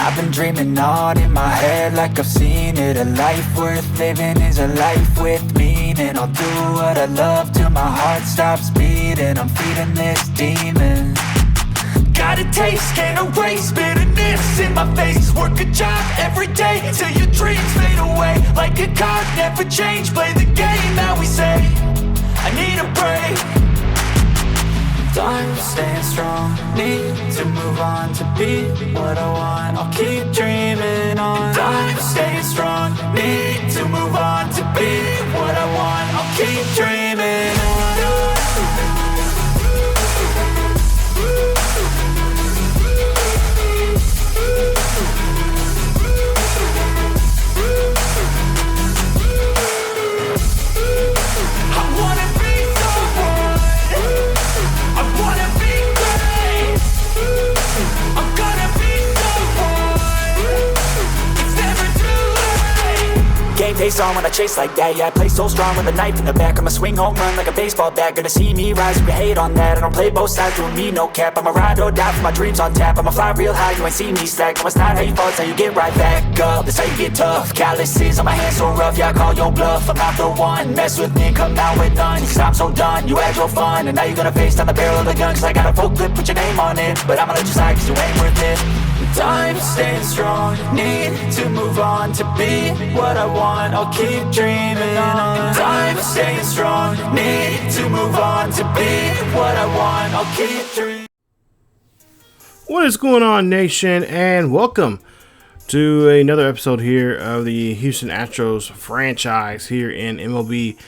I've been dreaming on in my head like I've seen it. A life worth living is a life with meaning. I'll do what I love till my heart stops beating. I'm feeding this demon. Got a taste, can't erase bitterness in my face. Work a job every day till your dreams fade away. Like a card, never change, play the game that we say. I need a break. I'm staying strong, need to move on to be what I want. I'll keep dreaming on. I'm staying strong, need to move on to be what I want. I'll keep dreaming on. Game face on when I chase like that. Yeah, I play so strong with a knife in the back. I'ma swing home run like a baseball bat. Gonna see me rise if you hate on that. I don't play both sides, doing me no cap. I'ma ride or die for my dreams on tap. I'ma fly real high, you ain't see me slack. No, it's not how you fall, it's how you get right back up. That's how you get tough. Calluses on my hands so rough, yeah, I call your bluff. I'm not the one, mess with me and come out with none. Cause I'm so done, you had your fun. And now you're gonna face down the barrel of the gun. Cause I got a full clip, put your name on it. But I'ma let you slide cause you ain't worth it. I'm staying strong, need to move on to be what I want. I'll keep dreaming on. I'm staying strong, need to move on to be what I want. I'll keep dreaming. What is going on, nation, and welcome to another episode here of the Houston Astros franchise here in MLB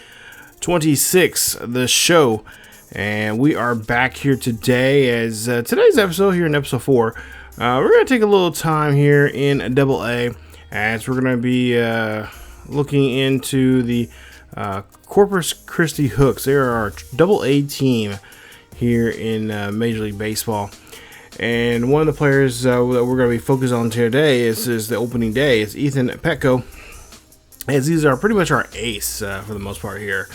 26, the show. And we are back here today as today's episode here in episode 4. We're going to take a little time here in AA as we're going to be looking into the Corpus Christi Hooks. They are our AA team here in Major League Baseball. And one of the players that we're going to be focused on today is the opening day. It's Ethan Pecko, as these are pretty much our ace for the most part here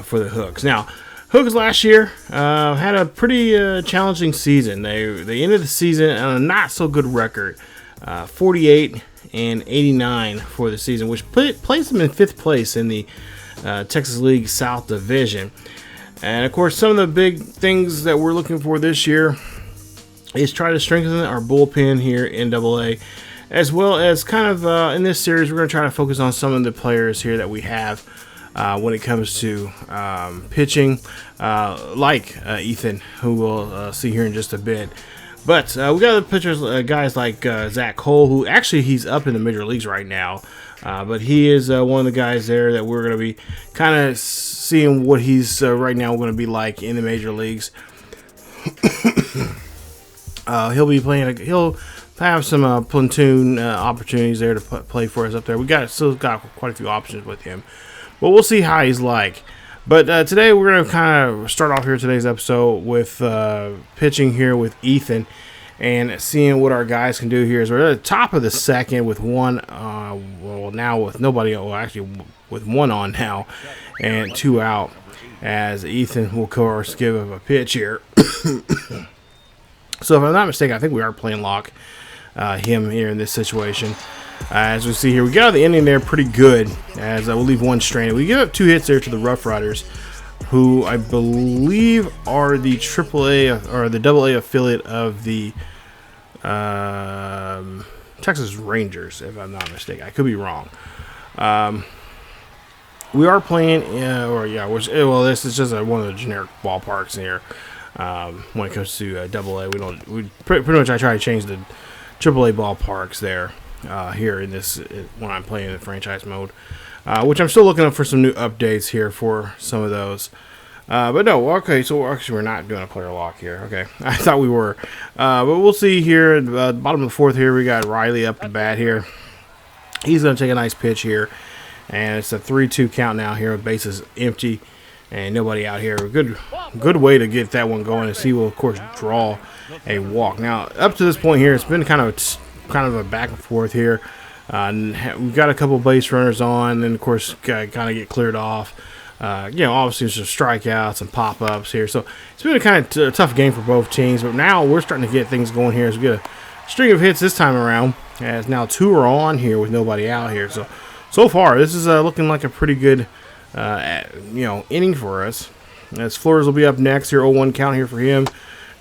for the Hooks. Now, Hooks last year had a pretty challenging season. They ended the season on a not so good record, 48 and 89 for the season, which placed them in 5th place in the Texas League South Division. And of course, some of the big things that we're looking for this year is try to strengthen our bullpen here in AA, as well as kind of in this series, we're going to try to focus on some of the players here that we have when it comes to pitching, like Ethan, who we'll see here in just a bit. But we got other pitchers, guys like Zach Cole, who actually he's up in the major leagues right now. But he is one of the guys there that we're going to be kind of seeing what he's right now going to be like in the major leagues. He'll be playing. He'll have some platoon opportunities there to play for us up there. Still got quite a few options with him. But we'll see how he's like. But today we're going to kind of start off here today's episode with pitching here with Ethan and seeing what our guys can do here. As we're at the top of the second with one, now with nobody, actually with one on now and 2 out, as Ethan will, of course, give up a pitch here. So if I'm not mistaken, I think we are playing lock him here in this situation. As we see here, we got out of the inning there pretty good, as we'll leave one stranded. We give up 2 hits there to the Roughriders, who I believe are the AAA or the AA affiliate of the Texas Rangers, if I'm not mistaken. I could be wrong. We are playing, this is just one of the generic ballparks here. When it comes to AA, we pretty much I try to change the AAA ballparks there. Here in this when I'm playing in franchise mode, which I'm still looking up for some new updates here for some of those. But no, okay, so actually we're not doing a player lock here. Okay, I thought we were, but we'll see here at the bottom of the 4th. Here we got Riley up to bat here. He's going to take a nice pitch here, and it's a 3-2 count now here with bases empty and nobody out here. Good way to get that one going, and he will of course draw a walk. Now up to this point here, it's been kind of a back and forth here. We've got a couple base runners on, and of course kind of get cleared off. Obviously there's some strikeouts and pop-ups here, so it's been a kind of tough game for both teams. But now we're starting to get things going here as we get string of hits this time around, as now 2 are on here with nobody out here. So far, this is looking like a pretty good, inning for us. As Flores will be up next here, 0-1 count here for him,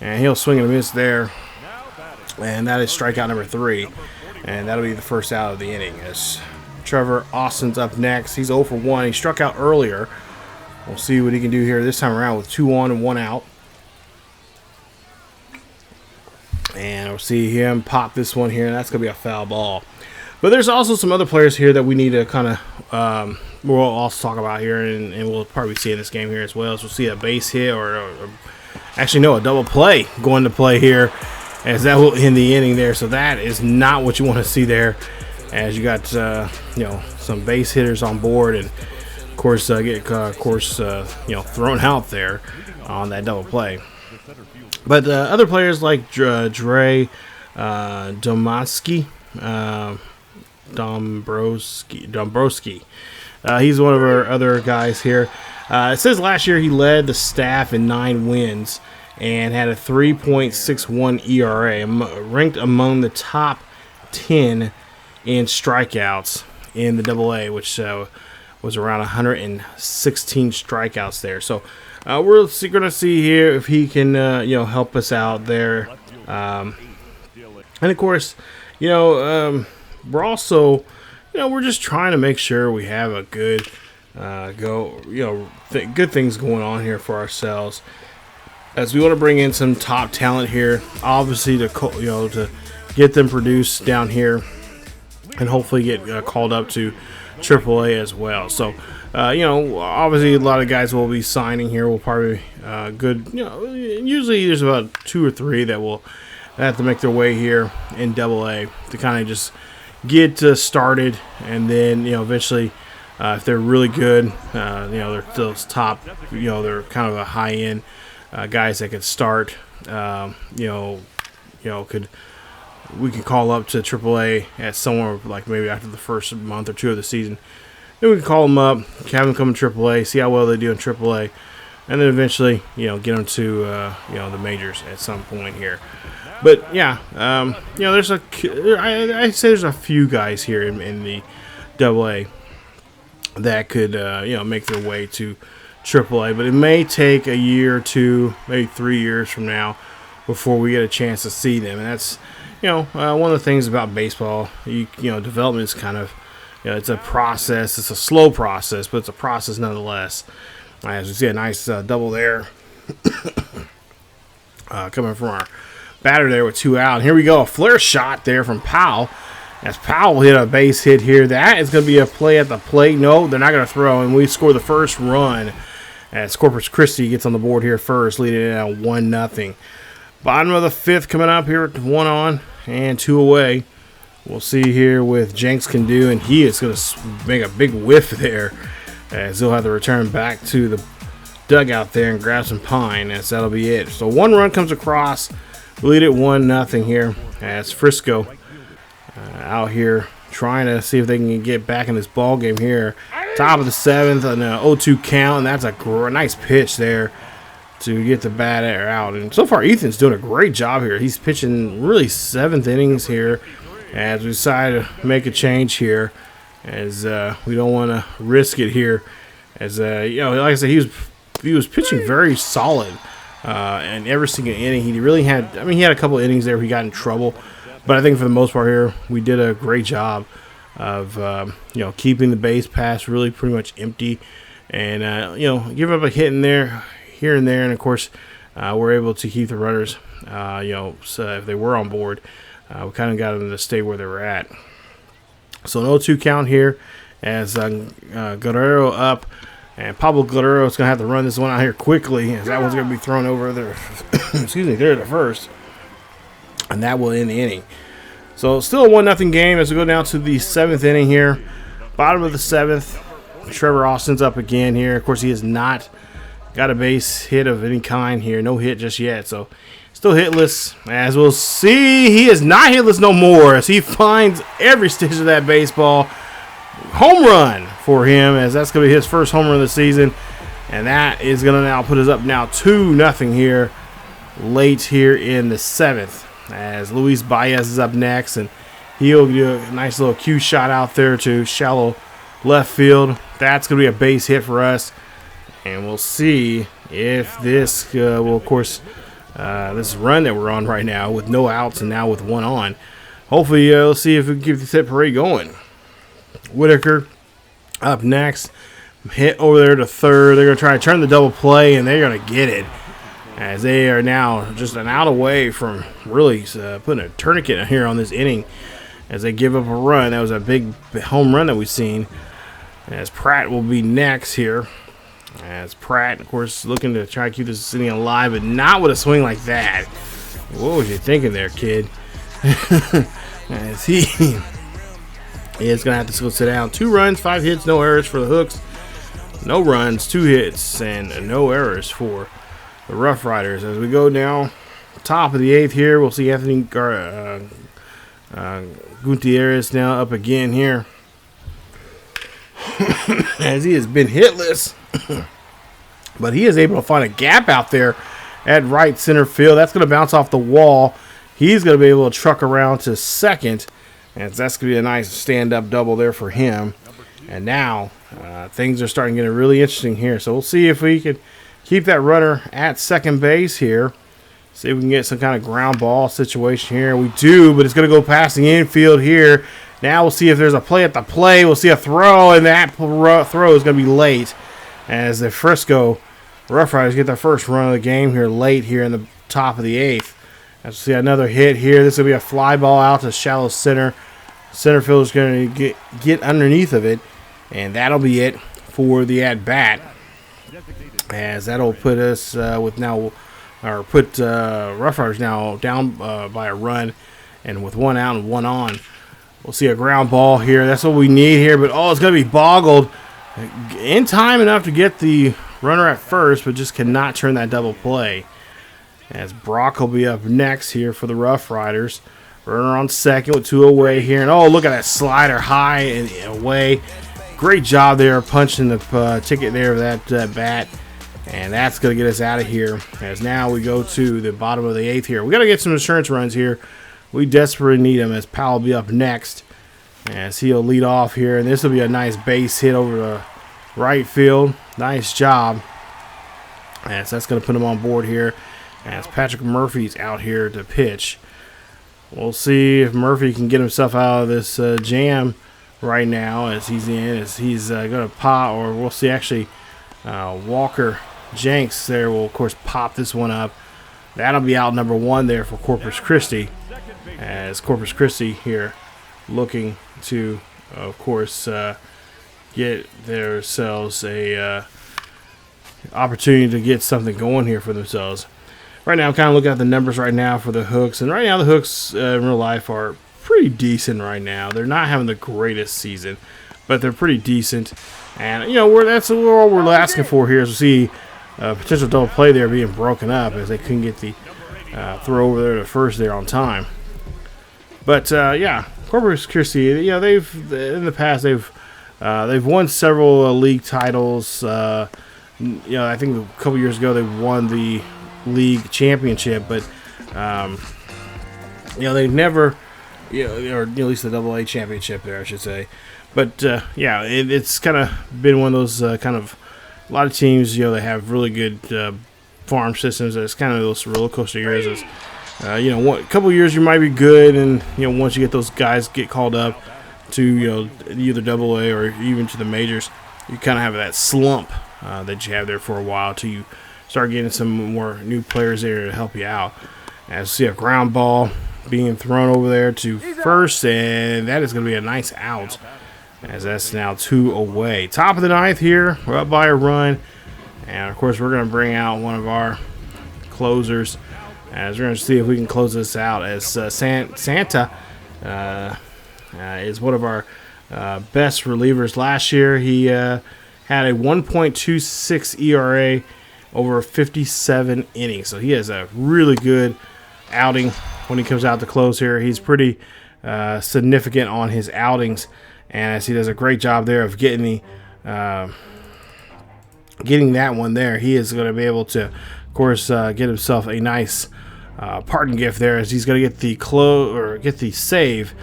and he'll swing and a miss there. And that is strikeout number 3, and that'll be the first out of the inning. As Trevor Austin's up next, he's 0 for 1. He struck out earlier. We'll see what he can do here this time around with 2 on and 1 out. And we'll see him pop this one here, and that's going to be a foul ball. But there's also some other players here that we need to kind of, we'll also talk about here, and we'll probably see in this game here as well. So we'll see a base hit actually, no, a double play going to play here, as that will end the inning there. So that is not what you want to see there, as you got, some base hitters on board, and of course, thrown out there on that double play. But other players like Trey Dombroski, he's one of our other guys here. It says last year he led the staff in 9 wins and had a 3.61 ERA, ranked among the top 10 in strikeouts in the AA, which was around 116 strikeouts there. So we're going to see here if he can, help us out there. And of course, we're also, we're just trying to make sure we have a good good things going on here for ourselves, as we want to bring in some top talent here, obviously to get them produced down here, and hopefully get called up to AAA as well. So, obviously a lot of guys will be signing here. Will probably usually there's about 2 or 3 that will have to make their way here in AA to kind of just get started, and then eventually, if they're really good, they're those top, they're kind of a high end guys that could start, we can call up to AAA at somewhere like maybe after the first month or 2 of the season. Then we can call them up, have them come to AAA, see how well they do in AAA, and then eventually, get them to, the majors at some point here. But yeah, I'd say there's a few guys here in the AA that could, make their way to AAA, but it may take a year or 2, maybe 3 years from now before we get a chance to see them. And that's, one of the things about baseball. Development is kind of, it's a process. It's a slow process, but it's a process nonetheless. As we see a nice double there coming from our batter there with 2 out. And here we go, a flare shot there from Powell. As Powell hit a base hit here, that is going to be a play at the plate. No, they're not going to throw, and we score the first run as Corpus Christi gets on the board here first, leading it at 1-0. Bottom of the 5th coming up here with 1 on and 2 away. We'll see here what Jenks can do, and he is going to make a big whiff there, as he'll have to return back to the dugout there and grab some pine, as that'll be it. So 1 run comes across, lead it 1-0 here, as Frisco out here trying to see if they can get back in this ball game here. Top of the 7th, an 0-2 count, and that's a nice pitch there to get the batter out. And so far, Ethan's doing a great job here. He's pitching really 7th innings here, as we decide to make a change here, as we don't want to risk it here. As like I said, he was pitching very solid, and every single inning he really had. He had a couple of innings there where he got in trouble, but I think for the most part here, we did a great job of keeping the base pass really pretty much empty, and give up a hit in there, here and there, and of course we're able to keep the runners. So if they were on board, we kind of got them to stay where they were at. So an 0-2 count here, as Guerrero up, and Pablo Guerrero is going to have to run this one out here quickly, as that one's going to be thrown over there. Excuse me, there at the first, and that will end the inning. So still a 1-0 game as we go down to the 7th inning here. Bottom of the 7th, Trevor Austin's up again here. Of course, he has not got a base hit of any kind here. No hit just yet, so still hitless. As we'll see, he is not hitless no more, as he finds every stitch of that baseball. Home run for him, as that's going to be his first home run of the season. And that is going to now put us up now 2-0 here, late here in the 7th. as Luis Baez is up next, and he'll do a nice little cue shot out there to shallow left field. That's going to be a base hit for us, and we'll see if this will, of course, this run that we're on right now with no outs and now with one on. Hopefully, let's see if we can keep this hit parade going. Whitaker up next. Hit over there to third. They're going to try to turn the double play, and they're going to get it, as they are now just an out away from really putting a tourniquet here on this inning as they give up a run. That was a big home run that we've seen, as Pratt will be next here. As Pratt, of course, looking to try to keep this inning alive, but not with a swing like that. What was you thinking there, kid? As he is going to have to go sit down. 2 runs, 5 hits, no errors for the Hooks. No runs, 2 hits, and no errors for the Roughriders. As we go now, top of the 8th here, we'll see Anthony Gutierrez now up again here. As he has been hitless. But he is able to find a gap out there at right center field. That's going to bounce off the wall. He's going to be able to truck around to second. And that's going to be a nice stand-up double there for him. And now things are starting to get really interesting here. So we'll see if we can keep that runner at second base here. See if we can get some kind of ground ball situation here. We do, but it's going to go past the infield here. Now we'll see if there's a play at the plate. We'll see a throw, and that throw is going to be late as the Frisco Roughriders get their first run of the game here late here in the top of the 8th. As we see another hit here. This will be a fly ball out to shallow center. Center field is going to get underneath of it, and that'll be it for the at-bat. As that'll put us with now, or put Roughriders now down by a run, and with 1 out and 1 on. We'll see a ground ball here. That's what we need here, but it's going to be boggled in time enough to get the runner at first, but just cannot turn that double play. As Brock will be up next here for the Roughriders. Runner on second with 2 away here. And look at that slider high and away. Great job there punching the ticket there of that bat. And that's going to get us out of here. As now we go to the bottom of the 8th here. We got to get some insurance runs here. We desperately need them, as Powell will be up next. As he'll lead off here. And this will be a nice base hit over the right field. Nice job. As that's going to put him on board here. As Patrick Murphy's out here to pitch. We'll see if Murphy can get himself out of this jam right now as he's in. As he's going to pop, or we'll see actually Walker Jenks there will, of course, pop this one up. That'll be out number 1 there for Corpus Christi. As Corpus Christi here looking to, of course, get themselves a opportunity to get something going here for themselves. Right now, I'm kind of looking at the numbers right now for the Hooks. And right now, the Hooks in real life are pretty decent right now. They're not having the greatest season, but they're pretty decent. And, that's all we're asking for here is to see a potential double play there being broken up as they couldn't get the throw over there to first there on time. But, Corpus Christi, they've in the past, they've won several league titles. I think a couple years ago they won the league championship, but they've never, or at least the AA championship there, I should say. But it's kind of been one of those kind of a lot of teams. They have really good farm systems. It's kind of those roller coaster years. A couple of years you might be good, and once you get those guys get called up to either AA or even to the majors, you kind of have that slump that you have there for a while till you start getting some more new players there to help you out. As you see a ground ball being thrown over there to first, and that is going to be a nice out, as that's now 2 away. Top of the 9th here, we're up by a run, and of course we're going to bring out one of our closers, as we're going to see if we can close this out, as Santa is one of our best relievers. Last year he had a 1.26 ERA over 57 innings. So he has a really good outing when he comes out to close here. He's pretty significant on his outings, and as he does a great job there of getting that one there, he is going to be able to, of course, get himself a nice parting gift there, as he's going to get the save,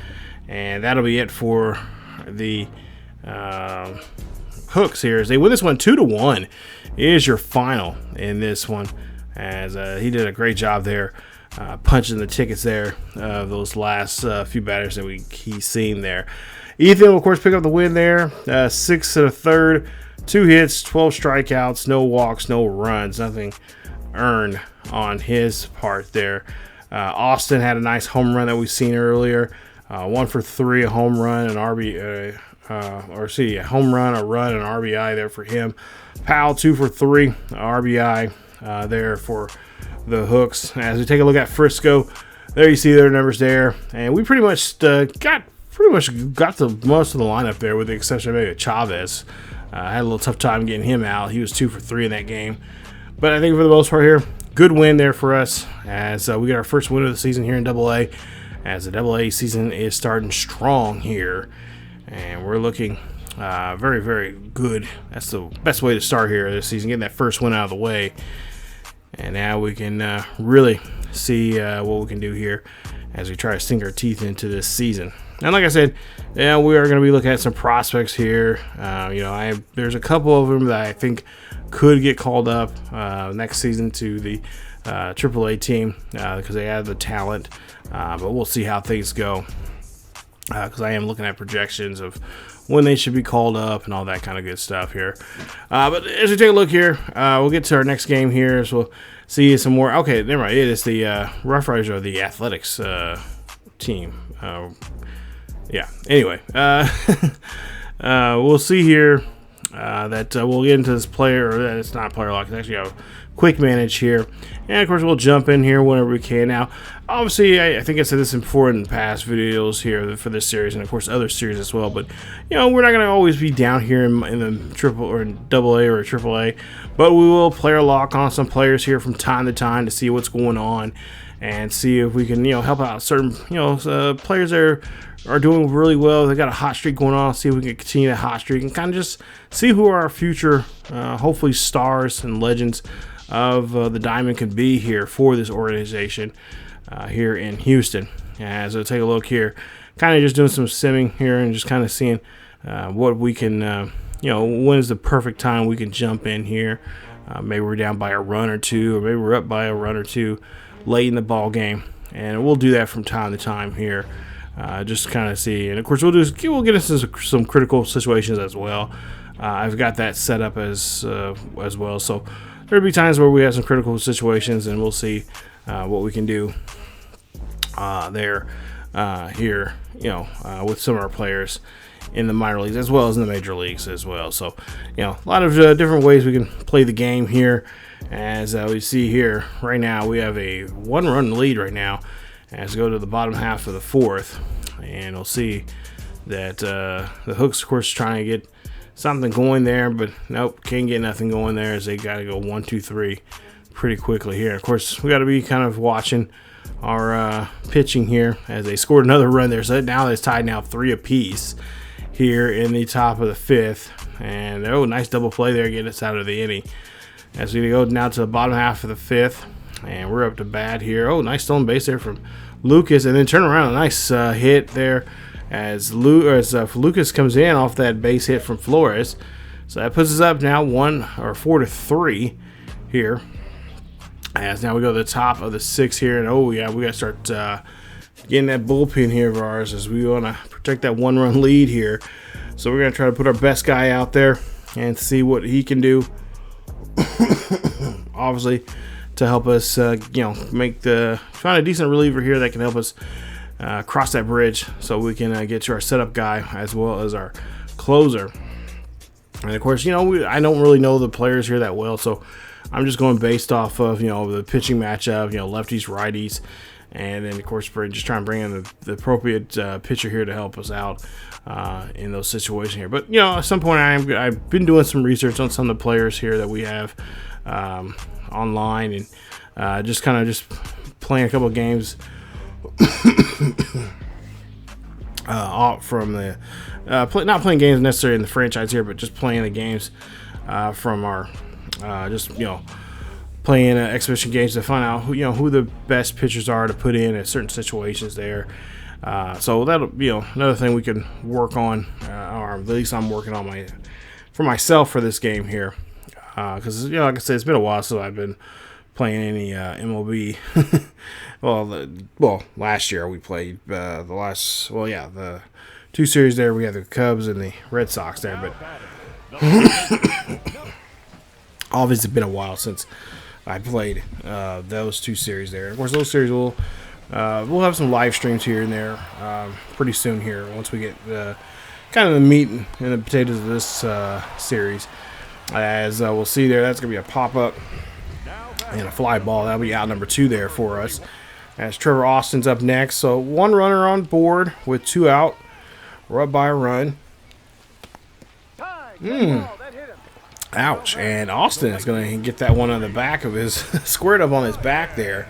and that'll be it for the Hooks here as they win this one 2-1. Is your final in this one, as he did a great job there punching the tickets there of those last few batters that he's seen there. Ethan will, of course, pick up the win there. 6 1/3, 2 hits, 12 strikeouts, no walks, no runs, nothing earned on his part there. Austin had a nice home run that we've seen earlier. 1 for 3, a home run, an a home run, a run, and RBI there for him. Powell 2 for 3, RBI there for the Hooks. As we take a look at Frisco, there you see their numbers there, and we pretty much got the most of the lineup there, with the exception of maybe Chavez. I had a little tough time getting him out. He was 2 for 3 in that game, but I think for the most part here, good win there for us, as we got our first win of the season here in AA, as the AA season is starting strong here, and we're looking very, very good. That's the best way to start here this season, getting that first win out of the way. And now we can really see what we can do here as we try to sink our teeth into this season. And like I said, we are going to be looking at some prospects here. There's a couple of them that I think could get called up next season to the AAA team because they have the talent. But we'll see how things go, because I am looking at projections of when they should be called up and all that kind of good stuff here. But as we take a look here, we'll get to our next game here, so we'll see some more. Okay, never mind. It is the Roughriders or the Athletics team. Anyway, we'll see here that we'll get into this player, or it's not player lock. It's actually a quick manage here. And, of course, we'll jump in here whenever we can. Now, obviously, I think I said this before in past videos here for this series, and, of course, other series as well. But, we're not going to always be down here in the triple or in AA or AAA. But we will player lock on some players here from time to time to see what's going on and see if we can, help out certain, players that are doing really well. They got a hot streak going on. See if we can continue that hot streak and kind of just see who our future, hopefully, stars and legends of the Diamond could be here for this organization here in Houston. As I take a look here, kind of just doing some simming here and just kind of seeing what we can, when is the perfect time we can jump in here. Maybe we're down by a run or two, or maybe we're up by a run or two late in the ball game, and we'll do that from time to time here. Just kind of see, and of course we'll get into some critical situations as well. I've got that set up as well, so there'll be times where we have some critical situations, and we'll see what we can do here, with some of our players in the minor leagues as well as in the major leagues as well. So, a lot of different ways we can play the game here. As we see here right now, we have a 1-run lead right now. As we go to the bottom half of the fourth, and we'll see that the Hooks, of course, trying to get something going there, but nope, can't get nothing going there, as they got to go 1, 2, 3 pretty quickly here. Of course, we got to be kind of watching our pitching here, as they scored another run there. So now it's tied now 3 apiece here in the top of the fifth, and nice double play there, getting us out of the inning. As we go now to the bottom half of the fifth, and we're up to bat here. Nice stolen base there from Lucas, and then turn around, a nice hit there as Lucas comes in off that base hit from Flores. So that puts us up now 4-3 here. As now we go to the top of the sixth here, and we got to start getting that bullpen here of ours, as we want to protect that 1-run lead here. So we're going to try to put our best guy out there and see what he can do. Obviously, to help us, find a decent reliever here that can help us cross that bridge, so we can get to our setup guy as well as our closer. And of course, I don't really know the players here that well, so I'm just going based off of the pitching matchup, lefties, righties, and then of course we're just trying to bring in the appropriate pitcher here to help us out in those situations here. But at some point I've been doing some research on some of the players here that we have online, and just playing a couple of games from the not playing games necessarily in the franchise here, but just playing the games from our playing exhibition games to find out who the best pitchers are to put in at certain situations there. So that'll another thing we can work on, or at least I'm working on for myself for this game here, because like I said, it's been a while since I've been playing any MLB. well, last year we played the 2 series there. We had the Cubs and the Red Sox there, but obviously it's been a while since I played those 2 series there. Of course, those series we'll have some live streams here and there pretty soon here once we get kind of the meat and the potatoes of this series. As we'll see there, that's going to be a pop-up and a fly ball. That'll be out number 2 there for us. As Trevor Austin's up next. So 1 runner on board with 2 out. We're up by a run. Ouch. And Austin is going to get that one on the back of his, squared up on his back there.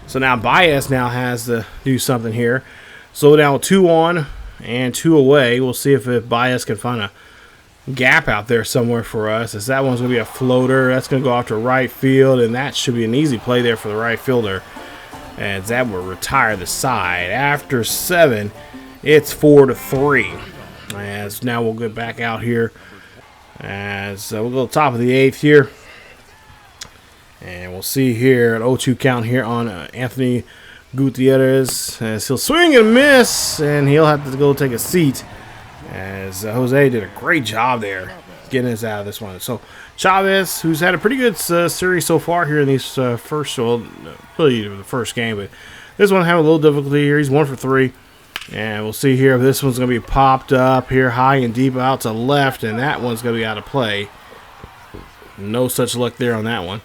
So now Baez has to do something here. Slow down with 2 on and 2 away. We'll see if Baez can find a gap out there somewhere for us, as that one's going to be a floater. That's going to go off to right field, and that should be an easy play there for the right fielder, as that will retire the side. After 7, it's 4-3. As now we'll get back out here, as we'll go top of the 8th here, and we'll see here an 0-2 count here on Anthony Gutierrez, as he'll swing and miss, and he'll have to go take a seat, as Jose did a great job there getting us out of this one. So Chavez, who's had a pretty good series so far here in these really the first game, but this one having a little difficulty here. He's 1 for 3, and we'll see here if this one's going to be popped up here high and deep out to left, and that one's going to be out of play. No such luck there on that one.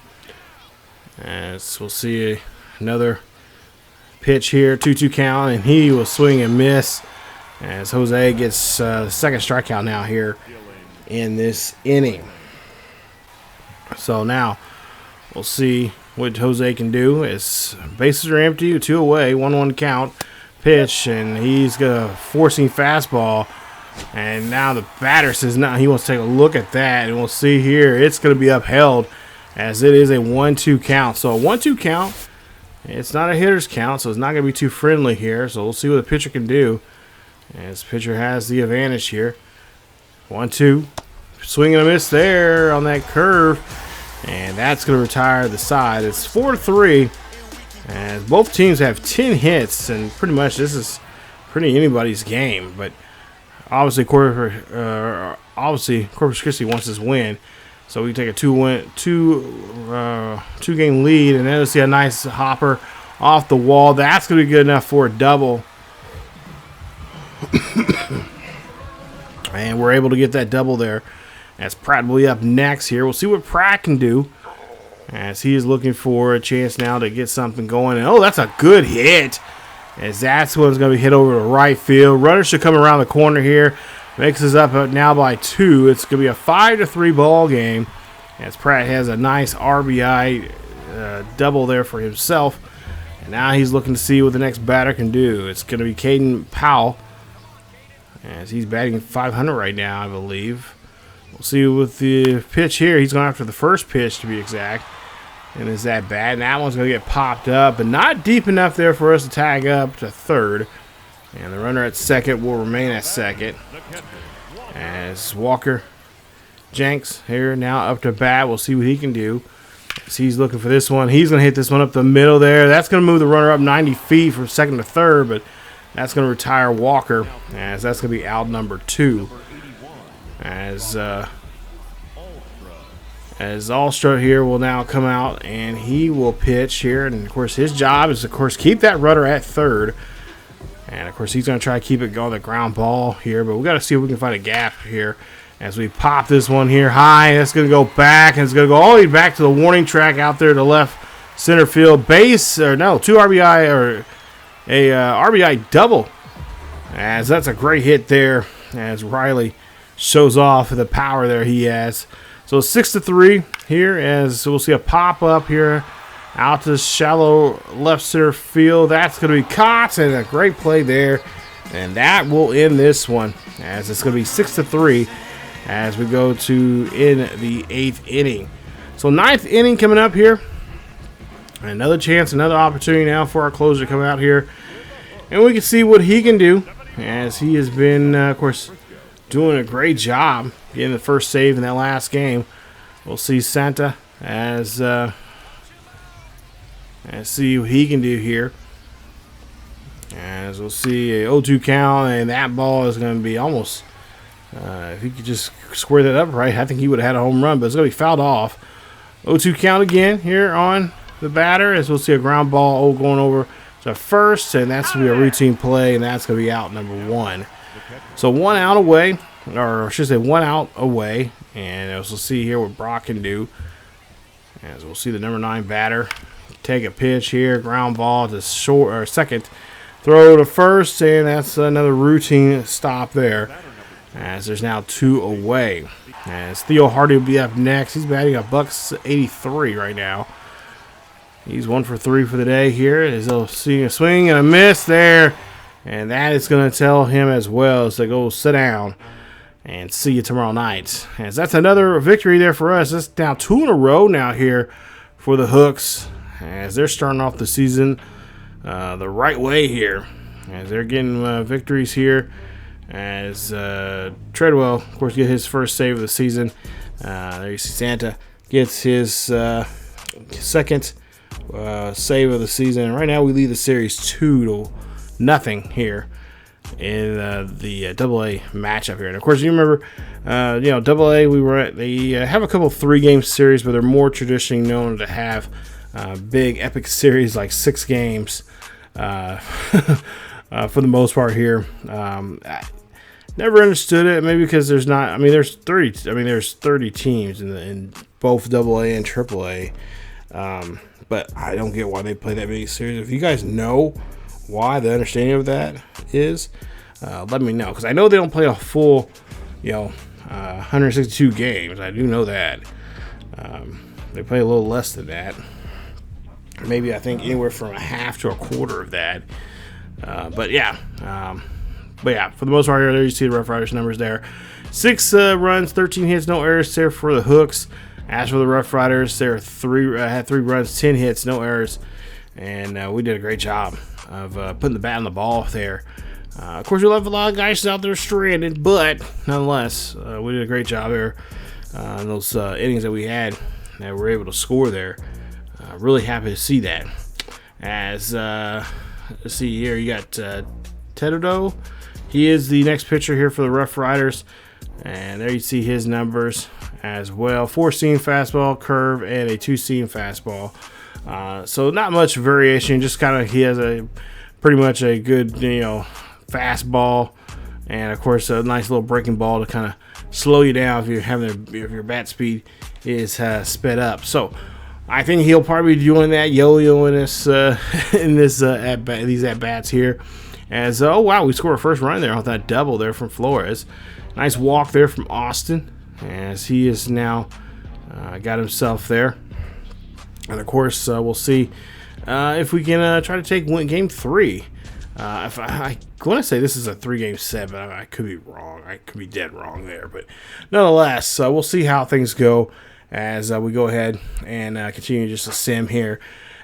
As we'll see another pitch here, 2-2 count, and he will swing and miss, as Jose gets the second strikeout now here in this inning. So now we'll see what Jose can do. As bases are empty, 2 away, 1-1 count, pitch, and he's going to forcing fastball. And now the batter says no, he wants to take a look at that, and we'll see here it's going to be upheld, as it is a 1-2 count. So a 1-2 count, it's not a hitter's count, so it's not going to be too friendly here. So we'll see what the pitcher can do. As pitcher has the advantage here. 1-2. Swing and a miss there on that curve. And that's going to retire the side. It's 4-3. And both teams have 10 hits. And pretty much this is pretty anybody's game. But obviously Corpus Christi wants this win. So we take a 2-game lead. And then we'll see a nice hopper off the wall. That's going to be good enough for a double. And we're able to get that double there. As Pratt will be up next here. We'll see what Pratt can do, as he is looking for a chance now to get something going. And that's a good hit, as that's one's going to be hit over to right field. Runner should come around the corner here. Makes us up now by 2. It's going to be a 5-3 ball game, as Pratt has a nice RBI double there for himself. And now he's looking to see what the next batter can do. It's going to be Caden Powell, as he's batting .500 right now, I believe. We'll see with the pitch here. He's going after the first pitch, to be exact. And is that bad? And that one's going to get popped up, but not deep enough there for us to tag up to third. And the runner at second will remain at second. As Walker Jenks here now up to bat. We'll see what he can do. As he's looking for this one. He's going to hit this one up the middle there. That's going to move the runner up 90 feet from second to third, but that's going to retire Walker, as that's going to be out number 2. As Alstra here will now come out, and he will pitch here. And, of course, his job is, keep that runner at third. And, of course, he's going to try to keep it going, the ground ball here. But we got to see if we can find a gap here as we pop this one here high. That's going to go back, and it's going to go all the way back to the warning track out there to left center field. 2 RBI or a RBI double, as that's a great hit there, as Riley shows off the power there he has. So 6-3 here, as we'll see a pop up here out to shallow left center field. That's going to be caught, and a great play there, and that will end this one, as it's going to be 6-3 as we go to in the 8th inning. So 9th inning coming up here. Another chance, another opportunity now for our closer to come out here. And we can see what he can do, as he has been, of course, doing a great job getting the first save in that last game. We'll see Santa as see what he can do here. As we'll see a 0-2 count, and that ball is going to be almost, if he could just square that up right, I think he would have had a home run, but it's going to be fouled off. 0-2 count again here on the batter, as we'll see a ground ball going over to first, and that's going to be a routine play, and that's going to be out number 1. So 1 out away, or I should say 1 out away, and as we'll see here what Brock can do. As we'll see the number 9 batter take a pitch here, ground ball to short or second, throw to first, and that's another routine stop there. As there's now 2 away. As Theo Hardy will be up next. He's batting a .83 right now. He's 1 for 3 for the day here. As they'll see a swing and a miss there, and that is going to tell him as well as to go sit down and see you tomorrow night. As that's another victory there for us. That's now 2 in a row now here for the Hooks, as they're starting off the season the right way here, as they're getting victories here, as Treadwell, of course, get his first save of the season. There you see Santa gets his second save of the season. And right now we lead the series 2-0 here in the AA matchup here. And of course, you remember, AA, they have a couple 3-game series, but they're more traditionally known to have big epic series like 6 games for the most part here. I never understood it, maybe because there's 30 teams in both AA and AAA. But I don't get why they play that big series. If you guys know why the understanding of that is, let me know, because I know they don't play a full 162 games. I do know that. They play a little less than that. Maybe I think anywhere from a half to a quarter of that. But yeah, for the most part here, there you see the Roughriders numbers there. 6 runs, 13 hits, no errors there for the Hooks. As for the Roughriders, they had 3 runs, 10 hits, no errors, and we did a great job of putting the bat on the ball there. Of course, we left a lot of guys out there stranded, but nonetheless, we did a great job there in those innings that we had that we were able to score there. Really happy to see that. As let's see here, you got Tedodo. He is the next pitcher here for the Roughriders, and there you see his numbers as well. 4-seam fastball, curve, and a 2-seam fastball. So not much variation. Just kind of he has pretty much a good fastball, and of course a nice little breaking ball to kind of slow you down if your bat speed is sped up. So I think he'll probably be doing that, yo-yoing this these at bats here. As oh wow, we scored a first run there off that double there from Flores. Nice walk there from Austin, as he is now got himself there. And of course, we'll see if we can try to take game 3. If I want to say this is a 3-game set, but I could be wrong. I could be dead wrong there. But nonetheless, we'll see how things go as we go ahead and continue just to sim here.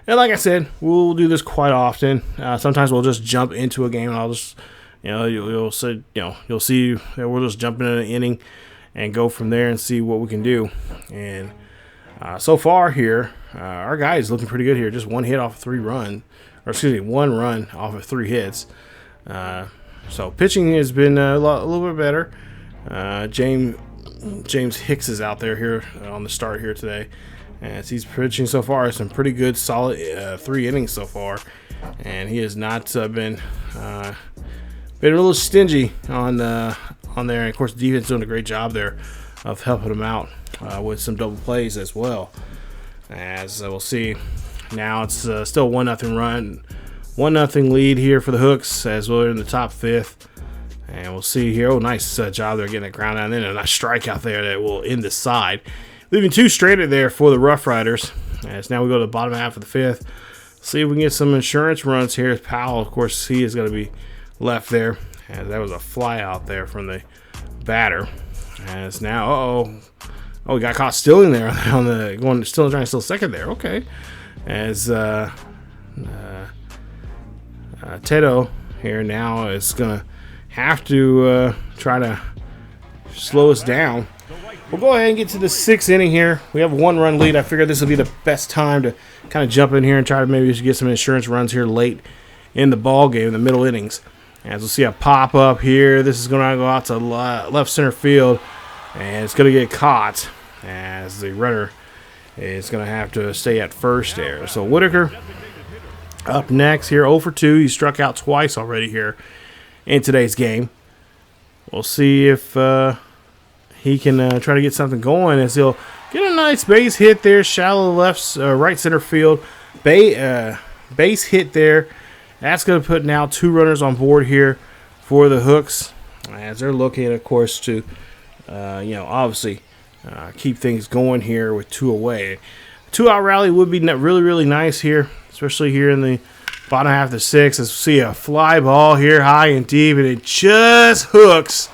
And like I said, we'll do this quite often. Sometimes we'll just jump into a game, and I'll just, you'll see that we'll just jump into an inning and go from there and see what we can do. And so far here, our guy is looking pretty good here. Just 1 hit off of 1 run off of 3 hits. So pitching has been a little bit better. James Hicks is out there here on the start here today, as he's pitching so far some pretty good, solid 3 innings so far, and he has not been a little stingy on there. And of course, the defense doing a great job there of helping him out with some double plays as well. As we'll see, now it's still 1-0 lead here for the Hooks as we're in the top 5th. And we'll see here. Oh, nice job there getting that ground down in, and a nice strikeout there that will end the side. Leaving 2 stranded there for the Roughriders. As now we go to the bottom half of the 5th. See if we can get some insurance runs here. Powell, of course, he is going to be left there. As that was a fly out there from the batter. As now, we got caught stealing there on the still trying to steal second there. Okay. as Tedo here now is going to have to try to slow us down. We'll go ahead and get to the 6th inning here. We have a 1-run lead. I figured this would be the best time to kind of jump in here and try to maybe get some insurance runs here late in the ball game, in the middle innings. As we'll see a pop up here. This is going to go out to left center field, and it's going to get caught as the runner is going to have to stay at first there. So Whitaker up next here, 0 for 2. He struck out twice already here in today's game. We'll see if he can try to get something going, as he'll get a nice base hit there, shallow right center field. Base hit there. That's going to put now 2 runners on board here for the Hooks, as they're looking, of course, to obviously keep things going here with 2 away. 2-out rally would be really, really nice here, especially here in the bottom half of the 6th. As we see a fly ball here high and deep, and it just hooks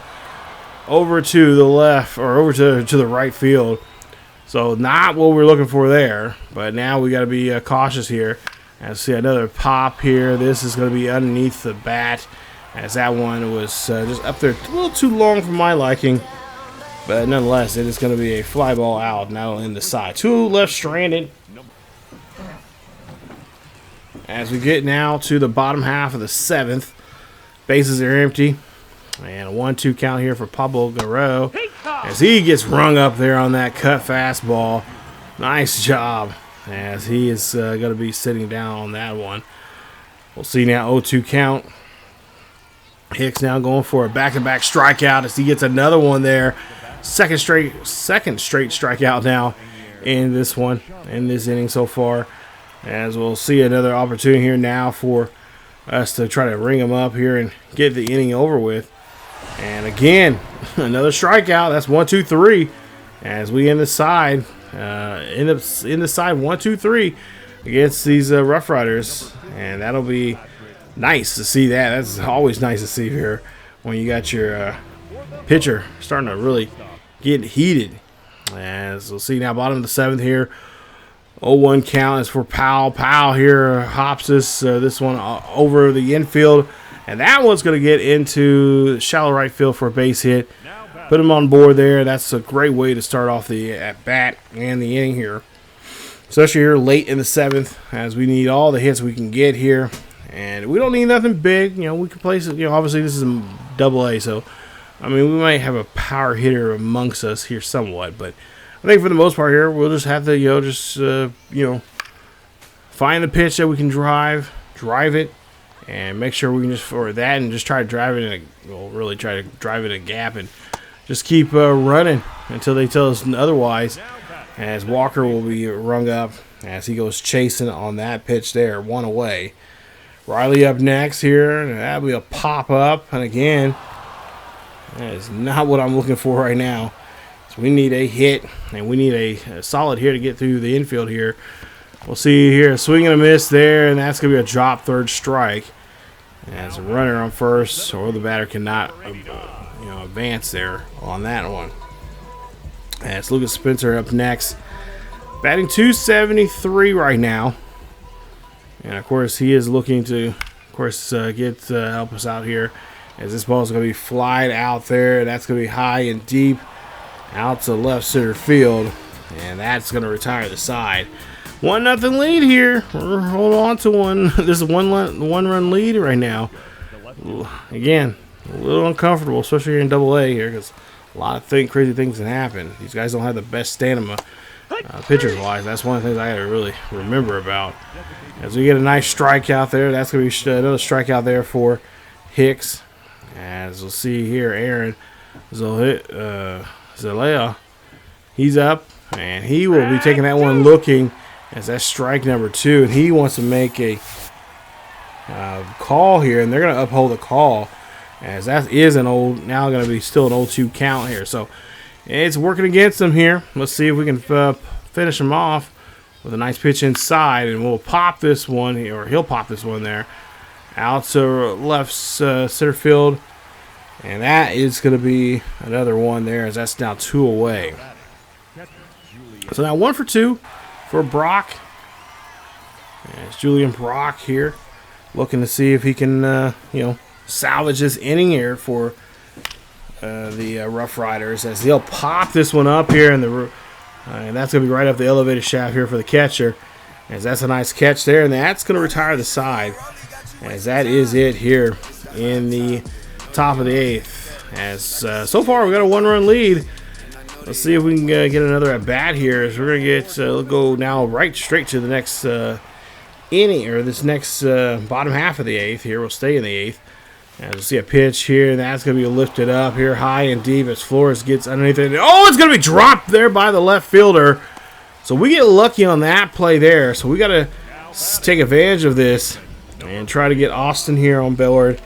over to the left, or over to the right field. So not what we're looking for there, but now we got to be cautious here. As see another pop here. This is going to be underneath the bat, as that one was just up there a little too long for my liking. But nonetheless, it is going to be a fly ball out now in the side. 2 left stranded. As we get now to the bottom half of the 7th, bases are empty. And a 1-2 count here for Pablo Guerrero, as he gets rung up there on that cut fastball. Nice job, as he is going to be sitting down on that one. We'll see now 0-2 count. Hicks now going for a back-to-back strikeout as he gets another one there. Second straight strikeout now in this one, in this inning so far. As we'll see another opportunity here now for us to try to ring him up here and get the inning over with. And again, another strikeout. That's 1, 2, 3. As we end the side, end up in the side 1, 2, 3 against these Roughriders, and that'll be nice to see that. That's always nice to see here when you got your pitcher starting to really get heated. As we'll see now, bottom of the 7th here. 0-1 count is for Powell. Powell here hops this one over the infield. And that one's going to get into shallow right field for a base hit. Put him on board there. That's a great way to start off the at-bat and the inning here. Especially here late in the 7th, as we need all the hits we can get here. And we don't need nothing big. We can place it. Obviously this is a Double-A, so I mean, we might have a power hitter amongst us here somewhat. But I think for the most part here, we'll just have to, find the pitch that we can drive it. And make sure we can just for that and just try to drive it really try to drive it a gap and just keep running until they tell us otherwise. As Walker will be rung up as he goes chasing on that pitch there, 1 away. Riley up next here. That'll be a pop up, and again, that is not what I'm looking for right now. So we need a hit, and we need a solid hit to get through the infield here. We'll see here a swing and a miss there, and that's going to be a drop third strike. As a runner on first, or the batter cannot advance there on that one. As Lucas Spencer up next, batting .273 right now. And of course he is looking to get help us out here, as this ball is going to be flied out there. That's going to be high and deep out to left center field, and that's going to retire the side. 1-0 lead here. We're holding on to one. This is one-run lead right now. Again, a little uncomfortable, especially here in Double-A here, because a lot of crazy things can happen. These guys don't have the best stamina, pitchers-wise. That's one of the things I got to really remember about. As we get a nice strikeout there, that's going to be another strikeout there for Hicks. As we'll see here, Aaron Zelaya, he's up, and he will be taking that one looking. As that's strike number 2, and he wants to make a call here, and they're going to uphold the call, as that is now going to be still an 0-2 count here. So it's working against them here. Let's see if we can finish him off with a nice pitch inside, and we'll pop this one here, or he'll pop this one there out to left center field, and that is going to be another one there, as that's now 2 away. So now 1 for 2. For Brock, As Julian Brock here, looking to see if he can, salvage this inning here for the Roughriders, as they'll pop this one up here, and that's going to be right up the elevated shaft here for the catcher, as that's a nice catch there, and that's going to retire the side, as that is it here in the top of the 8th. As so far we got a 1-run lead. Let's see if we can get another at bat here, as we're going to get we'll go now right straight to the next inning, or this next bottom half of the 8th here. We'll stay in the 8th. As we'll see a pitch here, and that's going to be lifted up here high and deep as Flores gets underneath it. Oh, it's going to be dropped there by the left fielder. So we get lucky on that play there. So we got to take advantage of this and try to get Austin here on board.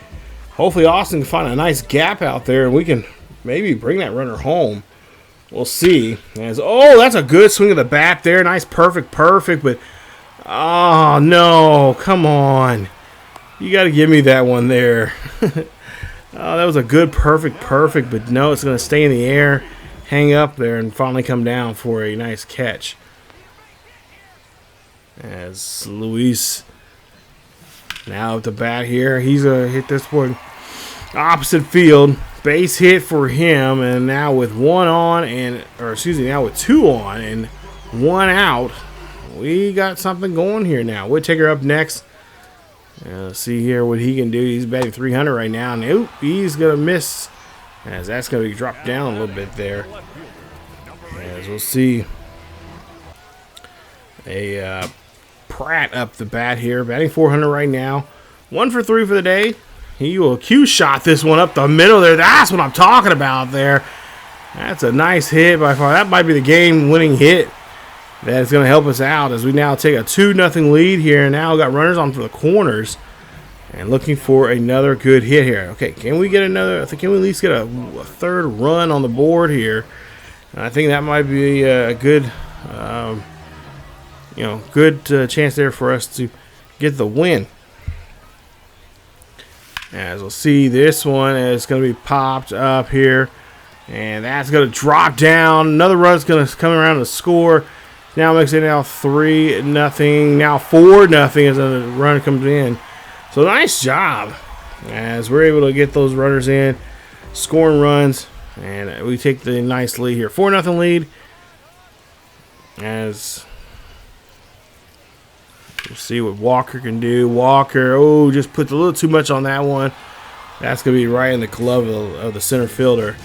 Hopefully Austin can find a nice gap out there, and we can maybe bring that runner home. We'll see. Oh, that's a good swing of the bat there. Nice, perfect, but oh, no, come on. You got to give me that one there. Oh, that was a good, perfect, but no, it's going to stay in the air, hang up there, and finally come down for a nice catch. As Luis now at the bat here, he's going to hit this one opposite field. Base hit for him, and now with two on and 1 out, we got something going here now. Whittaker up next. Let's see here what he can do. He's batting .300 right now. Nope, he's going to miss, as that's going to be dropped down a little bit there. As we'll see a Pratt up the bat here, batting .400 right now. 1 for 3 for the day. He will cue shot this one up the middle there. That's what I'm talking about there. That's a nice hit by far. That might be the game-winning hit that is going to help us out, as we now take a 2-0 lead here. And now got runners on for the corners and looking for another good hit here. Okay, can we get another? Can we at least get a third run on the board here? And I think that might be a good, good chance there for us to get the win. As we'll see, this one is going to be popped up here, and that's going to drop down. Another run's going to come around to score. Now makes it now 3-0, now 4-0 as a run comes in. So nice job, as we're able to get those runners in, scoring runs, and we take the nice lead here. 4-0 lead, as we'll see what Walker can do. Walker, just puts a little too much on that one. That's going to be right in the glove of the center fielder,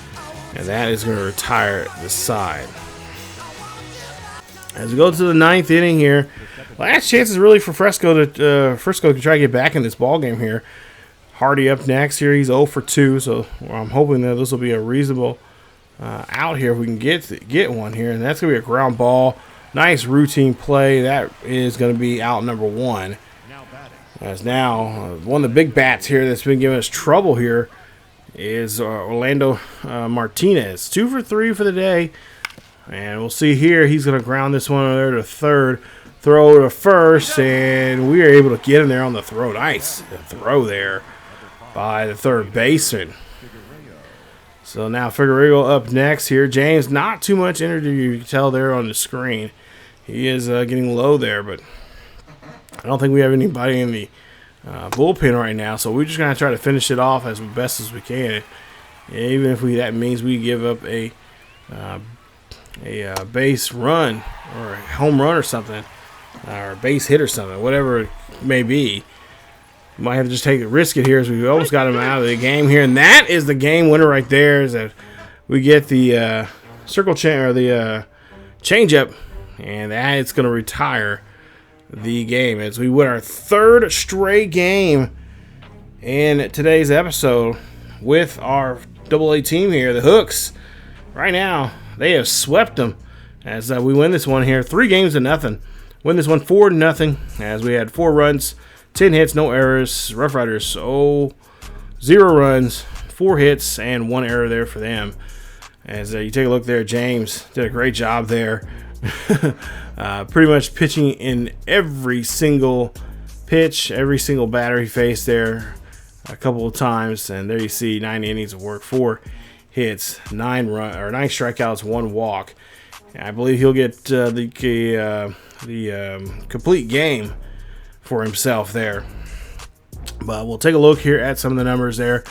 and that is going to retire the side. As we go to the 9th inning here, last chance is really for Frisco to try to get back in this ball game here. Hardy up next here. He's 0 for 2, so I'm hoping that this will be a reasonable out here if we can get one here, and that's going to be a ground ball. Nice routine play. That is going to be out number 1. As now one of the big bats here that's been giving us trouble here is Orlando Martinez. 2 for 3 for the day. And we'll see here, he's going to ground this one there to third, throw to first, and we are able to get him there on the throw. Nice throw there by the third baseman. So now Figueroa up next here. James, not too much energy, you can tell there on the screen. He is getting low there, but I don't think we have anybody in the bullpen right now, so we're just going to try to finish it off as best as we can. Even if that means we give up a base run or a home run or something, or a base hit or something, whatever it may be. We might have to just risk it here, as we almost got him out of the game here, and that is the game winner right there. Is that we get the circle change, or the changeup, and that is going to retire the game as we win our 3rd straight game in today's episode with our AA team here, the Hooks. Right now, they have swept them as we win this one here 3-0. Win this one 4-0, as we had 4 runs, 10 hits, no errors. Roughriders 0 runs, 4 hits, and 1 error there for them. As you take a look there, James did a great job there. Pretty much pitching in every single pitch, every single batter he faced there a couple of times. And there you see 9 innings of work, 4 hits, 9 strikeouts, 1 walk. And I believe he'll get the complete game for himself there. But we'll take a look here at some of the numbers there.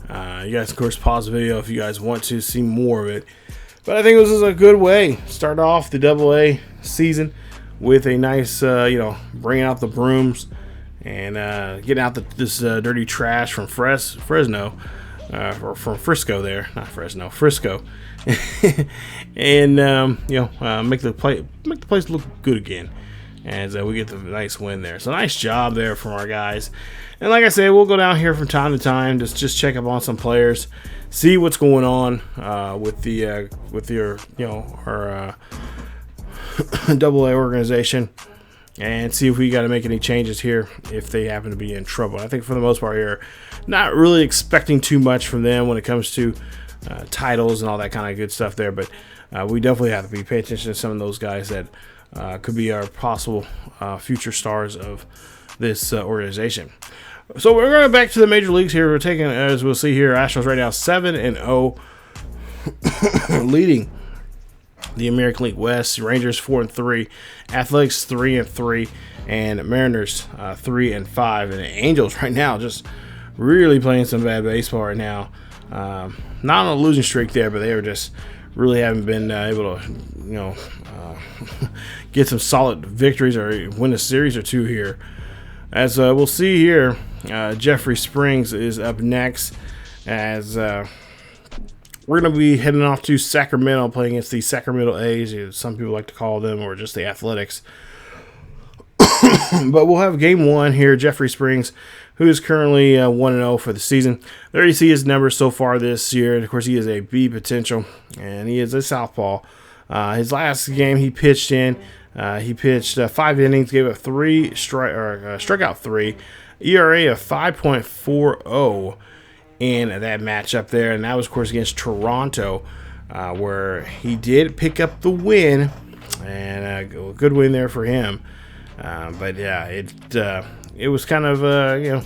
You guys, of course, pause the video if you guys want to see more of it. But I think this is a good way. Start off the AA season with a nice, bringing out the brooms and getting out this dirty trash from Fresno, or from Frisco there, not Fresno, Frisco, and make the place look good again as we get the nice win there. So nice job there from our guys. And like I said, we'll go down here from time to time, just check up on some players, see what's going on with our AA organization, and see if we got to make any changes here if they happen to be in trouble. I think for the most part here, not really expecting too much from them when it comes to titles and all that kind of good stuff there, but we definitely have to be paying attention to some of those guys that could be our possible future stars of this organization. So we're going back to the major leagues here. We're taking, as we'll see here, Astros right now 7-0, leading the American League West. Rangers 4-3, Athletics 3-3, and Mariners 3-5. And the Angels right now just really playing some bad baseball right now. Not on a losing streak there, but they were just really haven't been able to, get some solid victories or win a series or two here. As we'll see here, Jeffery Springs is up next as we're going to be heading off to Sacramento, playing against the Sacramento A's. Some people like to call them, or just the Athletics. But we'll have game one here. Jeffery Springs, who is currently 1-0 for the season. There you see his numbers so far this year. And of course, he is a B potential, and he is a southpaw. His last game he pitched in, he pitched 5 innings, gave up strikeout 3, ERA of 5.40 in that matchup there, and that was, of course, against Toronto, where he did pick up the win, and a good win there for him. But yeah, it was kind of a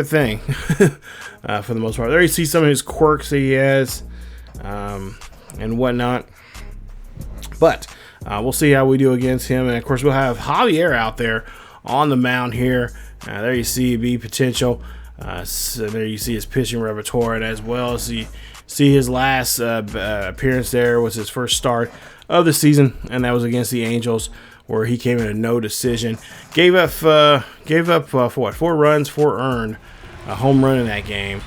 thing for the most part. There you see some of his quirks that he has and whatnot. But we'll see how we do against him. And, of course, we'll have Javier out there on the mound here. There you see B potential. So there you see his pitching repertoire. And as well as you see his last appearance there was his first start of the season, and that was against the Angels, where he came in a no decision. Gave up 4 runs, 4 earned, a home run in that game.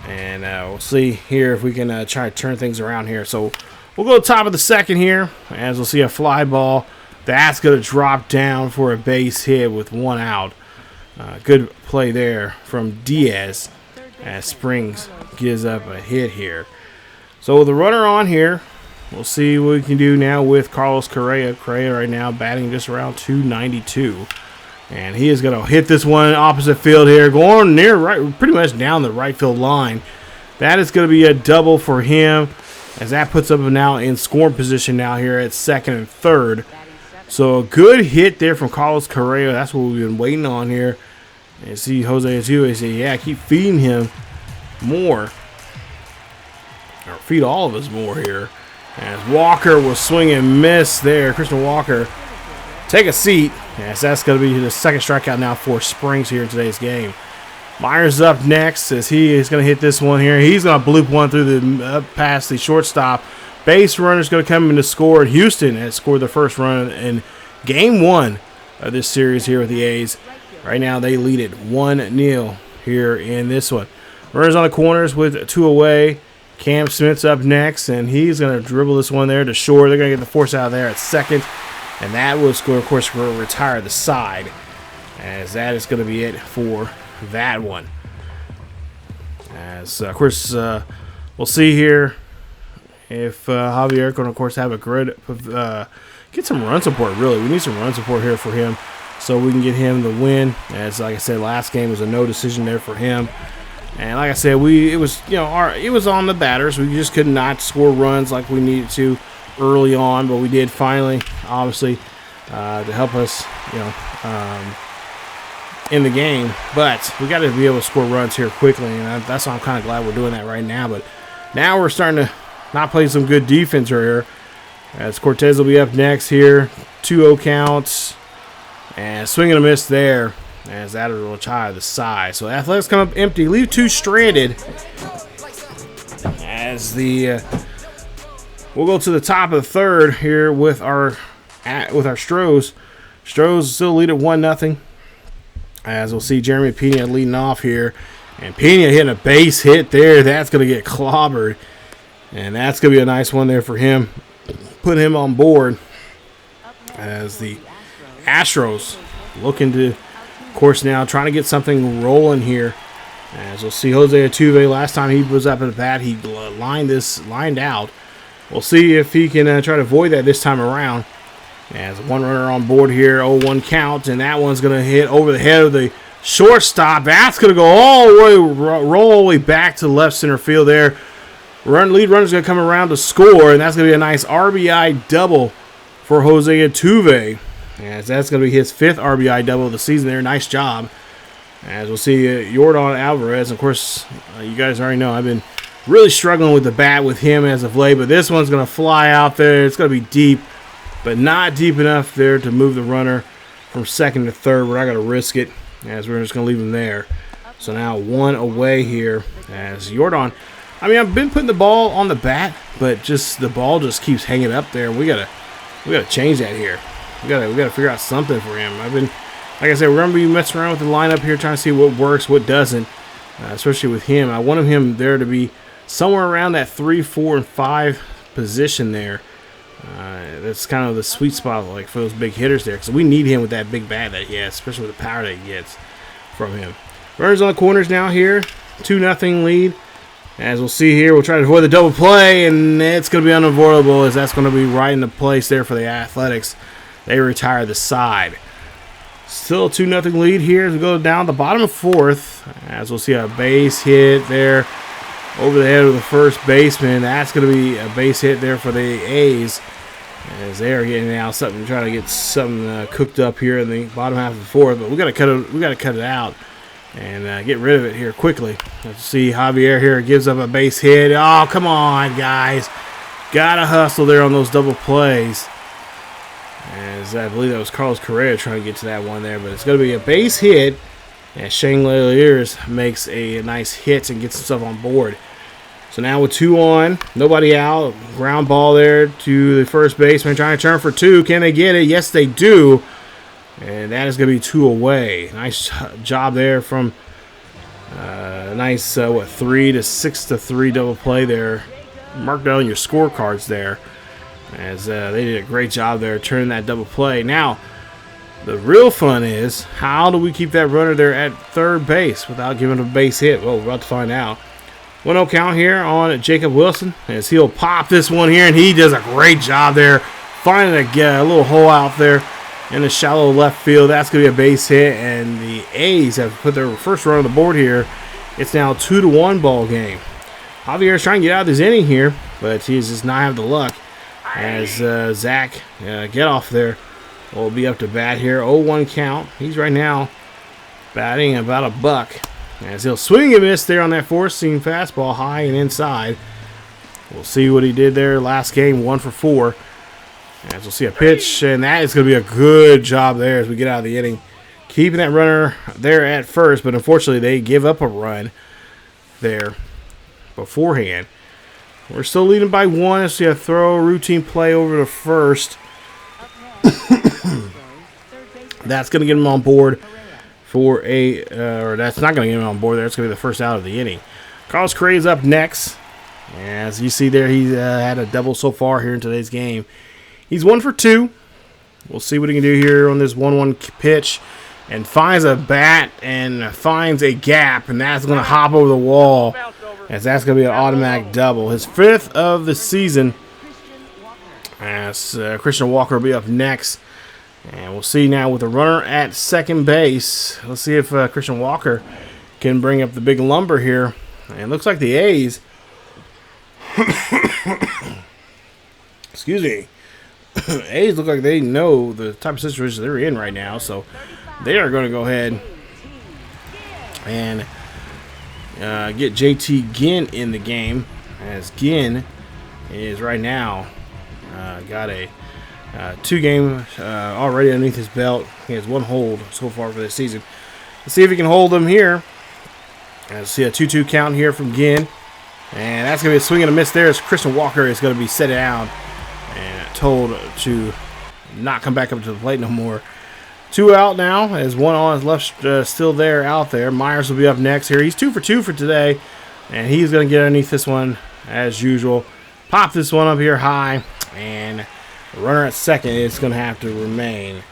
And we'll see here if we can try to turn things around here. So we'll go top of the second here, as we'll see a fly ball. That's going to drop down for a base hit with 1 out. Good play there from Diaz as Springs gives up a hit here. So with the runner on here, we'll see what we can do now with Carlos Correa. Correa right now batting just around 292. And he is going to hit this one opposite field here, going near right, pretty much down the right field line. That is going to be a double for him, as that puts up now in scoring position now here at second and third. So a good hit there from Carlos Correa. That's what we've been waiting on here. And see Jose Altuve say, yeah, keep feeding him more. Or feed all of us more here. As Walker will swing and miss there. Christian Walker, take a seat. Yes, that's going to be the second strikeout now for Springs here in today's game. Myers up next as he is going to hit this one here. He's going to bloop one through the past the shortstop. Base runner's going to come in to score. Houston has scored the first run in game 1 of this series here with the A's. Right now they lead it 1-0 here in this one. Runners on the corners with 2 away. Cam Smith's up next, and he's going to dribble this one there to shore. They're going to get the force out of there at second. And that will score, of course, will retire the side, as that is going to be it for that one. As, of course, we'll see here if Javier can, of course, have a good, get some run support, really. We need some run support here for him so we can get him the win. As, like I said, last game was a no decision there for him. And like I said, it was on the batters. We just could not score runs like we needed to early on, but we did finally, obviously, to help us, in the game. But we got to be able to score runs here quickly, and that's why I'm kind of glad we're doing that right now. But now we're starting to not play some good defense here, as Cortez will be up next here. 2-0 counts. And swing and a miss there as that is a little high to the side. So Athletics come up empty, leave 2 stranded. As the we'll go to the top of the 3rd here with our Astros. Astros still lead at 1-0. As we'll see Jeremy Pena leading off here. And Pena hitting a base hit there. That's going to get clobbered. And that's going to be a nice one there for him. Put him on board. As the Astros looking to, of course, now trying to get something rolling here. As we'll see Jose Altuve, last time he was up at the bat, he lined out. We'll see if he can try to avoid that this time around. As 1 runner on board here, 0-1 count, and that one's going to hit over the head of the shortstop. That's going to go all the way, roll all the way back to left center field there. Lead runner's going to come around to score, and that's going to be a nice RBI double for Jose Altuve. As that's going to be his 5th RBI double of the season there. Nice job. As we'll see Yordan Alvarez. Of course, you guys already know I've been really struggling with the bat with him as of late, but this one's going to fly out there. It's going to be deep, but not deep enough there to move the runner from 2nd to 3rd. We're not going to risk it, as we're just going to leave him there. So now 1 away here as Yordan. I mean, I've been putting the ball on the bat, but just the ball just keeps hanging up there. We gotta change that here. We gotta figure out something for him. I've been, like I said, we're gonna be messing around with the lineup here, trying to see what works, what doesn't, especially with him. I wanted him there to be somewhere around that 3, 4, and 5 position there. That's kind of the sweet spot, like for those big hitters there, because we need him with that big bat that he has, especially with the power that he gets from him. Runners on the corners now here, 2-0 lead. As we'll see here, we'll try to avoid the double play, and it's going to be unavoidable as that's going to be right in the place there for the Athletics. They retire the side. Still a 2-0 lead here as we go down the bottom of 4th. As we'll see a base hit there over the head of the first baseman. That's going to be a base hit there for the A's. As they're getting out something, trying to get something cooked up here in the bottom half of the 4th. But we got to cut it out and get rid of it here quickly. Let's see Javier here gives up a base hit. Oh, come on, guys. Gotta hustle there on those double plays. As I believe that was Carlos Correa trying to get to that one there. But it's going to be a base hit. And Shane Leliers makes a nice hit and gets himself on board. So now with 2 on, nobody out. Ground ball there to the first baseman trying to turn for 2. Can they get it? Yes, they do. And that is going to be 2 away. Nice job there from nice 3 to 6 to 3 double play there. Mark down your scorecards there, as they did a great job there turning that double play. Now the real fun is, how do we keep that runner there at 3rd base without giving him a base hit? Well, we're about to find out. 1-0 count here on Jacob Wilson, as he'll pop this one here, and he does a great job there finding a little hole out there in the shallow left field. That's going to be a base hit, and the A's have put their first run on the board here. It's now 2-1 ball game. Javier's trying to get out of this inning here, but he does not have the luck. As Zach get off there will be up to bat here. 0-1 count. He's right now batting about $1. As he'll swing and miss there on that 4-seam fastball high and inside. We'll see what he did there last game, 1 for 4. As we'll see a pitch, and that is going to be a good job there as we get out of the inning. Keeping that runner there at first, but unfortunately they give up a run there beforehand. We're still leading by 1. Let's see a throw, routine play over to first. That's going to get him on board for or that's not going to get him on board there. It's going to be the first out of the inning. Carlos Correa's up next. As you see there, he's had a double so far here in today's game. He's 1 for 2. We'll see what he can do here on this 1-1 pitch. And finds a bat and finds a gap. And that's going to hop over the wall. As that's going to be an automatic double. His 5th of the season. As Christian Walker will be up next. And we'll see now with the runner at 2nd base. Let's see if Christian Walker can bring up the big lumber here. And it looks like the A's. Excuse me. A's look like they know the type of situation they're in right now, so they are going to go ahead and get JT Ginn in the game, as Ginn is right now got a 2 games already underneath his belt. He has 1 hold so far for this season. Let's see if he can hold them here. Let's see a 2-2 count here from Ginn. And that's going to be a swing and a miss there as Christian Walker is going to be set down and told to not come back up to the plate no more. 2 out now as 1 on his left still there out there. Myers will be up next here. He's 2 for 2 for today. And he's going to get underneath this one as usual. Pop this one up here high. And the runner at second is going to have to remain.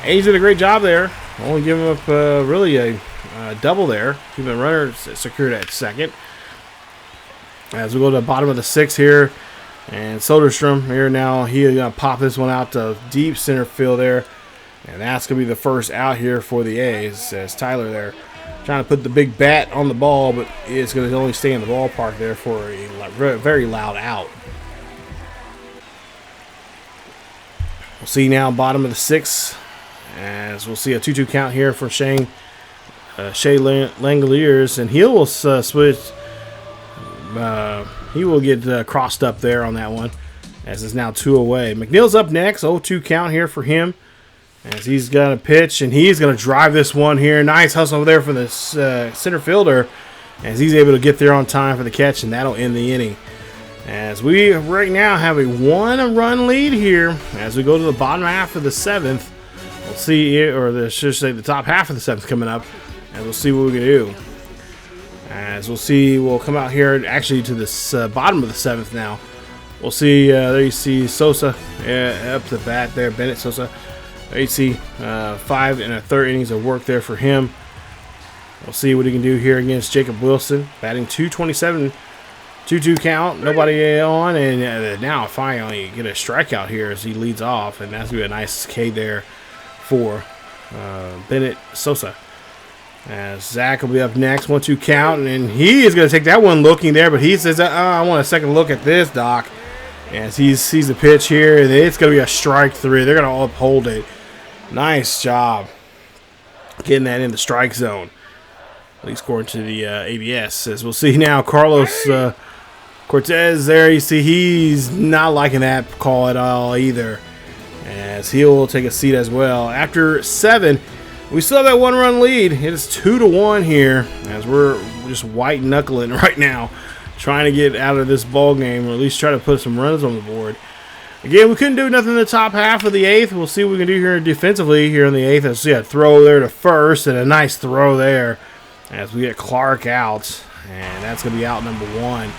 A's did a great job there. Only giving up really a double there. Keeping the runner secured at second. As we go to the bottom of the 6th here. And Soderstrom here now. He's going to pop this one out to deep center field there. And that's going to be the first out here for the A's. As Tyler there trying to put the big bat on the ball. But it's going to only stay in the ballpark there for a very loud out. We'll see now bottom of the 6th. As we'll see a 2-2 count here for Shea Langoliers, and he will switch. He will get crossed up there on that one, as it's now 2 away. McNeil's up next, 0-2 count here for him, as he's going to pitch, and he's going to drive this one here. Nice hustle over there for the center fielder, as he's able to get there on time for the catch, and that'll end the inning. As we right now have a 1-run lead here, as we go to the bottom half of the 7th. We'll see, or should say the top half of the 7th coming up, and we'll see what we can do. As we'll see, we'll come out here actually to this bottom of the 7th now. We'll see, there you see Sosa up the bat there, Bennett Sosa. There you see 5 1/3 innings of work there for him. We'll see what he can do here against Jacob Wilson, batting .227, 2-2 count, nobody on, and now finally get a strikeout here as he leads off, and that's going to be a nice K there for Bennett Sosa. As Zach will be up next, 1-2 count, and he is going to take that one looking there, but he says, I want a second look at this, Doc. As he sees the pitch here, and it's going to be a strike 3. They're going to uphold it. Nice job getting that in the strike zone, at least according to the ABS. As we'll see now, Carlos Cortez there, you see he's not liking that call at all either, as he will take a seat as well. After 7, we still have that 1-run lead. It is 2-1 here, as we're just white knuckling right now, trying to get out of this ball game, or at least try to put some runs on the board. Again, we couldn't do nothing in the top half of the 8th. We'll see what we can do here defensively here in the 8th. Let's see a throw there to first, and a nice throw there as we get Clark out, and that's going to be out number 1.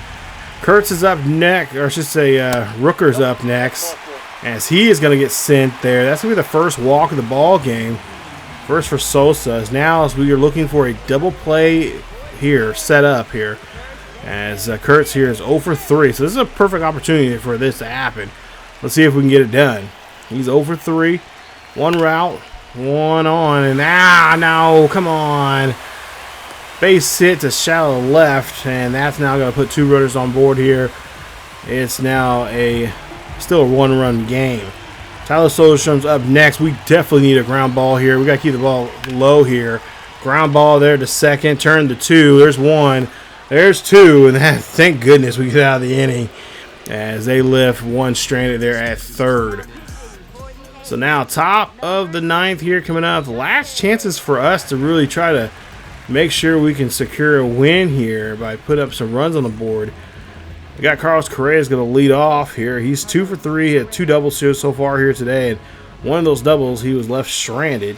Kurtz is up next, or I should say Rooker's up next, as he is going to get sent there. That's going to be the first walk of the ball game. First for Sosa. As now as we are looking for a double play here, set up here, as Kurtz here is 0 for 3. So this is a perfect opportunity for this to happen. Let's see if we can get it done. He's 0 for 3. 1 route, 1 on, and no, come on. Base hit to shallow left, and that's now going to put 2 runners on board here. It's now still a 1-run game. Tyler Soderstrom's up next. We definitely need a ground ball here. We got to keep the ball low here. Ground ball there to second, turn to 2. There's 1. There's 2, and that, thank goodness we get out of the inning as they lift 1 stranded there at third. So now top of the 9th here coming up. Last chances for us to really try to make sure we can secure a win here by putting up some runs on the board. We got Carlos Correa is going to lead off here. He's 2 for 3. He had 2 doubles here so far here today, and one of those doubles he was left stranded.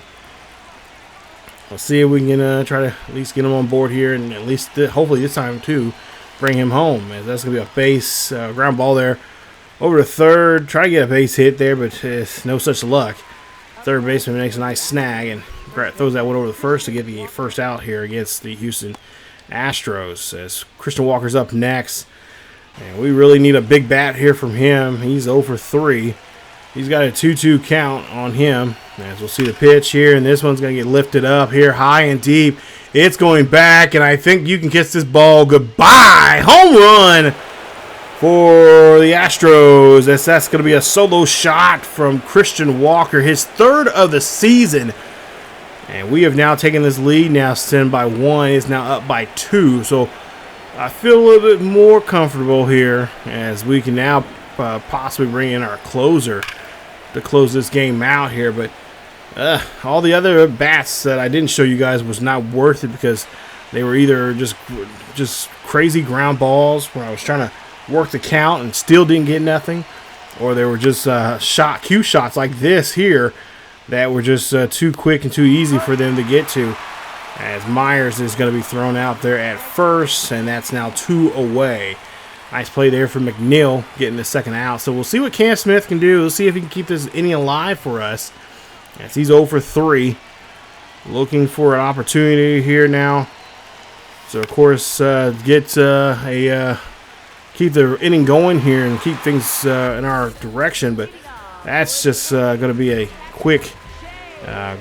Let's see if we can try to at least get him on board here, and at least hopefully this time too bring him home, as that's going to be a base ground ball there over to third. Try to get a base hit there, but no such luck. Third baseman makes a nice snag and throws that one over the first to get the first out here against the Houston Astros. As Christian Walker's up next, and we really need a big bat here from him. He's 0 for 3. He's got a 2-2 count on him. As we'll see the pitch here, and this one's going to get lifted up here high and deep. It's going back, and I think you can kiss this ball goodbye. Home run for the Astros. That's going to be a solo shot from Christian Walker, his 3rd of the season. And we have now taken this lead now, stand by 1. It's now up by 2. So I feel a little bit more comfortable here as we can now possibly bring in our closer to close this game out here. But all the other bats that I didn't show you guys was not worth it because they were either just crazy ground balls where I was trying to work the count and still didn't get nothing, or they were just cue shots like this here that were just too quick and too easy for them to get to. As Myers is going to be thrown out there at first, and that's now 2 away. Nice play there for McNeil getting the second out. So we'll see what Cam Smith can do. We'll see if he can keep this inning alive for us. As he's 0 for 3. Looking for an opportunity here now. So, of course, keep the inning going here and keep things in our direction. But that's just going to be a quick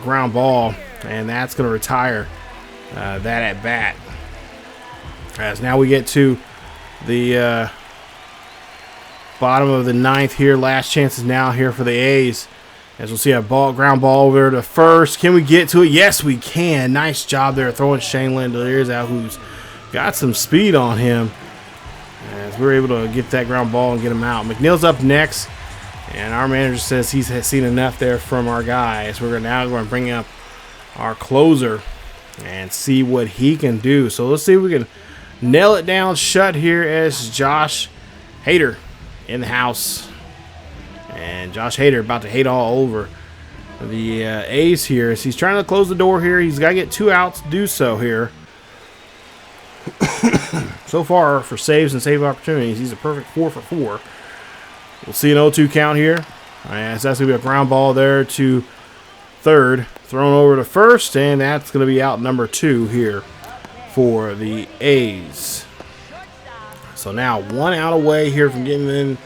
ground ball, and that's going to retire that at bat. As now we get to the bottom of the ninth here. Last chances now here for the A's. As we'll see a ground ball over to first. Can we get to it? Yes, we can. Nice job there throwing Shane Landeliers out, who's got some speed on him. As we're able to get that ground ball and get him out. McNeil's up next. And our manager says he's seen enough there from our guys. We're now going to bring up our closer and see what he can do. So let's see if we can nail it down shut here as Josh Hader in the house. And Josh Hader about to hate all over the A's here as he's trying to close the door here. He's got to get 2 outs to do so here. So far for saves and save opportunities, he's a perfect 4 for 4. We'll see an 0-2 count here. As that's going to be a ground ball there to third. Thrown over to first, and that's going to be out number 2 here for the A's. So now 1 out away here from getting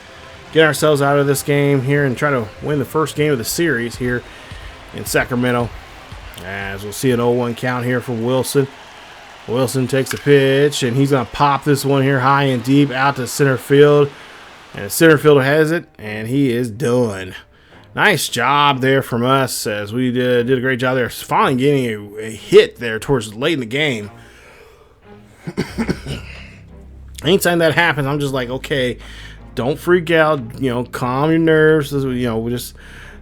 ourselves out of this game here and try to win the first game of the series here in Sacramento. As we'll see an 0-1 count here for Wilson. Wilson takes a pitch, and he's going to pop this one here high and deep out to center field. And the center fielder has it, and he is done. Nice job there from us as we did a great job there. Finally getting a hit there towards late in the game. Anytime that happens, I'm just like, okay, don't freak out. Calm your nerves. Just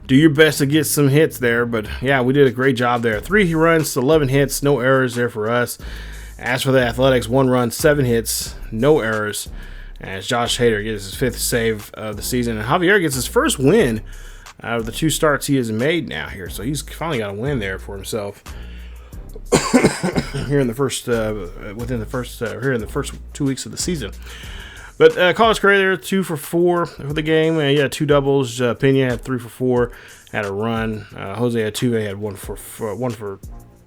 do your best to get some hits there. But, yeah, we did a great job there. 3 runs, 11 hits, no errors there for us. As for the Athletics, 1 run, 7 hits, no errors. As Josh Hader gets his 5th save of the season. And Javier gets his first win out of the 2 starts he has made now here. So he's finally got a win there for himself. Here in the first, here in the first 2 weeks of the season. But Carlos Correa, 2 for 4 for the game. He had 2 doubles. Pena had 3 for 4, had a run. Jose had 2. He had 1 for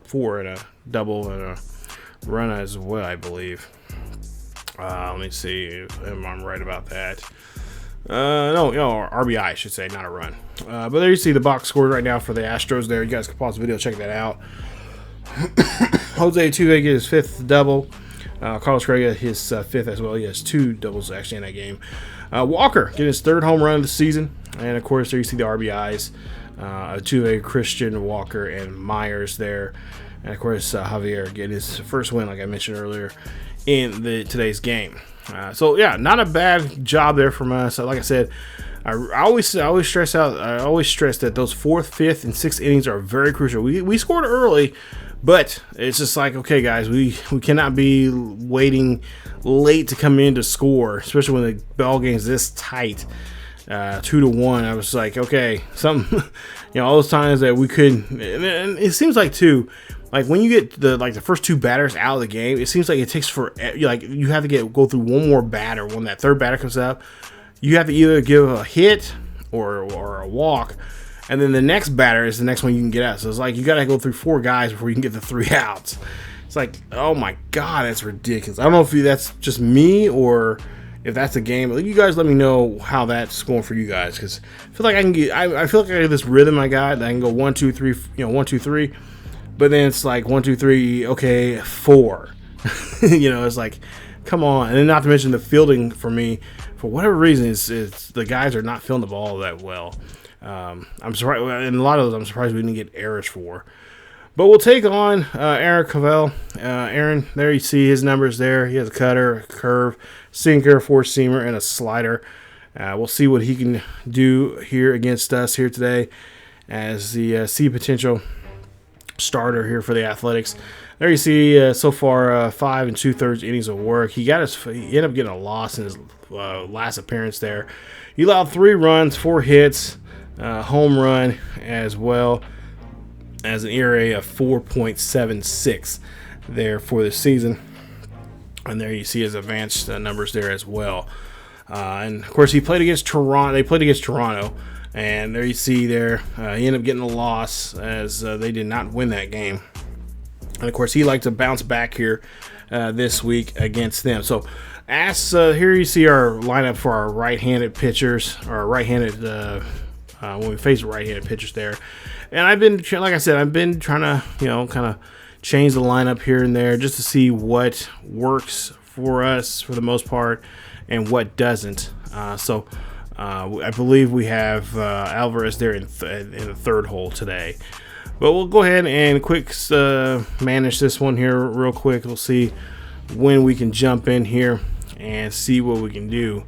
4 and a double and a run as well, I believe. Let me see if I'm right about that. No, RBI, I should say, not a run. But there you see the box score right now for the Astros there. You guys can pause the video, check that out. Jose Altuve gets his 5th double. Carlos Correa his 5th as well. He has 2 doubles actually in that game. Walker getting his 3rd home run of the season. And, of course, there you see the RBIs. Altuve, Christian, Walker, and Myers there. And, of course, Javier getting his first win, like I mentioned earlier, in today's game. So yeah, not a bad job there from us. Like I said, I always stress that those 4th, 5th, and 6th innings are very crucial. We scored early, but it's just like, okay, guys, we cannot be waiting late to come in to score, especially when the ball game's this tight. 2-1. I was like, okay, all those times that we couldn't, and it seems like too. Like when you get the first 2 batters out of the game, it seems like it takes you have to go through one more batter. When that 3rd batter comes up, you have to either give a hit or a walk, and then the next batter is the next one you can get out. So it's like you got to go through 4 guys before you can get the 3 outs. It's like, oh my god, that's ridiculous. I don't know if that's just me or if that's a game. You guys let me know how that's going for you guys, because I feel like I feel like I have this rhythm I got that I can go 1, 2, 3, 1, 2, 3. But then it's like 1, 2, 3, okay, 4. It's like, come on. And then not to mention the fielding for me, for whatever reason, it's the guys are not fielding the ball that well. I'm surprised, and a lot of those I'm surprised we didn't get errors for. But we'll take on Aaron Cavell. Aaron, there you see his numbers there. He has a cutter, a curve, sinker, 4-seamer, and a slider. We'll see what he can do here against us here today as the C potential starter here for the Athletics. There you see so far 5 2/3 innings of work. He ended up getting a loss in his last appearance there. He allowed 3 runs, 4 hits, home run, as well as an ERA of 4.76 there for the season. And there you see his advanced numbers there as well. And of course he played against Toronto. They played against Toronto, and there you see there he ended up getting a loss as they did not win that game. And of course he liked to bounce back here this week against them. So here you see our lineup for our right-handed pitchers, or right-handed when we face right-handed pitchers there. And I've been, like I said, I've been trying to, kind of change the lineup here and there just to see what works for us for the most part and what doesn't. So I believe we have Alvarez there in the third hole today. But we'll go ahead and quick manage this one here real quick. We'll see when we can jump in here and see what we can do.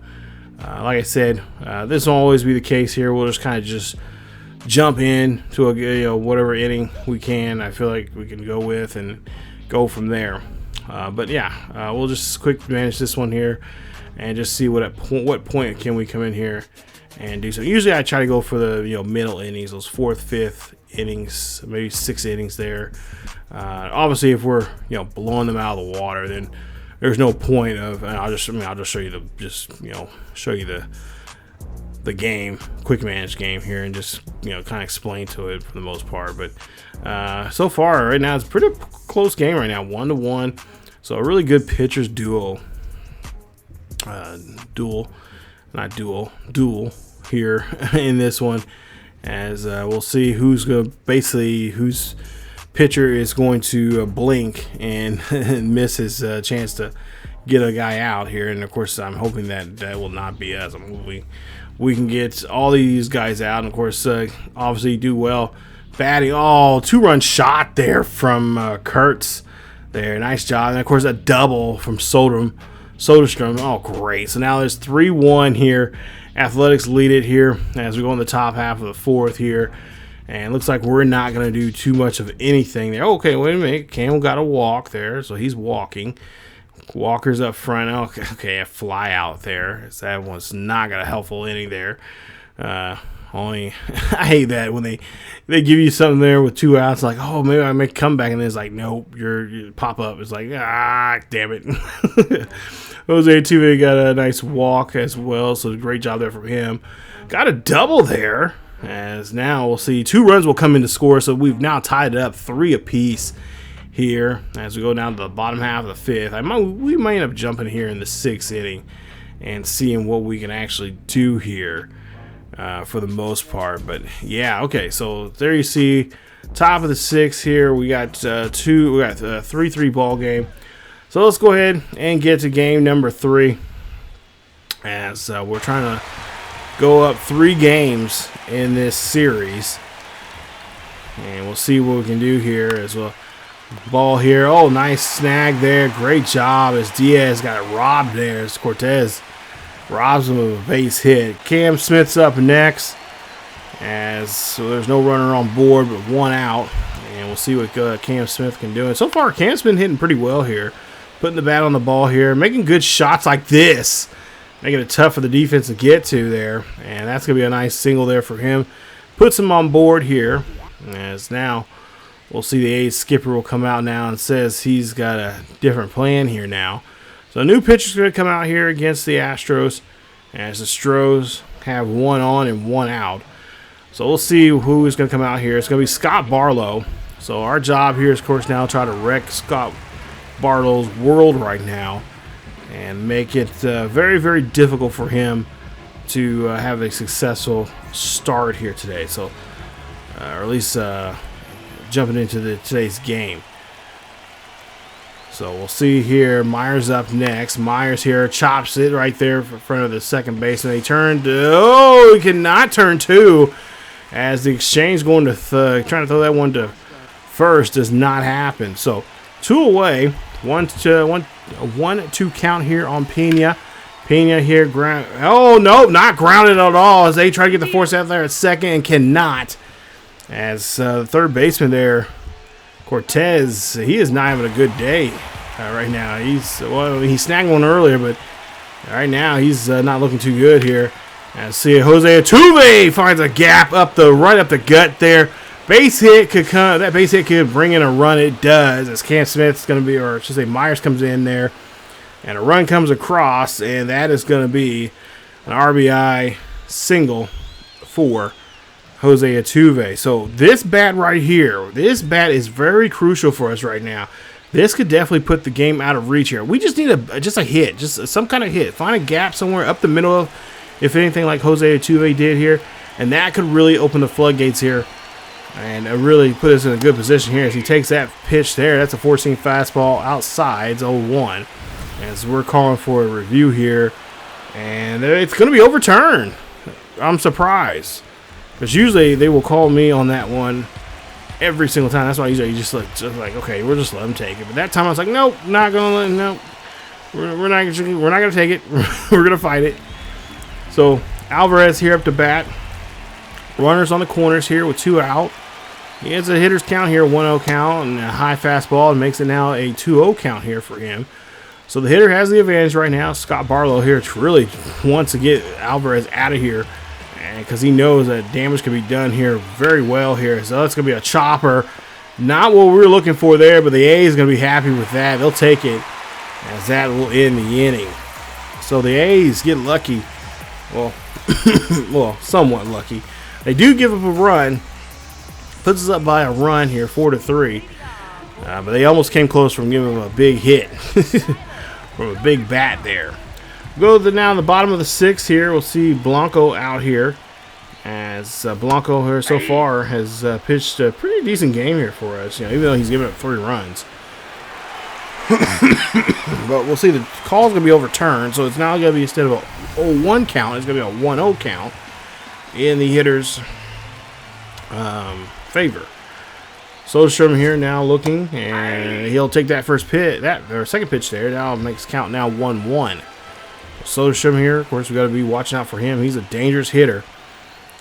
Like I said, this will always be the case here. We'll just kind of jump in to a whatever inning we can. I feel like we can go with and go from there. But yeah, we'll just quick manage this one here and just see what point can we come in here and do so. Usually I try to go for the middle innings, those 4th, 5th innings, maybe 6 innings there. Obviously, if we're blowing them out of the water, then there's no point of. And I'll just show you the game, quick manage game here, and just kind of explain to it for the most part. But so far right now it's a pretty close game right now, 1-1. So a really good pitchers duel here in this one, as we'll see whose pitcher is going to blink and miss his chance to get a guy out here. And of course I'm hoping that will not be us. I'm hoping we can get all these guys out, and of course obviously do well batting. 2-run shot there from Kurtz there, nice job. And of course a double from Soderstrom. Oh, great. So now there's 3-1 here. Athletics lead it here as we go in the top half of the 4th here. And it looks like we're not going to do too much of anything there. Okay, wait a minute. Cam got a walk there, so he's walking. Walker's up front. Okay, a fly out there. So that was not got a helpful inning there. I hate that when they give you something there with 2 outs, like, oh, maybe I make a comeback, and then it's like, nope, you pop up. It's like, damn it. Jose Altuve got a nice walk as well, so great job there from him. Got a double there, as now we'll see 2 runs will come in to score, so we've now tied it up 3 apiece here as we go down to the bottom half of the 5th. We might end up jumping here in the 6th inning and seeing what we can actually do here. For the most part, but yeah, okay. So there you see, top of the 6th here. We got 3-3 ball game. So let's go ahead and get to game number 3, as we're trying to go up 3 games in this series, and we'll see what we can do here as well. Ball here. Oh, nice snag there. Great job as Diaz got it robbed there as Cortez robs him of a base hit. Cam Smith's up next, so there's no runner on board but 1 out, and we'll see what Cam Smith can do. And so far Cam's been hitting pretty well here, putting the bat on the ball here, making good shots like this, making it tough for the defense to get to there, and that's gonna be a nice single there for him. Puts him on board here, as now we'll see the A's skipper will come out now and says he's got a different plan here now. So a new pitcher's going to come out here against the Astros, as the Astros have 1 on and 1 out. So we'll see who is going to come out here. It's going to be Scott Barlow. So our job here is, of course, now try to wreck Scott Barlow's world right now and make it very, very difficult for him to have a successful start here today. So, or at least jumping into today's game. So we'll see here. Myers up next. Myers here chops it right there in front of the second baseman. He turned. He cannot turn 2, as the exchange going to trying to throw that one to first does not happen. So 2 away. 1-2 count here on Pena. Pena here, ground. Oh, no, not grounded at all as they try to get the force out there at second and cannot. As the third baseman there, Cortez, he is not having a good day right now. He snagged one earlier, but right now he's not looking too good here. As see Jose Altuve finds a gap right up the gut there. Base hit could come. That base hit could bring in a run. It does. As Cam Smith's going to be, or I should say Myers comes in there. And a run comes across, and that is going to be an RBI single for Jose Altuve. So this bat right here, this bat is very crucial for us right now. This could definitely put the game out of reach here. We just need just a hit, just some kind of hit. Find a gap somewhere up the middle, if anything, like Jose Altuve did here. And that could really open the floodgates here and really put us in a good position here as he takes that pitch there. That's a 4-seam fastball outside. It's 0-1. As we're calling for a review here, and it's going to be overturned. I'm surprised, because usually they will call me on that one every single time. That's why usually you just like okay, we'll just let them take it. But that time I was like, nope, not going to let him. Nope, we're not going to take it. We're going to fight it. So Alvarez here up to bat. Runners on the corners here with 2 out. He has a hitter's count here, 1-0 count, and a high fastball, and makes it now a 2-0 count here for him. So the hitter has the advantage right now. Scott Barlow here really wants to get Alvarez out of here because he knows that damage can be done here very well here. So it's going to be a chopper. Not what we were looking for there, but the A is going to be happy with that. They'll take it as that will end the inning. So the A's get lucky. Well, well, somewhat lucky. They do give up a run. Puts us up by a run here, 4-3. But they almost came close from giving them a big hit. From a big bat there. Go to now the bottom of the 6th here. We'll see Blanco out here. As Blanco here so far has pitched a pretty decent game here for us. You know, even though he's given up 3 runs. But we'll see the call's going to be overturned. So it's now going to be, instead of a 0-1 count, it's going to be a 1-0 count in the hitter's favor. Soderstrom here now looking, and he'll take that first pitch, second pitch there. Now makes count now 1-1. Soderstrom here, of course, we got to be watching out for him. He's a dangerous hitter.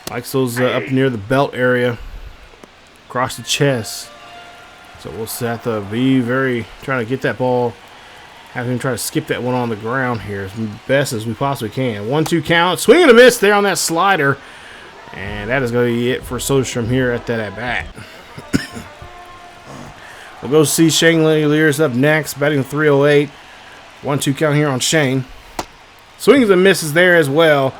Likes those up near the belt area, across the chest. So we'll have to be trying to get that ball, have him try to skip that one on the ground here as best as we possibly can. 1-2 count, swing and a miss there on that slider, and that is going to be it for Soderstrom here at that at bat. We'll go see Shane Lears up next, batting 308. 1-2 count here on Shane. Swings and misses there as well.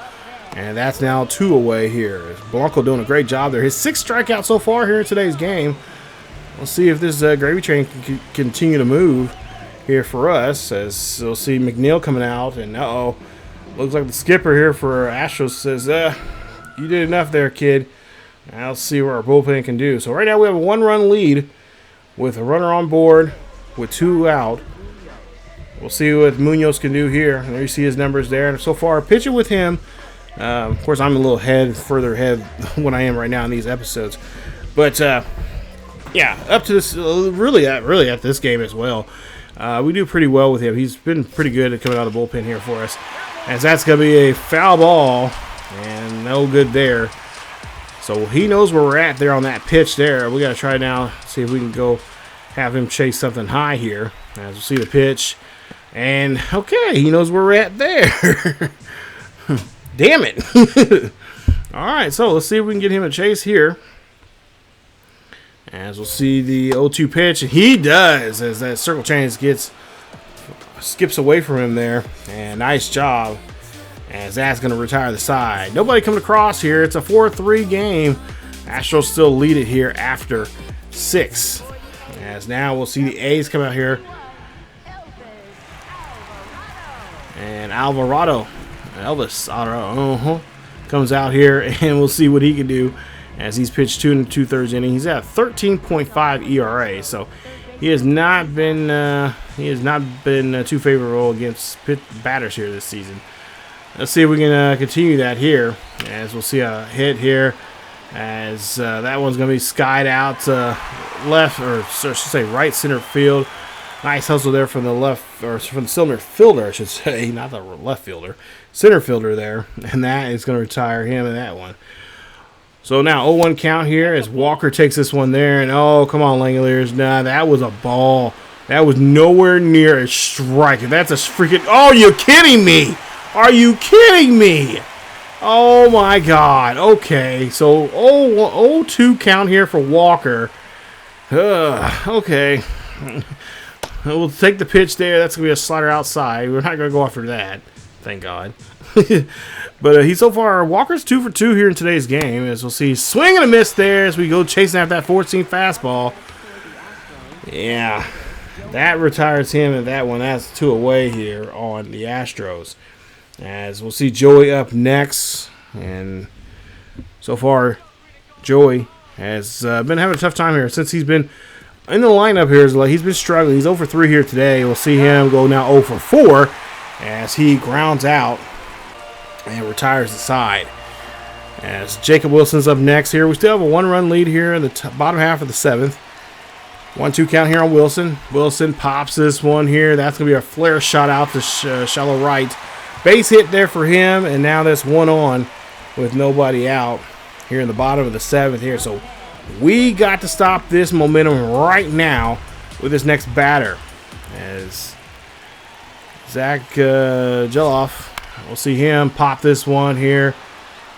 And that's now 2 away here. Blanco doing a great job there. His 6th strikeout so far here in today's game. We'll see if this gravy train can continue to move here for us. As we'll see McNeil coming out. And looks like the skipper here for Astros says, you did enough there, kid. Now let's see what our bullpen can do. So right now we have a 1-run lead with a runner on board with 2 out. We'll see what Munoz can do here. And there you see his numbers there. And so far, pitching with him. Of course, I'm a little further ahead than I am right now in these episodes. But, yeah, up to this, really at this game as well. We do pretty well with him. He's been pretty good at coming out of the bullpen here for us. As that's going to be a foul ball. And no good there. So he knows where we're at there on that pitch there. We got to try now, see if we can go have him chase something high here. As we'll see the pitch. And, okay, he knows where we're at there. Damn it. All right, so let's see if we can get him a chase here. As we'll see the 0-2 pitch. And he does, as that circle change skips away from him there. And nice job. As that's going to retire the side. Nobody coming across here. It's a 4-3 game. Astros still lead it here after 6. As now we'll see the A's come out here. And Elvis Alvarado, comes out here, and we'll see what he can do as he's pitched 2 2/3 innings. He's at 13.5 ERA, so he has not been too favorable against batters here this season. Let's see if we can continue that here, as we'll see a hit here, as that one's going to be skied out left, or I should say right center field. Nice hustle there from the left, or from the center fielder, I should say, not the left fielder, center fielder there, and that is going to retire him in that one. So now 0-1 count here as Walker takes this one there, and oh, come on, Langoliers. Nah, that was a ball. That was nowhere near a strike. That's a freaking, oh, you kidding me? Are you kidding me? Oh, my God. Okay, so 0-2 count here for Walker. Okay. We'll take the pitch there. That's going to be a slider outside. We're not going to go after that. Thank God. But he's so far, Walker's 2 for 2 here in today's game. As we'll see, swing and a miss there as we go chasing after that 14 fastball. Yeah, that retires him in that one. That's 2 away here on the Astros. As we'll see Joey up next. And so far, Joey has been having a tough time here since he's been in the lineup here. He's been struggling. He's 0 for 3 here today. We'll see him go now 0 for 4 as he grounds out and retires the side. As Jacob Wilson's up next here. We still have a 1-run lead here in the bottom half of the 7th. 1-2 count here on Wilson. Wilson pops this one here. That's going to be a flare shot out to shallow right. Base hit there for him, and now that's 1 on with nobody out here in the bottom of the 7th here. So we got to stop this momentum right now with this next batter. As Zach Geloff, we'll see him pop this one here.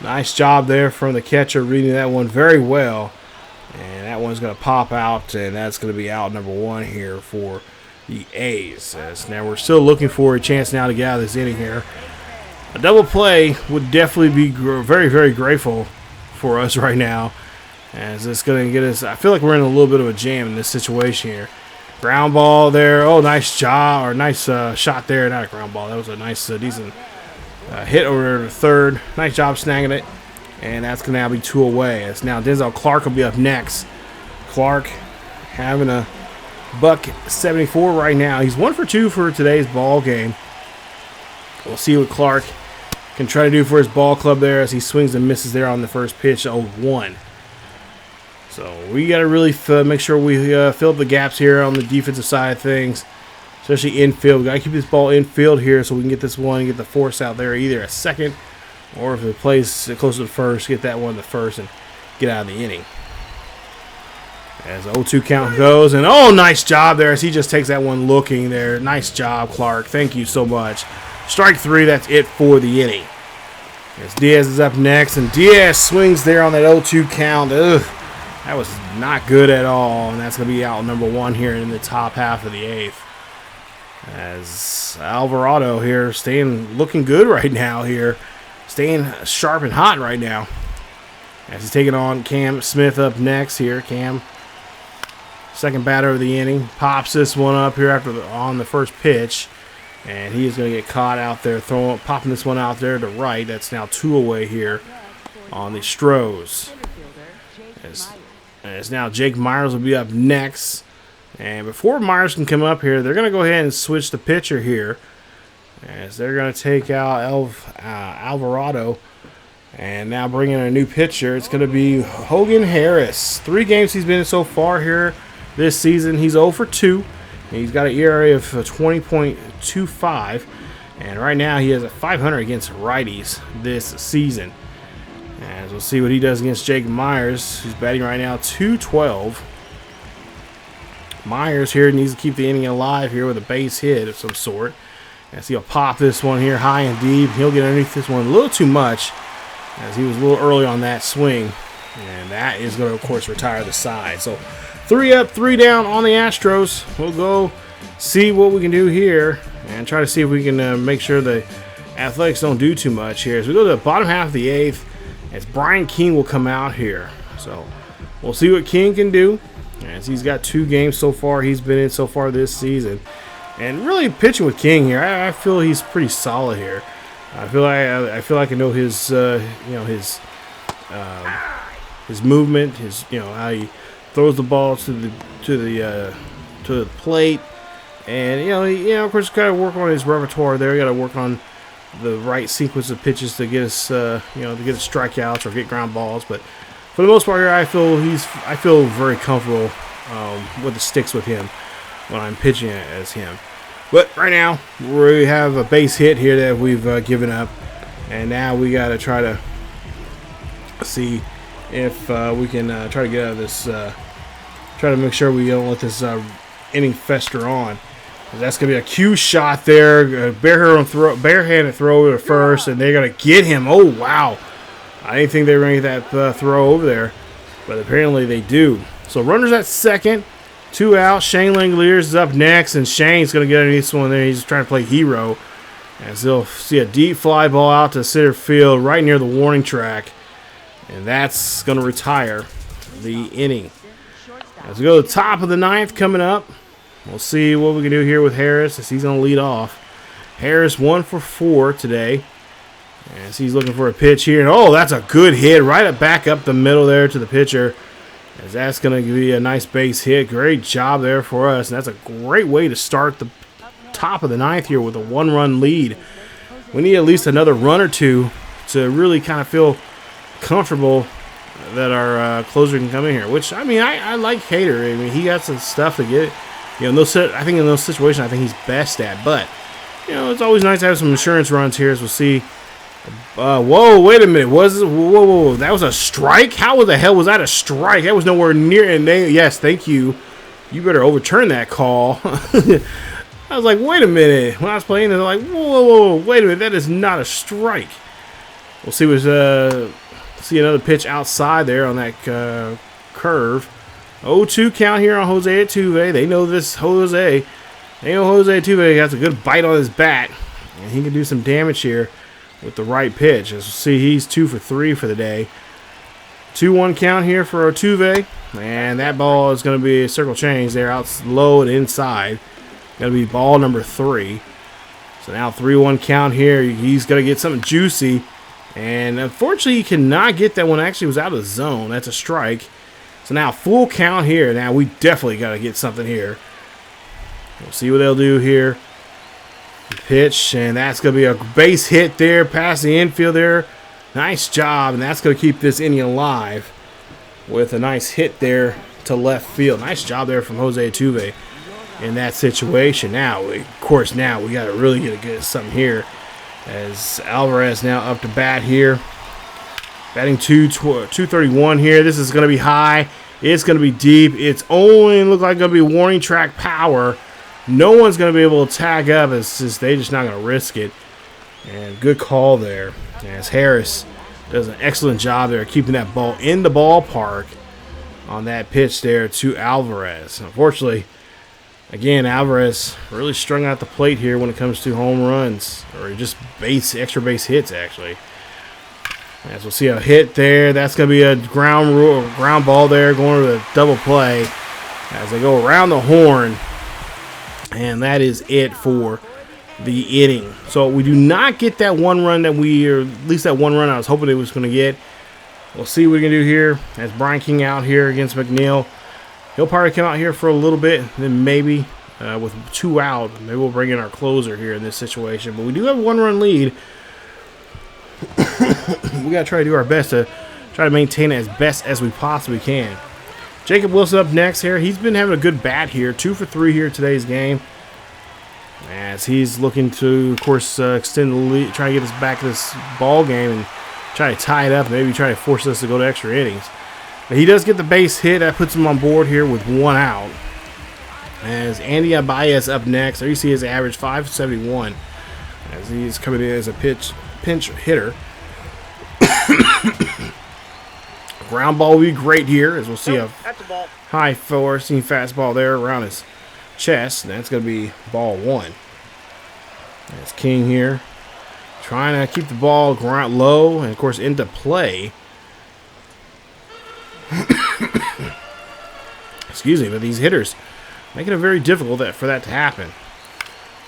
Nice job there from the catcher reading that one very well. And that one's going to pop out, and that's going to be out number 1 here for the A's. As now we're still looking for a chance now to get out of this inning here. A double play would definitely be very, very grateful for us right now. As it's going to get us, I feel like we're in a little bit of a jam in this situation here. Ground ball there. Oh, nice job, or nice shot there. Not a ground ball. That was a nice, decent hit over to third. Nice job snagging it. And that's going to now be 2 away. As now Denzel Clark will be up next. Clark having a $174 right now. He's 1 for 2 for today's ball game. We'll see what Clark can try to do for his ball club there as he swings and misses there on the first pitch, 0-1. So we got to really make sure we fill up the gaps here on the defensive side of things, especially infield. We got to keep this ball infield here so we can get this one and get the force out there, either a second or if it plays close to the first, get that one to first and get out of the inning. As the 0-2 count goes, and oh, nice job there as he just takes that one looking there. Nice job, Clark. Thank you so much. Strike 3, that's it for the inning. As Diaz is up next, and Diaz swings there on that 0-2 count. Ugh, that was not good at all, and that's going to be out number 1 here in the top half of the 8th. As Alvarado here looking good right now here, staying sharp and hot right now. As he's taking on Cam Smith up next here. Cam, second batter of the inning, pops this one up here on the first pitch. And he is going to get caught out there, popping this one out there to right. That's now 2 away here on the Astros. As now Jake Myers will be up next. And before Myers can come up here, they're going to go ahead and switch the pitcher here. As they're going to take out Alvarado. And now bring in a new pitcher. It's going to be Hogan Harris. 3 games he's been in so far here this season. He's 0 for 2. He's got an ERA of 20.25, and right now he has a 500 against righties this season. As we'll see what he does against Jake Myers, who's batting right now .212. Myers here needs to keep the inning alive here with a base hit of some sort. As he'll pop this one here high and deep. He'll get underneath this one a little too much, as he was a little early on that swing, and that is going to, of course, retire the side. So 3 up, 3 down on the Astros. We'll go see what we can do here and try to see if we can make sure the Athletics don't do too much here. As we go to the bottom half of the 8th, as Brian King will come out here. So we'll see what King can do, as he's got 2 games so far he's been in so far this season. And really pitching with King here, I feel he's pretty solid here. I feel like I know his his movement, how he throws the ball to the plate, and of course got to work on his repertoire there. Got to work on the right sequence of pitches to get us to get us strikeouts or get ground balls. But for the most part here, I feel very comfortable with the sticks with him. when I'm pitching as him. But right now, we have a base hit here that we've given up. And now we got to try to see if we can try to get out of this. Try to make sure we don't let this inning fester on. That's going to be a cue shot there. Barehanded throw to first, and they're going to get him. Oh, wow. I didn't think they were going to get that throw over there, but apparently they do. So runners at second, 2 out. Shane Langoliers is up next, and Shane's going to get underneath this one there. He's trying to play hero, as they'll see a deep fly ball out to center field right near the warning track, and that's going to retire the inning. As we go to the top of the ninth coming up, we'll see what we can do here with Harris as he's going to lead off. Harris 1 for 4 today. As he's looking for a pitch here. And oh, that's a good hit right back up the middle there to the pitcher. As that's going to be a nice base hit. Great job there for us. And that's a great way to start the top of the ninth here with a 1-run lead. We need at least another run or two to really kind of feel comfortable that our closer can come in here. Which, I mean, I like Hader. I mean, he got some stuff to get. You know, I think in those situations, I think he's best at. But, you know, it's always nice to have some insurance runs here as we'll see. Whoa, wait a minute. Whoa. That was a strike? How the hell was that a strike? That was nowhere near. And yes, thank you. You better overturn that call. I was like, wait a minute. When I was playing, they're like, whoa, wait a minute. That is not a strike. We'll see see another pitch outside there on that curve. 0-2 count here on Jose Altuve. They know this Jose. They know Jose Altuve has a good bite on his bat. And he can do some damage here with the right pitch. As we'll see, he's 2 for 3 for the day. 2-1 count here for Altuve. And that ball is going to be a circle change there out low and inside. Going to be ball number 3. So now 3-1 count here. He's going to get something juicy. And unfortunately, he cannot get that one. Actually, was out of the zone. That's a strike. So now full count here. Now we definitely got to get something here. We'll see what they'll do here. Pitch, and that's going to be a base hit there past the infield there. Nice job, and that's going to keep this inning alive with a nice hit there to left field. Nice job there from Jose Altuve in that situation. Now, of course, now we got to really get something here as Alvarez now up to bat here. Batting 231 here. This is going to be high. It's going to be deep. It's only look like going to be warning track power. No one's going to be able to tag up. It's just they're just not going to risk it. And good call there. As Harris does an excellent job there keeping that ball in the ballpark on that pitch there to Alvarez. Unfortunately, again, Alvarez really strung out the plate here when it comes to home runs or just extra base hits actually. As we'll see a hit there. That's going to be a ground ball there going to the double play as they go around the horn. And that is it for the inning. So we do not get that 1 run that or at least that 1 run I was hoping it was going to get. We'll see what we can do here as Brian King out here against McNeil. He'll probably come out here for a little bit. Then maybe with 2 out, maybe we'll bring in our closer here in this situation. But we do have a 1-run lead. We got to try to do our best to try to maintain it as best as we possibly can. Jacob Wilson up next here. He's been having a good bat here. 2 for 3 here today's game. As he's looking to, of course, extend the lead, try to get us back in this ball game and try to tie it up, maybe try to force us to go to extra innings. But he does get the base hit. That puts him on board here with 1 out. As Andy Abaez up next. There you see his average 571 as he's coming in as a pinch hitter. Ground ball will be great here as we'll see a high forcing fastball there around his chest. And that's going to be ball 1. That's King here trying to keep the ball ground low and, of course, into play. Excuse me, but these hitters making it very difficult for that to happen.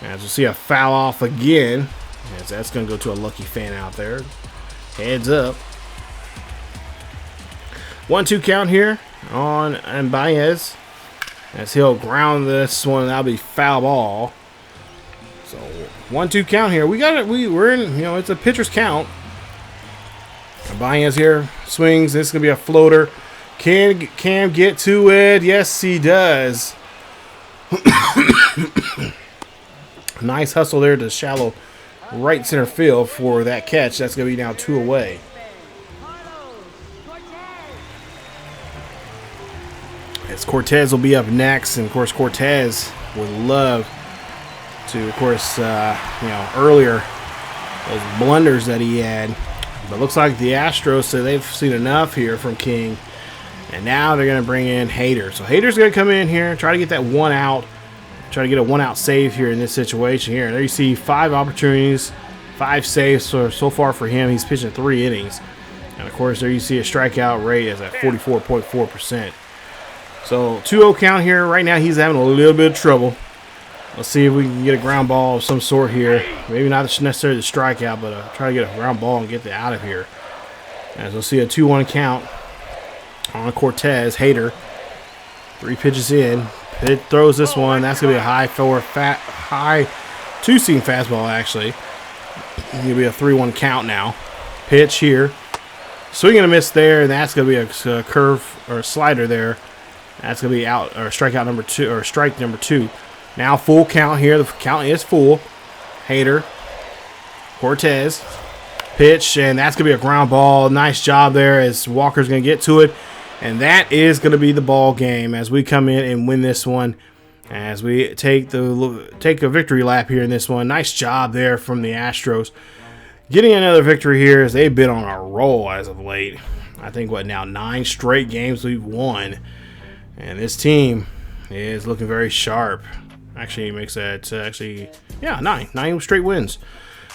As we'll see a foul off again. As that's going to go to a lucky fan out there. Heads up. 1-2 count here on Baez. As he'll ground this one, that'll be foul ball. So 1-2 count here. We got it. We're in. It's a pitcher's count. Baez here swings. This is gonna be a floater. Can Cam get to it? Yes, he does. Nice hustle there to shallow right center field for that catch. That's going to be now 2 away. As Cortez will be up next, and of course Cortez would love to, of course, earlier those blunders that he had. But looks like the Astros say they've seen enough here from King, and now they're going to bring in Hader. So Hader's going to come in here, try to get that 1 out. Try to get a 1-out save here in this situation here. There you see 5 opportunities, 5 saves so far for him. He's pitching 3 innings. And, of course, there you see a strikeout rate is at 44.4%. So 2-0 count here. Right now he's having a little bit of trouble. Let's see if we can get a ground ball of some sort here. Maybe not necessarily the strikeout, but try to get a ground ball and get it out of here. As we'll see a 2-1 count on Cortez. Hader. 3 pitches in. It throws this one. That's going to be a high 2-seam fastball, actually. It's going to be a 3-1 count now. Pitch here. Swing and a miss there, and that's going to be a curve or a slider there. That's going to be out, or strikeout number 2, or strike number 2. Now full count here. The count is full. Hader. Cortez. Pitch, and that's going to be a ground ball. Nice job there as Walker's going to get to it. And that is going to be the ball game as we come in and win this one. As we take a victory lap here in this one. Nice job there from the Astros. Getting another victory here as they've been on a roll as of late. I think, 9 straight games we've won. And this team is looking very sharp. Actually, makes that, 9 straight wins.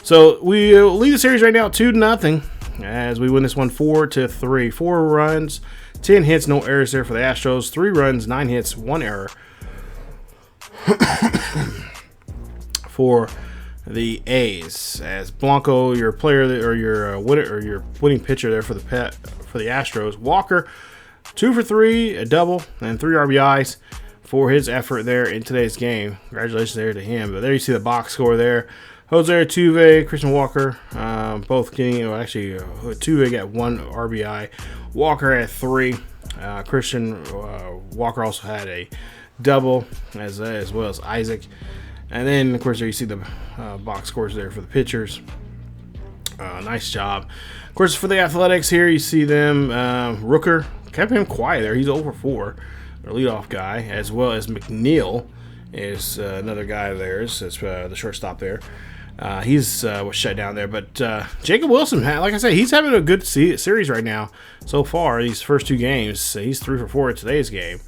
So we lead the series right now 2-0 as we win this one 4-3. 4 runs. 10 hits, no errors there for the Astros. 3 runs, 9 hits, 1 error for the A's. As Blanco, your player or your winning pitcher there for the Astros. Walker, 2 for 3, a double, and 3 RBIs for his effort there in today's game. Congratulations there to him. But there you see the box score there. Jose Altuve, Christian Walker, both getting, Altuve got 1 RBI. Walker had 3. Christian Walker also had a double, as well as Isaac. And then, of course, there you see the box scores there for the pitchers. Nice job. Of course, for the Athletics here, you see them. Rooker kept him quiet there. He's 0 for 4, their leadoff guy, as well as McNeil is another guy of theirs. That's the shortstop there. He's was shut down there, but Jacob Wilson, like I said, he's having a good series right now so far. These first 2 games, he's 3 for 4 in today's game.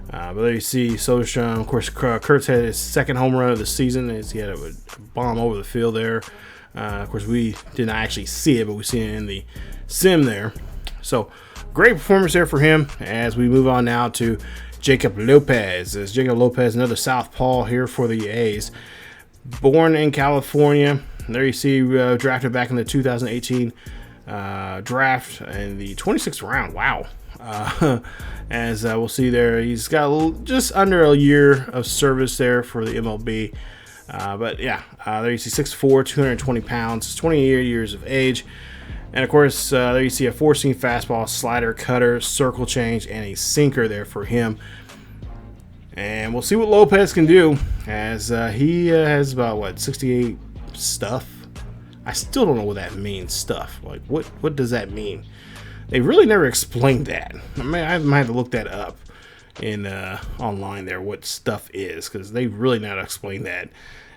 But there you see Soderstrom. Of course, Kurtz had his 2nd home run of the season as he had a bomb over the field there. Of course, we did not actually see it, but we seen it in the sim there. So great performance there for him. As we move on now to Jacob Lopez. As Jacob Lopez, another southpaw here for the A's. Born in California. There you see drafted back in the 2018 draft in the 26th round. Wow. As we'll see there, he's got just under a year of service there for the MLB. But yeah, there you see 6'4", 220 pounds, 28 years of age. And of course, there you see a 4-seam fastball, slider, cutter, circle change, and a sinker there for him. And we'll see what Lopez can do, as he has about 68 stuff. I still don't know what that means, stuff. Like, what does that mean? They really never explained that. I might have to look that up in online there, what stuff is, because they really not explained that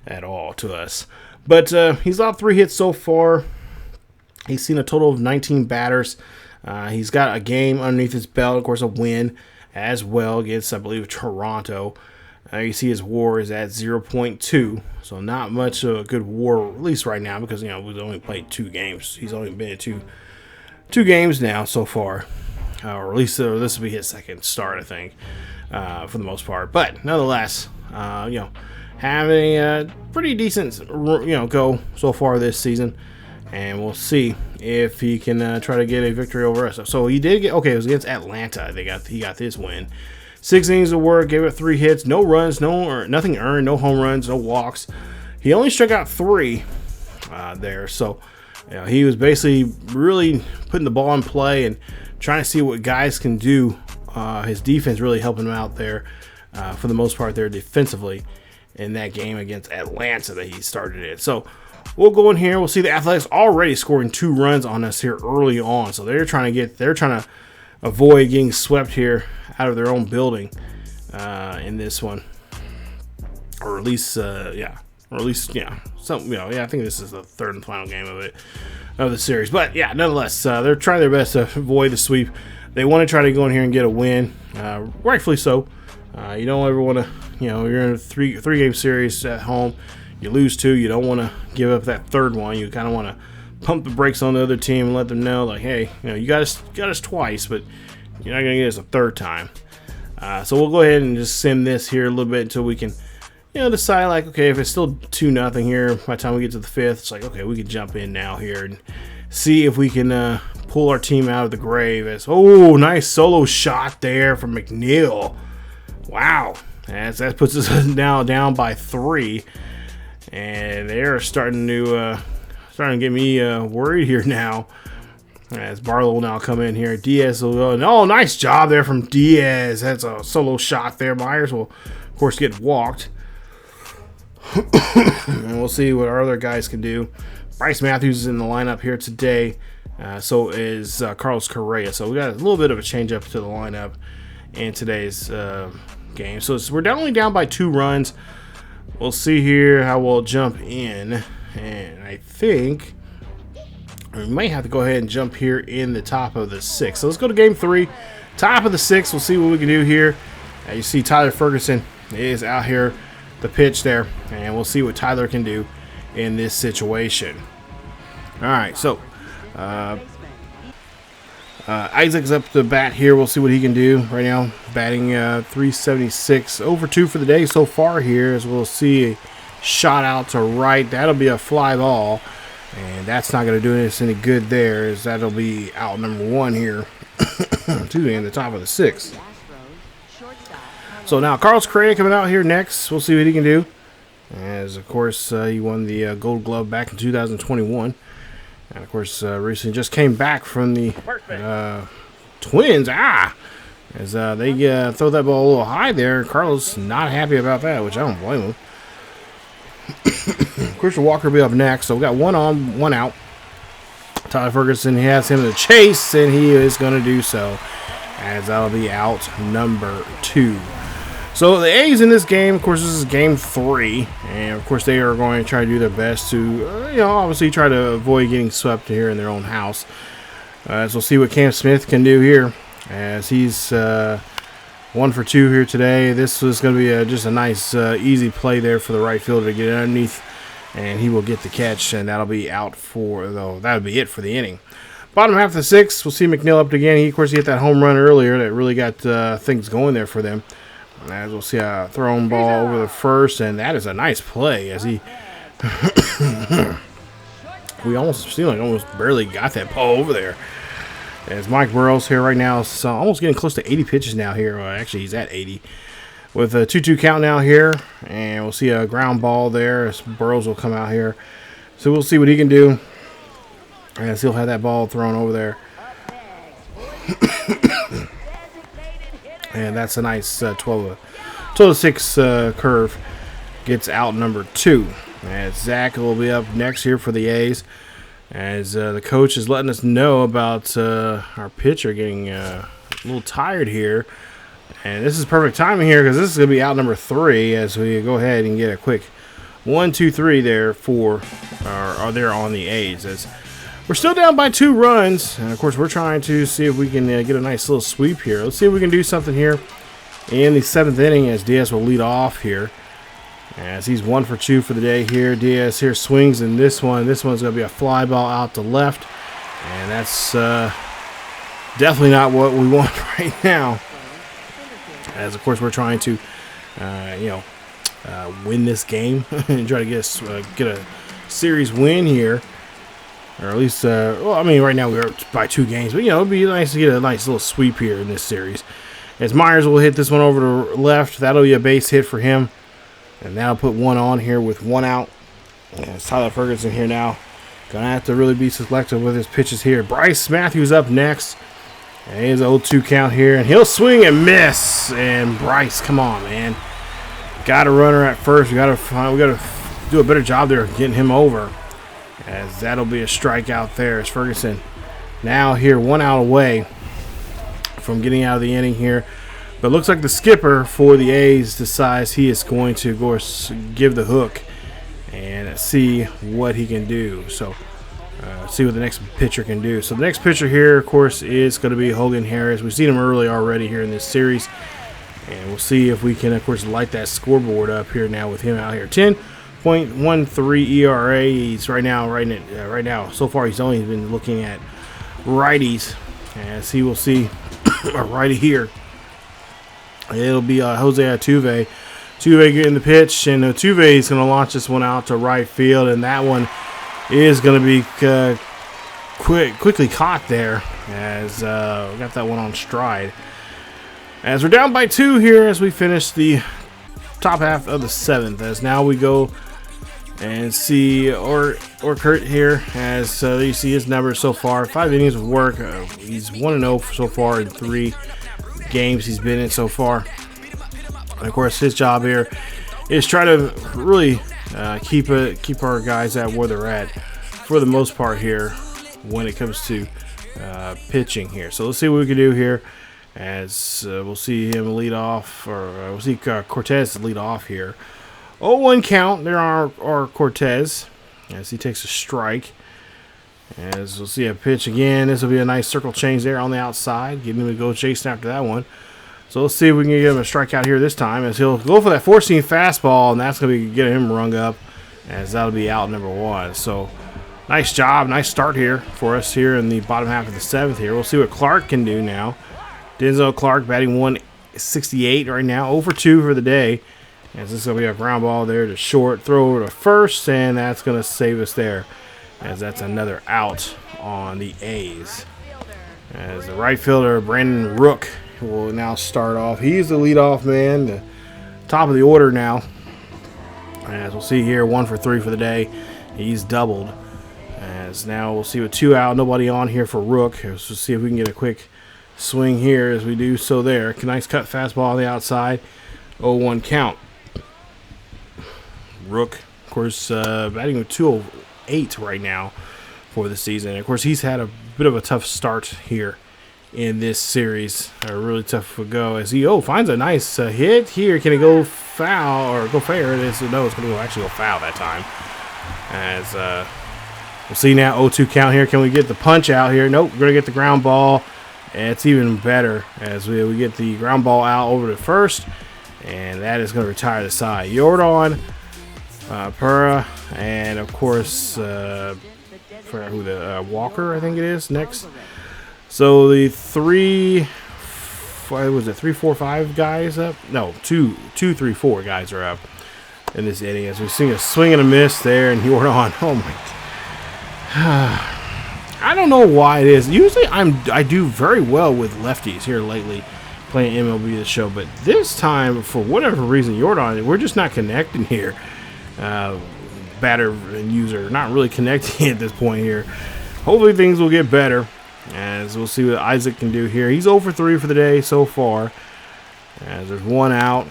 at all to us. But he's allowed 3 hits so far. He's seen a total of 19 batters. He's got a game underneath his belt, of course, a win as well against, I believe, Toronto. You see his WAR is at 0.2, so not much of a good WAR, at least right now, because we've only played 2 games. He's only been in two games now so far, or at least this will be his 2nd start, I think, for the most part. But nonetheless, having a pretty decent go so far this season, and we'll see if he can try to get a victory over us. So he did get, it was against Atlanta. He got this win. 6 innings of work, gave it 3 hits, no runs, nothing earned, no home runs, no walks. He only struck out 3 there. So he was basically really putting the ball in play and trying to see what guys can do. His defense really helping him out there. for the most part there defensively in that game against Atlanta that he started in. So we'll go in here. We'll see the Athletics already scoring 2 runs on us here early on. So they're trying to avoid getting swept here out of their own building in this one, or at least I think this is the third and final game of the series. But yeah, nonetheless, they're trying their best to avoid the sweep. They want to try to go in here and get a win, rightfully so. You don't ever want to, you're in a three game series at home. You lose 2, you don't want to give up that third one. You kind of want to pump the brakes on the other team and let them know, like, hey, you got us twice, but you're not going to get us a third time. So we'll go ahead and just sim this here a little bit until we can, decide, like, okay, if it's still 2-0 here by the time we get to the 5th, it's like, okay, we can jump in now here and see if we can pull our team out of the grave. Nice solo shot there from McNeil. Wow. That puts us now down by 3. And they're starting to get me worried here now. As Barlow will now come in here. Diaz will go. Oh, nice job there from Diaz. That's a solo shot there. Myers will, of course, get walked. And we'll see what our other guys can do. Bryce Matthews is in the lineup here today. So is Carlos Correa. So we got a little bit of a change up to the lineup in today's game. So we're only down by 2 runs. We'll see here how we'll jump in. And I think we might have to go ahead and jump here in the top of the 6th. So let's go to game 3. Top of the 6th. We'll see what we can do here. You see Tyler Ferguson is out here, the pitch there. And we'll see what Tyler can do in this situation. All right, so Isaac's up to bat here. We'll see what he can do right now. Batting 376, over 2 for the day so far here, as we'll see a shot out to right. That'll be a fly ball, and that's not going to do us any good there, as that'll be out number 1 here in the top of the 6th. So now Carlos Correa coming out here next. We'll see what he can do, as of course he won the Gold Glove back in 2021. And, of course, recently just came back from the Twins. As they throw that ball a little high there. Carlos not happy about that, which I don't blame him. Christian Walker will be up next. So we got 1 on, 1 out. Tyler Ferguson has him to chase, and he is going to do so, as that'll be out number 2. So the A's in this game, of course, this is game 3, and of course they are going to try to do their best to, obviously try to avoid getting swept here in their own house. So we'll see what Cam Smith can do here, as he's 1 for 2 here today. This is going to be just a nice, easy play there for the right fielder to get underneath, and he will get the catch, and that'll be out that'll be it for the inning. Bottom half of the 6th, we'll see McNeil up again. He, of course, hit that home run earlier that really got things going there for them. As we'll see a thrown ball over the first, and that is a nice play, as he we almost barely got that ball over there. As Mike Burrows here right now is almost getting close to 80 pitches now here. Well, actually, he's at 80 with a 2-2 count now here, and we'll see a ground ball there as Burrows will come out here. So we'll see what he can do, as he'll have that ball thrown over there. And that's a nice 12-6 curve. Gets out number 2. As Zach will be up next here for the A's. As the coach is letting us know about our pitcher getting a little tired here. And this is perfect timing here, because this is going to be out number 3, as we go ahead and get a quick 1-2-3 there for there on the A's. As we're still down by 2 runs, and of course we're trying to see if we can get a nice little sweep here. Let's see if we can do something here in the 7th inning, as Diaz will lead off here, as he's 1 for 2 for the day here. Diaz here swings in this one's going to be a fly ball out to left, and that's definitely not what we want right now, as of course we're trying to win this game and try to get a series win here. Or at least, right now we're by 2 games. But, it'd be nice to get a nice little sweep here in this series. As Myers will hit this one over to left. That'll be a base hit for him. And that'll put 1 on here with 1 out. As Tyler Ferguson here now. Going to have to really be selective with his pitches here. Bryce Matthews up next. And here's an 0-2 count here, and he'll swing and miss. And Bryce, come on, man. Got a runner at first. We got to do a better job there of getting him over, as that'll be a strikeout there as Ferguson now here 1 out away from getting out of the inning here. But it looks like the skipper for the A's decides he is going to, of course, give the hook and see what he can do. So see what the next pitcher can do. So the next pitcher here, of course, is going to be Hogan Harris. We've seen him early already here in this series. And we'll see if we can, of course, light that scoreboard up here now with him out here. 10.13 ERA. He's right now, so far he's only been looking at righties. As he will see a righty here. It'll be Jose Altuve. Altuve getting the pitch, and Altuve is going to launch this one out to right field, and that one is going to be quickly caught there, as we got that one on stride. As we're down by 2 here as we finish the top half of the 7th, as now we go and see Kurt here, as you see his numbers so far. 5 innings of work. He's 1-0 so far in 3 games he's been in so far. And of course, his job here is try to really keep our guys at where they're at for the most part here when it comes to pitching here. So let's see what we can do here, as we'll see him lead off, or we'll see Cortez lead off here. 0-1 count there are Cortez, as he takes a strike. As we'll see a pitch again. This will be a nice circle change there on the outside, getting him to go chasing after that one. So let's see if we can get him a strikeout here this time, as he'll go for that 4-seam fastball, and that's going to be getting him rung up, as that'll be out number 1. So nice job, nice start here for us here in the bottom half of the 7th here. We'll see what Clark can do now. Denzel Clark batting 168 right now, 0-2 for the day. As this is going to be a ground ball there to short, throw over to first, and that's going to save us there, as that's another out on the A's. As the right fielder, Brandon Rook, will now start off. He's the leadoff man, the top of the order now. As we'll see here, 1 for 3 for the day. He's doubled. As now we'll see with 2 out, nobody on here for Rook. So we'll see if we can get a quick swing here as we do so there. Nice cut fastball on the outside. 0-1 count. Rook, of course, batting with 208 right now for the season. And of course, he's had a bit of a tough start here in this series. A really tough go, as he finds a nice hit here. Can he go foul or go fair? It is. No, it's going to actually go foul that time. As we'll see now, 0-2 count here. Can we get the punch out here? Nope. We're going to get the ground ball. And it's even better, as we get the ground ball out over to first, and that is going to retire the side. Jordan, Pura, and of course Walker, I think it is next. So the 3, 4, 5 guys up? No, 2, 3, 4 guys are up in this inning, as we see a swing and a miss there, and Jordan. Oh my God. I don't know why it is. Usually I do very well with lefties here lately, playing MLB the show, but this time, for whatever reason, Jordan, we're just not connecting here. Batter and user not really connecting at this point here. Hopefully things will get better, as we'll see what Isaac can do here. He's 0 for 3 for the day so far, as there's 1 out,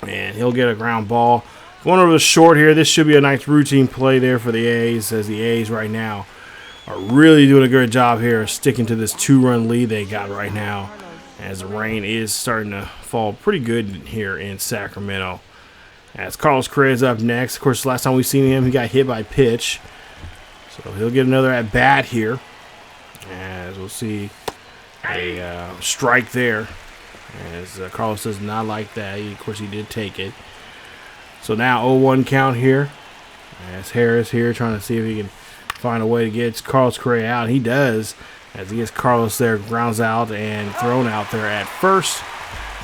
and he'll get a ground ball. Going over the short here. This should be a nice routine play there for the A's, as the A's right now are really doing a good job here sticking to this 2-run lead they got right now, as the rain is starting to fall pretty good here in Sacramento. As Carlos Correa is up next. Of course, last time we seen him, he got hit by pitch, so he'll get another at bat here, as we'll see a strike there, as Carlos does not like that. Of course, he did take it. So now 0-1 count here, as Harris here trying to see if he can find a way to get Carlos Correa out. He does, as he gets Carlos there, grounds out and thrown out there at first.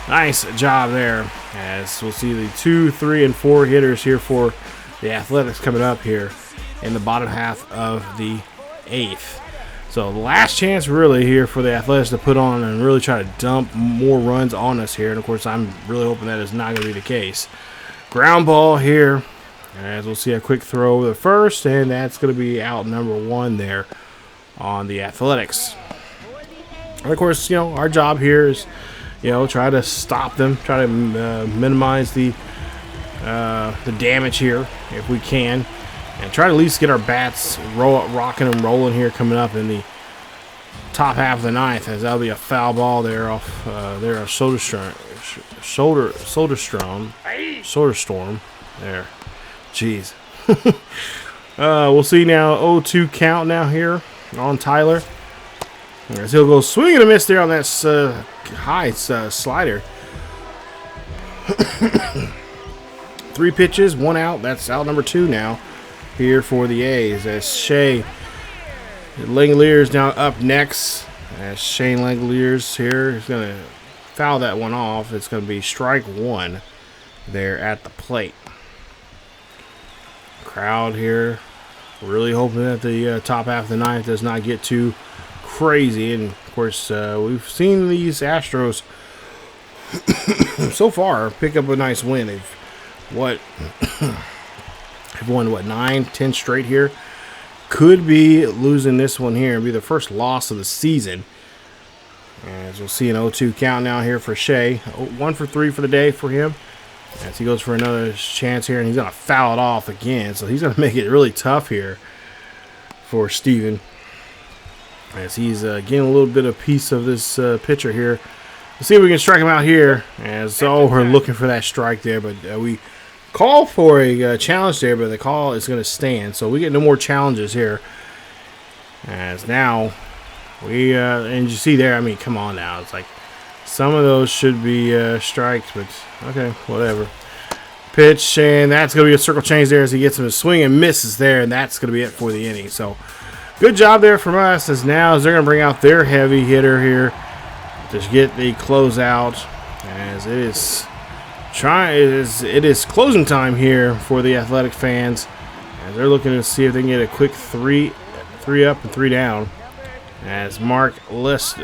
Nice job there, as we'll see the 2, 3, and 4 hitters here for the Athletics coming up here in the bottom half of the 8th. So the last chance really here for the Athletics to put on and really try to dump more runs on us here. And of course, I'm really hoping that is not going to be the case. Ground ball here, as we'll see a quick throw over the first, and that's going to be out number 1 there on the Athletics. And of course, our job here is, try to stop them, try to minimize the damage here if we can, and try to at least get our bats rocking and rolling here coming up in the top half of the ninth, as that'll be a foul ball there off there, a Soderstrom there. Jeez. We'll see now. 0-2 count now here on Tyler. As he'll go swing and a miss there on that high slider. 3 pitches, 1 out. That's out number 2 now here for the A's. As Shea Langoliers now up next. As Shane Langoliers here is going to foul that one off. It's going to be strike 1 there at the plate. Crowd here really hoping that the top half of the ninth does not get too crazy. And of course, we've seen these Astros so far pick up a nice win. They've won 9, 10 straight here. Could be losing this one here and be the first loss of the season. As we'll see an 0-2 count now here for Shea. 1 for 3 for the day for him. As he goes for another chance here, and he's going to foul it off again. So he's going to make it really tough here for Steven. As he's getting a little bit of piece of this pitcher here. Let's see if we can strike him out here. As we're looking for that strike there, but we call for a challenge there, but the call is going to stand. So we get no more challenges here. As now we and you see there, I mean, come on now. It's like some of those should be strikes, but okay, whatever. Pitch, and that's going to be a circle change there as he gets him to swing and misses there, and that's going to be it for the inning. So good job there from us as they're going to bring out their heavy hitter here to get the closeout, as it is closing time here for the Athletic fans, as they're looking to see if they can get a quick 3 up and 3 down, as Mark Leiders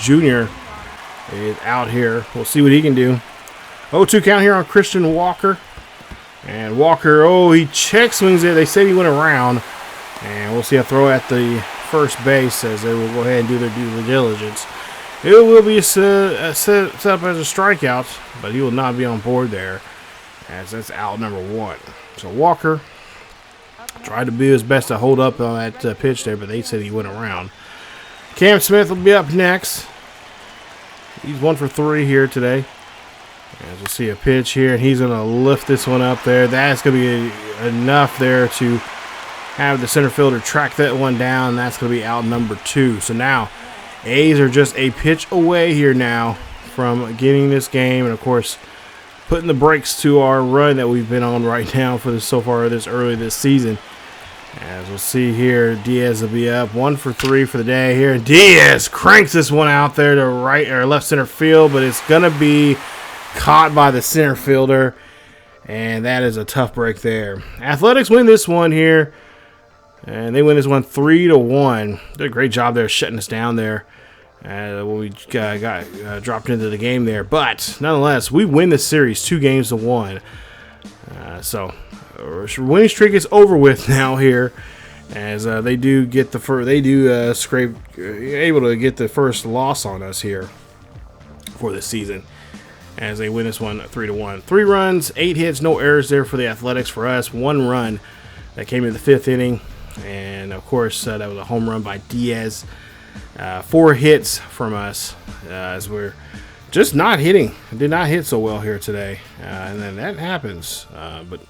Jr. is out here. We'll see what he can do. 0-2 count here on Christian Walker, and Walker, he check swings it. They said he went around, and we'll see a throw at the first base as they will go ahead and do their due diligence. It will be set up as a strikeout, but he will not be on board there, as that's out number 1. So Walker tried to do his best to hold up on that pitch there, but they said he went around. Cam Smith will be up next. He's 1 for 3 here today. As we'll see a pitch here, and he's going to lift this one up there. That's going to be enough there to have the center fielder track that one down. That's going to be out number 2. So now A's are just a pitch away here now from getting this game, and of course putting the brakes to our run that we've been on right now for this so far this early this season. As we'll see here, Diaz will be up 1 for 3 for the day here. And Diaz cranks this one out there to right or left center field, but it's going to be caught by the center fielder, and that is a tough break there. Athletics win this one here, and they win this one 3-1. Did a great job there shutting us down there when we got dropped into the game there. But nonetheless, we win the series 2-1. So our winning streak is over with now here, as they do get the able to get the first loss on us here for this season, as they win this one 3-1. 3 runs, 8 hits, no errors there for the Athletics. For us, 1 run that came in the 5th inning, and of course that was a home run by Diaz. 4 hits from us, as we're just not hitting. Did not hit so well here today, and then that happens. But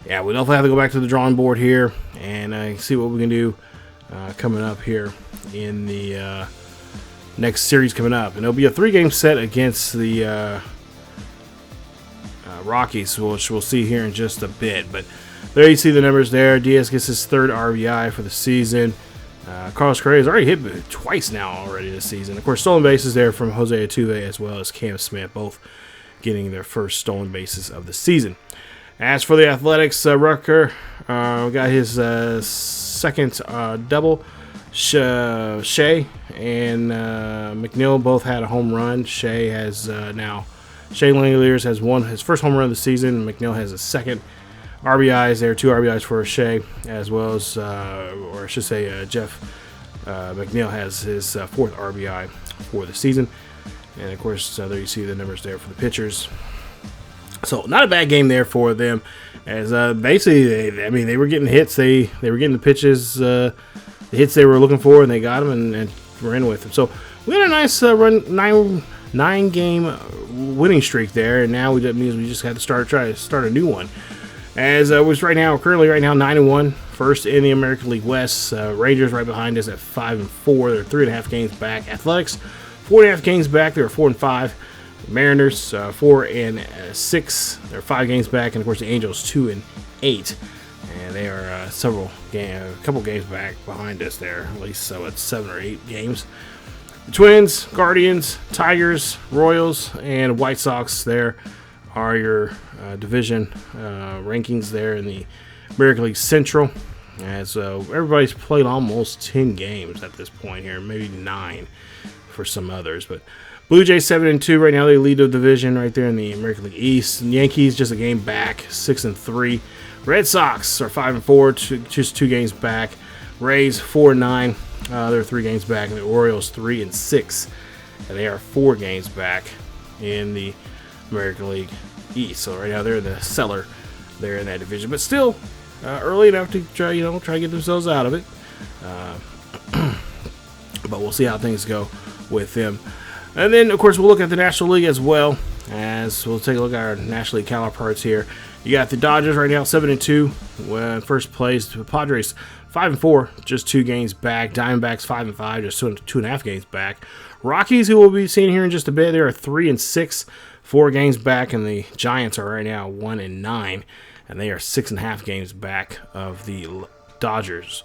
yeah, we definitely have to go back to the drawing board here and see what we can do coming up here in the next series coming up. And it'll be a 3-game set against the Rockies, which we'll see here in just a bit. But there you see the numbers there. Diaz gets his 3rd RBI for the season. Carlos Correa has already hit twice now already this season. Of course, stolen bases there from Jose Altuve as well as Cam Smith, both getting their first stolen bases of the season. As for the Athletics, Rucker got his 2nd double. Shea and McNeil both had a home run. Shea Langoliers has won his first home run of the season. McNeil has a 2nd. RBIs there, 2 RBIs for Shea, as well as, or I should say, Jeff McNeil has his fourth RBI for the season. And, of course, there you see the numbers there for the pitchers. So, not a bad game there for them. As basically, they were getting hits. They were getting the pitches, the hits they were looking for, and they got them and ran with them. So, we had a nice nine-game winning streak there, and now that means we just had to try to start a new one. As currently 9-1, first in the American League West. Rangers right behind us at 5-4. They're 3.5 games back. Athletics 4.5 games back. They're 4-5. Mariners 4-6. They're 5 games back, and of course the Angels 2-8, and they are a couple games back behind us there. At least it's 7 or 8 games. The Twins, Guardians, Tigers, Royals, and White Sox there are your division rankings there in the American League Central. As everybody's played almost 10 games at this point here, maybe 9 for some others. But Blue Jays 7-2 right now. They lead the division right there in the American League East. And Yankees just a game back, 6-3. Red Sox are 5-4, just 2 games back. Rays 4-9. They're 3 games back. And the Orioles 3-6, and they are 4 games back in the American League East. So right now they're in the cellar there in that division, but still early enough to try to get themselves out of it. But we'll see how things go with them. And then, of course, we'll look at the National League as well, as we'll take a look at our National League counterparts here. You got the Dodgers right now, 7-2, first place. The Padres, 5-4, just 2 games back. Diamondbacks, 5-5, just 2.5 games back. Rockies, who we'll be seeing here in just a bit, they are 3-6, 4 games back, and the Giants are right now 1-9, and they are 6.5 games back of the Dodgers.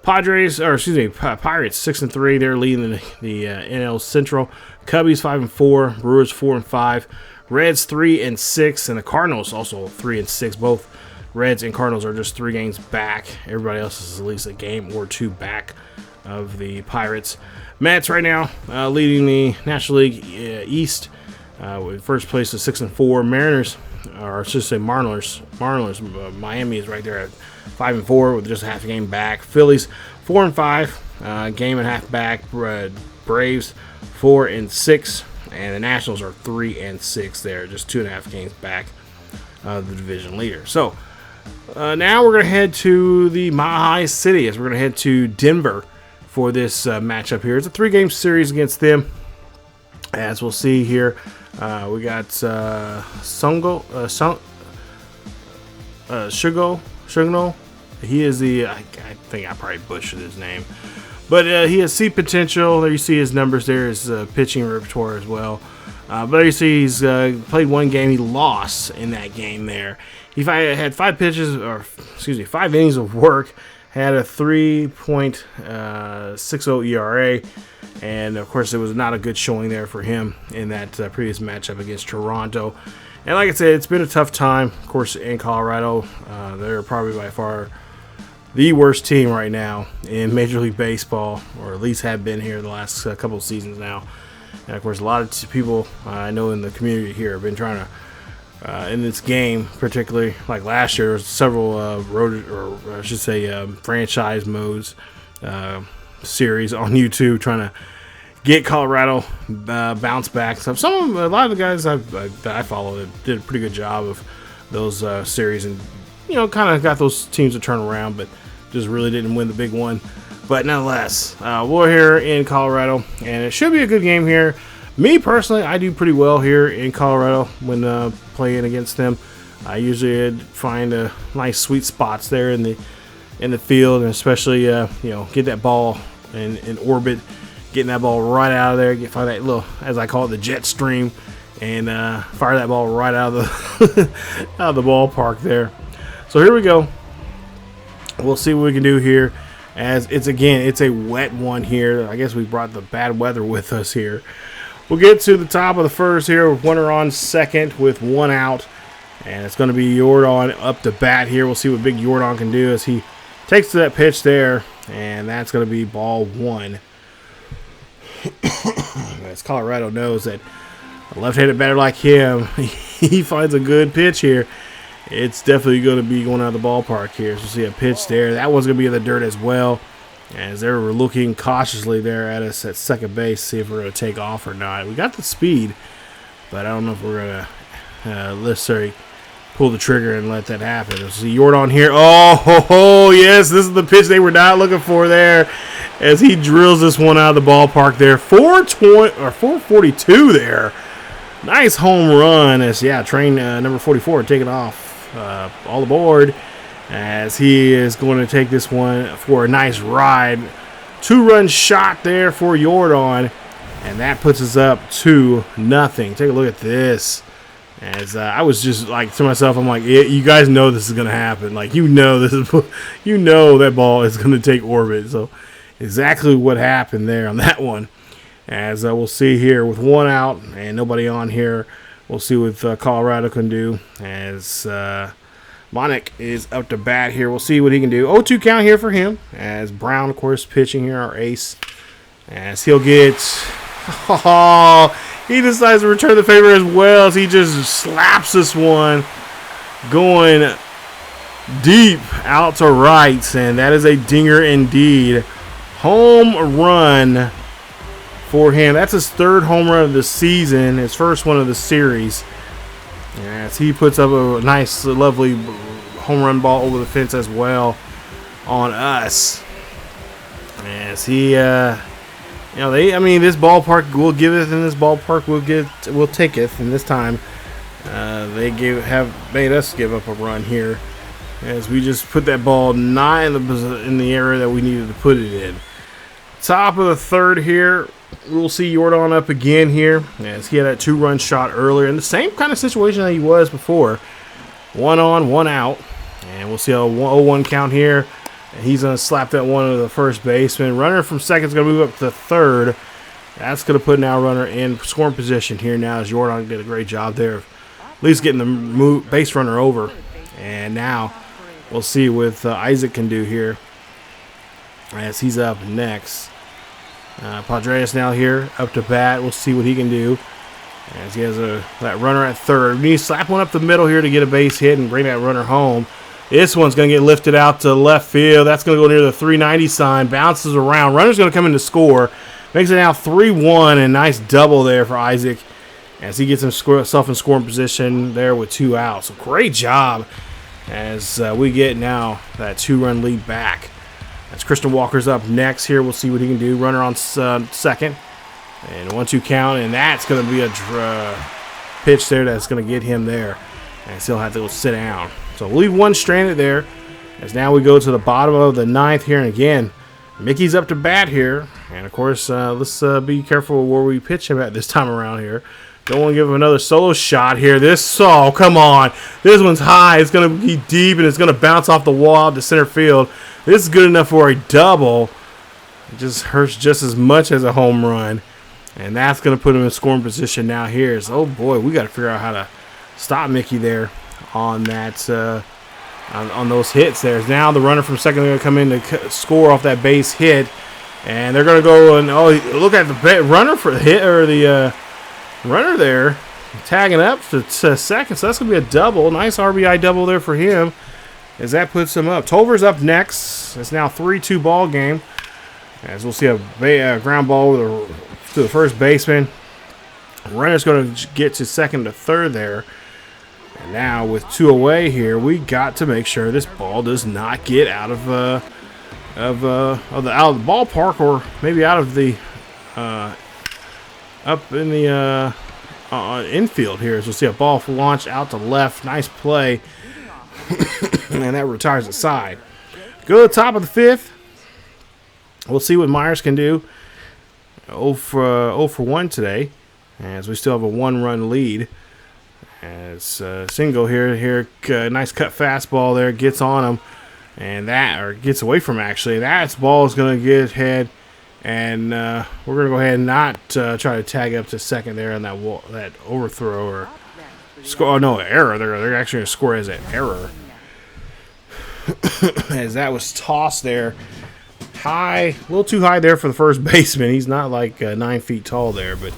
Pirates 6-3. They're leading the NL Central. Cubbies 5-4. Brewers 4-5. Reds 3-6, and the Cardinals also 3-6. Both Reds and Cardinals are just 3 games back. Everybody else is at least a game or 2 back of the Pirates. Mets right now leading the National League East with first place at 6-4. Mariners, or I should say Marlins. Miami is right there at 5-4 with just a half a game back. Phillies 4-5, game and a half back. Braves 4-6, and the Nationals are 3-6 there, just 2.5 games back the division leader. So now we're going to head to the Mile High City, as we're going to head to Denver for this matchup here. It's a 3-game series against them. As we'll see here, we got Shugno. He is I think I probably butchered his name, but he has C potential. There you see his numbers there, his pitching repertoire as well. But there you see he's played 1 game. He lost in that game there. He had 5 innings of work, had a 3.60 ERA, and of course it was not a good showing there for him in that previous matchup against Toronto. And like I said, it's been a tough time, of course, in Colorado. They're probably by far the worst team right now in Major League Baseball, or at least have been here the last couple of seasons now. And of course, a lot of people I know in the community here have been trying to, in this game, particularly like last year, there was several franchise modes series on YouTube trying to get Colorado bounce back. So a lot of the guys that I follow did a pretty good job of those series, and kind of got those teams to turn around, but just really didn't win the big one. But nonetheless, we're here in Colorado, and it should be a good game here. Me personally, I do pretty well here in Colorado when playing against them. I usually find nice sweet spots there in the field, and especially get that ball in orbit, getting that ball right out of there, find that little, as I call it, the jet stream, and fire that ball right out of the out of the ballpark there. So here we go. We'll see what we can do here. As it's a wet one here. I guess we brought the bad weather with us here. We'll get to the top of the first here with runner on second with 1 out. And it's going to be Jordan up to bat here. We'll see what big Jordan can do as he takes to that pitch there. And that's going to be ball 1. As Colorado knows that a left-handed batter like him, he finds a good pitch here. It's definitely going to be going out of the ballpark here. So see a pitch there. That one's going to be in the dirt as well. as they were looking cautiously there at us at second base, see if we're going to take off or not. We got the speed, but I don't know if we're going to necessarily pull the trigger and let that happen. Let's see Jordan here. Oh, yes, this is the pitch they were not looking for there, as he drills this one out of the ballpark there. 442 there. Nice home run as, train number 44 taking off all aboard, as he is going to take this one for a nice ride. 2-run shot there for Jordan, and that puts us up 2-0. Take a look at this. As I was just like to myself, I'm like, yeah, you guys know this is going to happen. Like, this is, that ball is going to take orbit. So exactly what happened there on that one. As we'll see here with 1 out and nobody on here, we'll see what Colorado can do. As Monic is up to bat here. We'll see what he can do. 0-2 count here for him. As Brown, of course, pitching here, our ace. As he'll get... he decides to return the favor as well, as he just slaps this one going deep out to right. And that is a dinger indeed. Home run for him. That's his 3rd home run of the season, his first one of the series. As he puts up a nice, lovely home run ball over the fence as well on us. As he, this ballpark will giveth, and this ballpark will taketh. And this time, they have made us give up a run here, as we just put that ball not in the area that we needed to put it in. Top of the 3rd here. We'll see Jordan up again here, as he had that 2-run shot earlier in the same kind of situation that he was before. 1 on, 1 out. And we'll see a 0-1 count here. And he's going to slap that one to the first baseman. Runner from second is going to move up to third. That's going to put now runner in scoring position here now, as Jordan did a great job there of at least getting the base runner over. And now we'll see what Isaac can do here, as he's up next. Padres now here up to bat. We'll see what he can do, as he has that runner at third. We need to slap one up the middle here to get a base hit and bring that runner home. This one's going to get lifted out to left field. That's going to go near the 390 sign. Bounces around. Runner's going to come in to score. Makes it now 3-1, and nice double there for Isaac, as he gets himself in scoring position there with 2 outs. So great job, as we get now that 2-run lead back. As Christian Walker's up next here, we'll see what he can do. Runner on second, and 1-2 count, and that's going to be a pitch there that's going to get him there, and he'll have to go sit down. So we'll leave one stranded there, as now we go to the bottom of the 9th here, and again, Mickey's up to bat here, and of course, let's be careful where we pitch him at this time around here. Don't want to give him another solo shot here. Come on. This one's high. It's going to be deep, and it's going to bounce off the wall out to center field. This is good enough for a double. It just hurts just as much as a home run. And that's going to put him in scoring position now here. So, oh, boy, we got to figure out how to stop Mickey there on that on those hits there. Now the runner from second is going to come in to score off that base hit. And they're going to go and, look at the runner for the hit, or the runner there tagging up to second. So that's going to be a double. Nice RBI double there for him, as that puts him up. Tolver's up next. It's now 3-2 ball game, as we'll see a ground ball to the first baseman. Runner's going to get to second to third there. And now with 2 away here, we got to make sure this ball does not get out of the ballpark, or maybe out of the up in the infield here. As we'll see a ball launch out to left. Nice play. And that retires the side. Go to the top of the 5th. We'll see what Myers can do. 0 for 1 today, as we still have a 1-run lead. As single here, nice cut fastball there, gets on him, and gets away from him, actually. That ball is going to get ahead, and we're going to go ahead and not try to tag up to second there on that overthrow or score. Oh, no, error. They're actually going to score as an error. As that was tossed there high, a little too high there for the first baseman. He's not like 9 feet tall there, but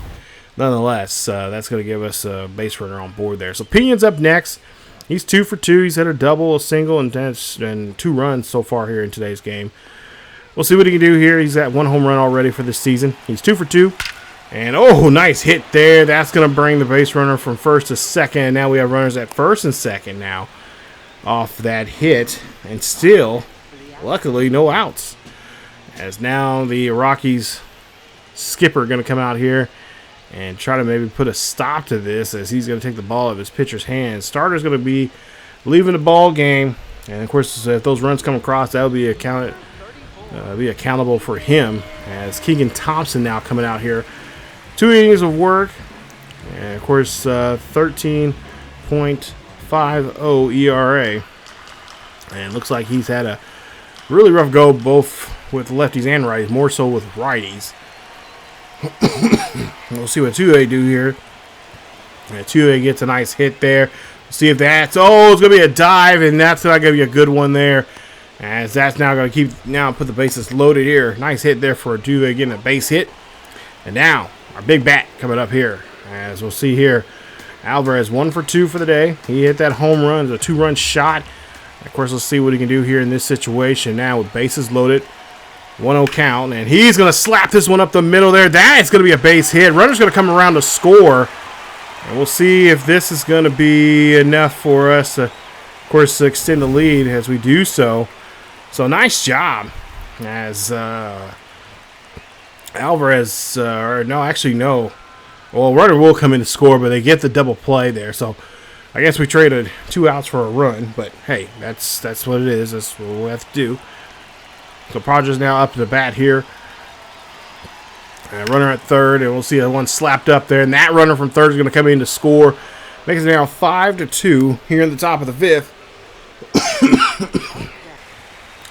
nonetheless, that's going to give us a base runner on board there. So Pinion's up next. He's 2 for 2. He's hit a double, a single, and 2 runs so far here in today's game. we'll see what he can do here. He's at 1 home run already for this season. He's 2 for 2. And, nice hit there. That's going to bring the base runner from first to second. And now we have runners at first and second now off that hit. And still, luckily, no outs. As now the Rockies skipper going to come out here and try to maybe put a stop to this, as he's going to take the ball out of his pitcher's hands. Starter's going to be leaving the ball game. And, of course, if those runs come across, that will be accountable for him. As Keegan Thompson now coming out here. 2 innings of work. And, of course, 13.50 ERA. And it looks like he's had a really rough go both with lefties and righties, more so with righties. We'll see what 2A do here. And 2A gets a nice hit there. See if that's, it's going to be a dive, and that's not going to be a good one there. As that's now going to put the bases loaded here. Nice hit there for 2A getting a base hit. And now, our big bat coming up here. As we'll see here, Alvarez 1 for 2 for the day. He hit that home run. It's a 2-run shot. Of course, let's see what he can do here in this situation now with bases loaded. 1-0 count, and he's going to slap this one up the middle there. That's going to be a base hit. Runner's going to come around to score. And we'll see if this is going to be enough for us to, of course, extend the lead as we do so. So nice job as Alvarez, no. Well, runner will come in to score, but they get the double play there. So I guess we traded 2 outs for a run, but hey, that's what it is. That's what we have to do. So Padres now up to the bat here. Runner at third, and we'll see that one slapped up there. And that runner from third is going to come in to score. Makes it now 5-2 here in the top of the 5th.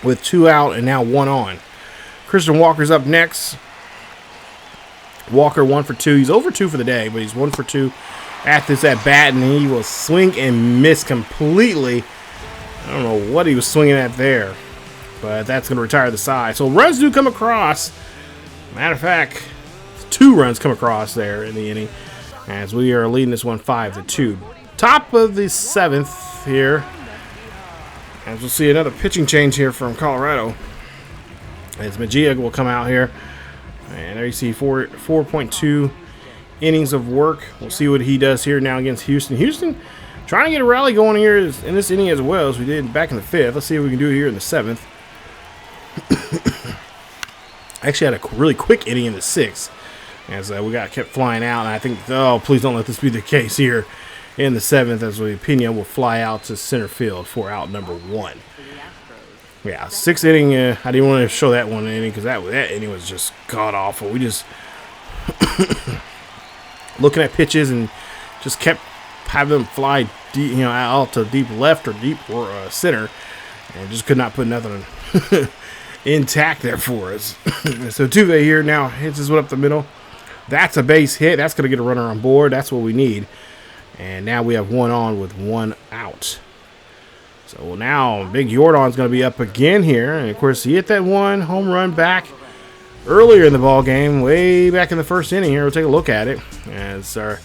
With 2 out and now 1 on. Christian Walker's up next. Walker 1 for 2. He's over 2 for the day, but he's 1 for 2 at this at bat, and he will swing and miss completely. I don't know what he was swinging at there, but that's going to retire the side. So runs do come across. Matter of fact, 2 runs come across there in the inning as we are leading this one 5-2. Top of the 7th here. As we'll see another pitching change here from Colorado. As Mejia will come out here. And there you see 4.2 innings of work. We'll see what he does here now against Houston. Houston trying to get a rally going here in this inning as well as we did back in the 5th. Let's see what we can do here in the 7th. Actually had a really quick inning in the 6th as we kept flying out. And I think, please don't let this be the case here in the 7th as Pena will fly out to center field for out number 1. Yeah, 6th inning. I didn't want to show that one inning because that inning was just god awful. We just looking at pitches and just kept having them fly deep, out to deep left or deep center, and just could not put nothing intact there for us. So Tuve here now hits his one up the middle. That's a base hit. That's going to get a runner on board. That's what we need. And now we have 1 on with 1 out. So now Big Jordan's going to be up again here. And, of course, he hit that 1 home run back earlier in the ball game, way back in the 1st inning here. We'll take a look at it as our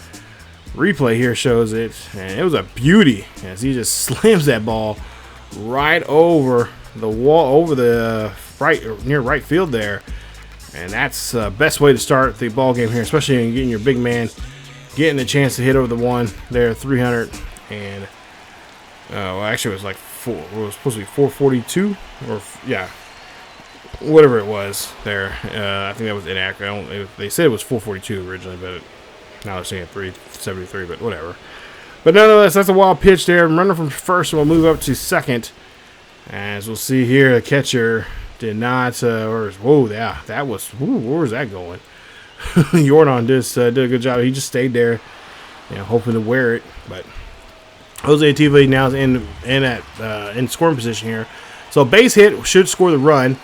replay here shows it. And it was a beauty as he just slams that ball right over the wall, over the near right field there. And that's the best way to start the ball game here, especially in getting your big man getting a chance to hit over the 1 there, 300 and actually it was like it was supposed to be 442 or whatever it was there. I think that was inaccurate. They said it was 442 originally, but now they're saying 373, but whatever. But nonetheless, that's a wild pitch there. Runner from first will move up to second. As we'll see here, the catcher did not, where was that going? Jordan just did a good job. He just stayed there, hoping to wear it. But Jose Altuve now is in scoring position here. So base hit should score the run.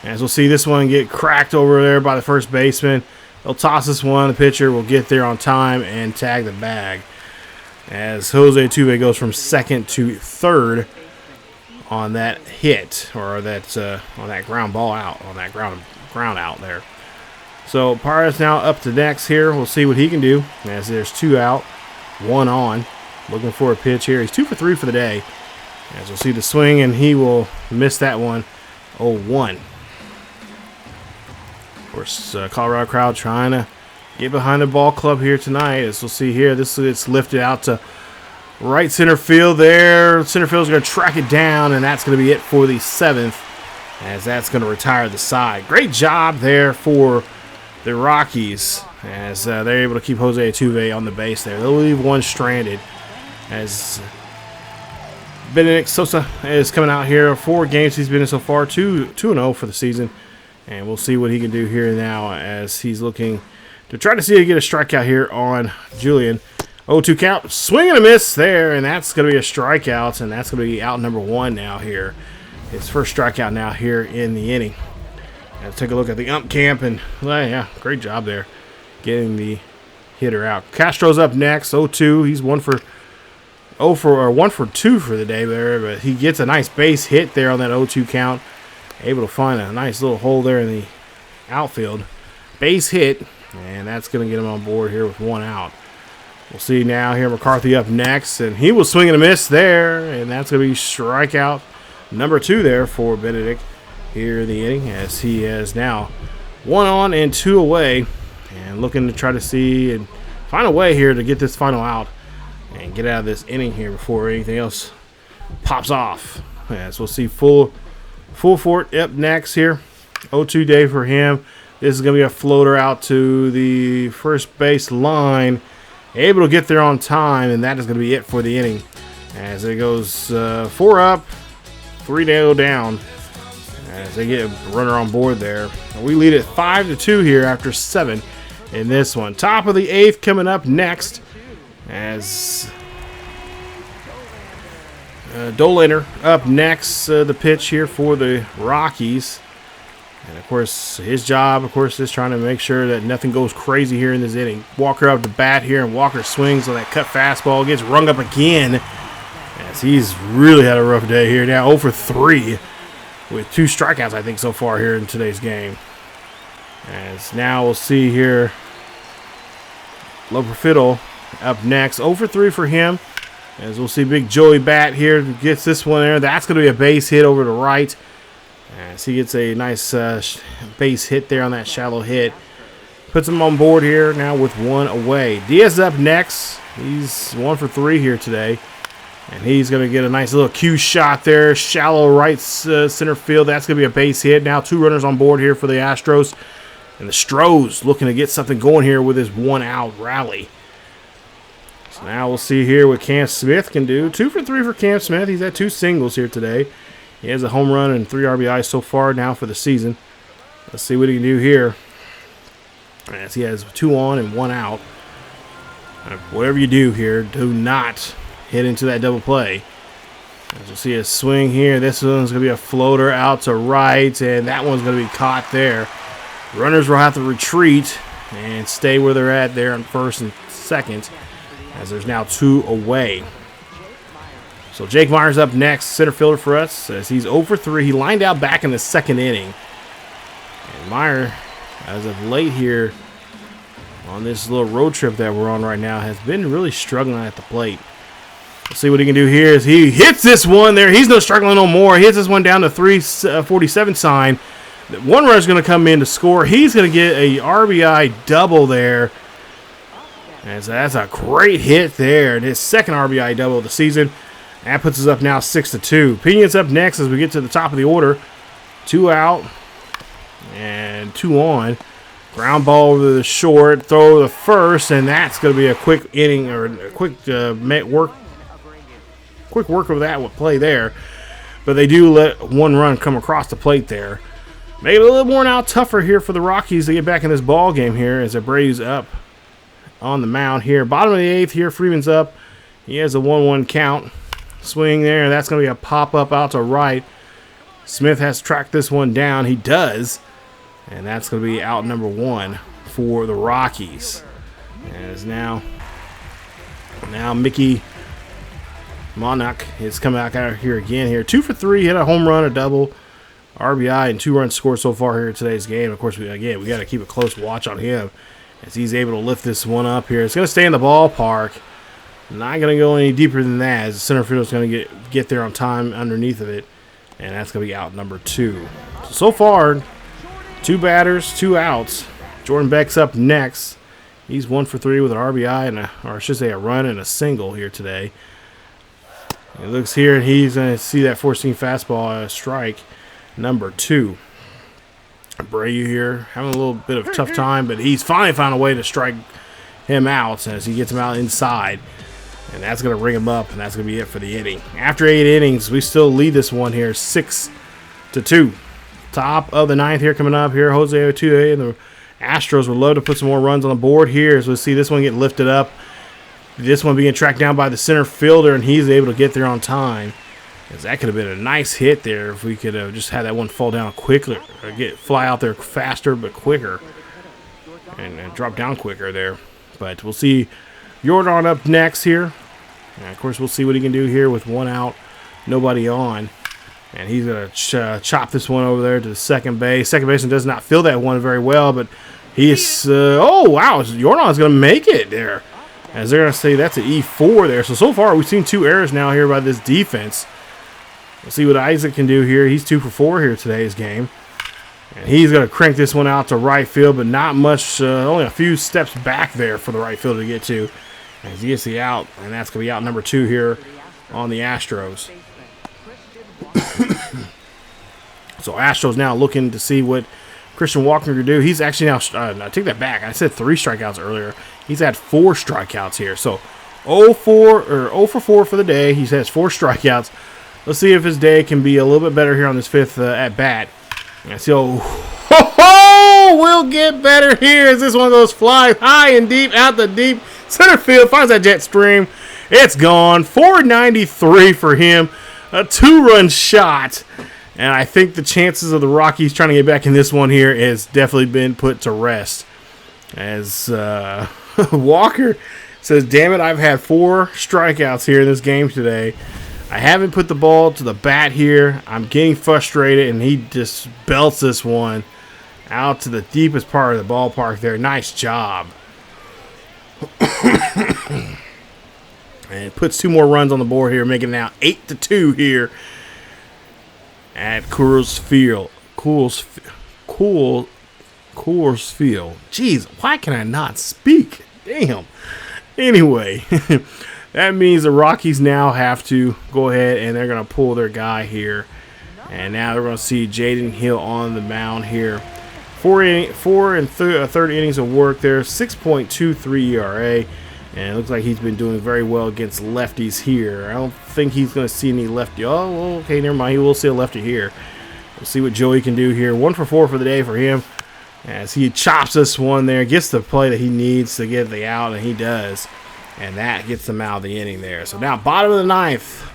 As we'll see this one get cracked over there by the first baseman. They'll toss this one. The pitcher will get there on time and tag the bag. As Jose Altuve goes from second to third on that hit, or that on that ground ball out, on that ground out there. So Parras now up to next here. We'll see what he can do. As there's 2 out, 1 on. Looking for a pitch here. He's 2 for 3 for the day. As we'll see the swing, and he will miss that one. 0-1. course, Colorado crowd trying to get behind the ball club here tonight. As we'll see here, this gets lifted out to right center field there. Center field is going to track it down, and that's going to be it for the 7th, as that's going to retire the side. Great job there for the Rockies, as they're able to keep Jose Altuve on the base there. They'll leave one stranded, as Benedict Sosa is coming out here. 4 games he's been in so far, 2-0 for the season. And we'll see what he can do here now, as he's looking to try to see if he get a strikeout here on Julian. 0-2 count, swing and a miss there, and that's going to be a strikeout, and that's going to be out number 1 now here. His first strikeout now here in the inning. Let's take a look at the ump camp, and yeah, great job there getting the hitter out. Castro's up next, 0-2. He's 1 for 2 for the day there, but he gets a nice base hit there on that 0-2 count. Able to find a nice little hole there in the outfield. Base hit, and that's going to get him on board here with 1 out. We'll see now here McCarthy up next, and he will swing and a miss there, and that's going to be strikeout number 2 there for Benedict here in the inning, as he has now 1 on and 2 away, and looking to try to see and find a way here to get this final out and get out of this inning here before anything else pops off. As we'll see full fort up next here. 0-2 day for him. This is going to be a floater out to the first base line. Able to get there on time, and that is going to be it for the inning. As it goes 4 up, 3 down. As they get a runner on board there. We lead it 5-2 here after 7 in this one. Top of the 8th coming up next, as Dollander up next, the pitch here for the Rockies. And, of course, his job, is trying to make sure that nothing goes crazy here in this inning. Walker up to bat here, and Walker swings on that cut fastball. Gets rung up again, as he's really had a rough day here. Now 0 for 3 with 2 strikeouts, I think, so far here in today's game. As now we'll see here, Loperfiddle up next. 0 for 3 for him. As we'll see Big Joey bat here, gets this one there. That's going to be a base hit over to right. As he gets a nice base hit there on that shallow hit. Puts him on board here now with 1 away. Diaz up next. He's 1 for 3 here today. And he's going to get a nice little cue shot there. Shallow right center field. That's going to be a base hit. Now 2 runners on board here for the Astros. And the Stros looking to get something going here with his 1-out rally. So now we'll see here what Cam Smith can do. 2 for 3 for Cam Smith. He's had 2 singles here today. He has a home run and 3 RBIs so far now for the season. Let's see what he can do here, as he has 2 on and 1 out. Whatever you do here, do not hit into that double play. As you'll see a swing here. This one's going to be a floater out to right, and that one's going to be caught there. Runners will have to retreat and stay where they're at there on first and second, as there's now 2 away. So Jake Meyer's up next, center fielder for us, as he's 0 for 3. He lined out back in the 2nd inning. And Meyer, as of late here, on this little road trip that we're on right now, has been really struggling at the plate. Let's see what he can do here as he hits this one there. He's no struggling no more. He hits this one down to 347 sign. 1 runner's going to come in to score. He's going to get a RBI double there. And so that's a great hit there. And his 2nd RBI double of the season. That puts us up now 6-2. Pena's up next as we get to the top of the order. 2 out and 2 on. Ground ball over the short, throw to the first, and that's going to be a quick inning, or a quick work of that play there. But they do let 1 run come across the plate there. Make it a little more now tougher here for the Rockies to get back in this ball game here, as the Braves up on the mound here. Bottom of the 8th here, Freeman's up. He has a 1-1 count. Swing there. That's going to be a pop-up out to right. Smith has tracked this one down. He does. And that's going to be out number 1 for the Rockies. As now Mickey Monarch is coming out here again here. 2 for 3. Hit a home run, a double, RBI, and 2 runs scored so far here in today's game. Of course, we got to keep a close watch on him as he's able to lift this one up here. It's going to stay in the ballpark. Not going to go any deeper than that, as the center fielder is going to get there on time underneath of it. And that's going to be out number 2. So far, 2 batters, 2 outs. Jordan Beck's up next. He's 1 for 3 with an RBI and or I should say a run and a single here today. He looks here and he's going to see that 4-seam fastball strike number 2. Abreu here having a little bit of a tough time, but he's finally found a way to strike him out as he gets him out inside. And that's going to ring him up, and that's going to be it for the inning. After 8 innings, we still lead this one here 6-2. Top of the 9th here coming up here. Jose Altuve and the Astros would love to put some more runs on the board here as we see this one get lifted up. This one being tracked down by the center fielder, and he's able to get there on time. As that could have been a nice hit there if we could have just had that one fall down quickly, or fly out there faster but quicker, and drop down quicker there. But we'll see Jordan up next here. And of course, we'll see what he can do here with 1 out, nobody on. And he's going to chop this one over there to the second base. Second baseman does not feel that one very well, but he is, oh, wow, Jordan's going to make it there. As they're going to say that's an E4 there. So far, we've seen 2 errors now here by this defense. We'll see what Isaac can do here. He's 2 for 4 here today's game. And he's going to crank this one out to right field, but not much, only a few steps back there for the right fielder to get to. As he gets the out, and that's going to be out number 2 here on the Astros. So Astros now looking to see what Christian Walker can do. He's actually now, I take that back. I said 3 strikeouts earlier. He's had 4 strikeouts here. So 0 for 4 for the day. He has 4 strikeouts. Let's see if his day can be a little bit better here on this 5th at bat. And so, we'll get better here as this one of those flies high and deep out the deep center field. Finds that jet stream. It's gone. 493 for him. A 2-run shot. And I think the chances of the Rockies trying to get back in this one here has definitely been put to rest. As Walker says, damn it, I've had 4 strikeouts here in this game today. I haven't put the ball to the bat here. I'm getting frustrated, and he just belts this one out to the deepest part of the ballpark there. Nice job. And it puts 2 more runs on the board here, making it now 8-2 here at Coors Field. Coors Field. Jeez, why can I not speak? Damn. Anyway, that means the Rockies now have to go ahead and they're going to pull their guy here. And now they're going to see Jaden Hill on the mound here. 4 and third innings of work there. 6.23 ERA. And it looks like he's been doing very well against lefties here. I don't think he's going to see any lefty. Oh, okay, never mind. He will see a lefty here. We'll see what Joey can do here. 1 for 4 for the day for him. As he chops this one there. Gets the play that he needs to get the out, and he does. And that gets them out of the inning there. So now bottom of the 9th.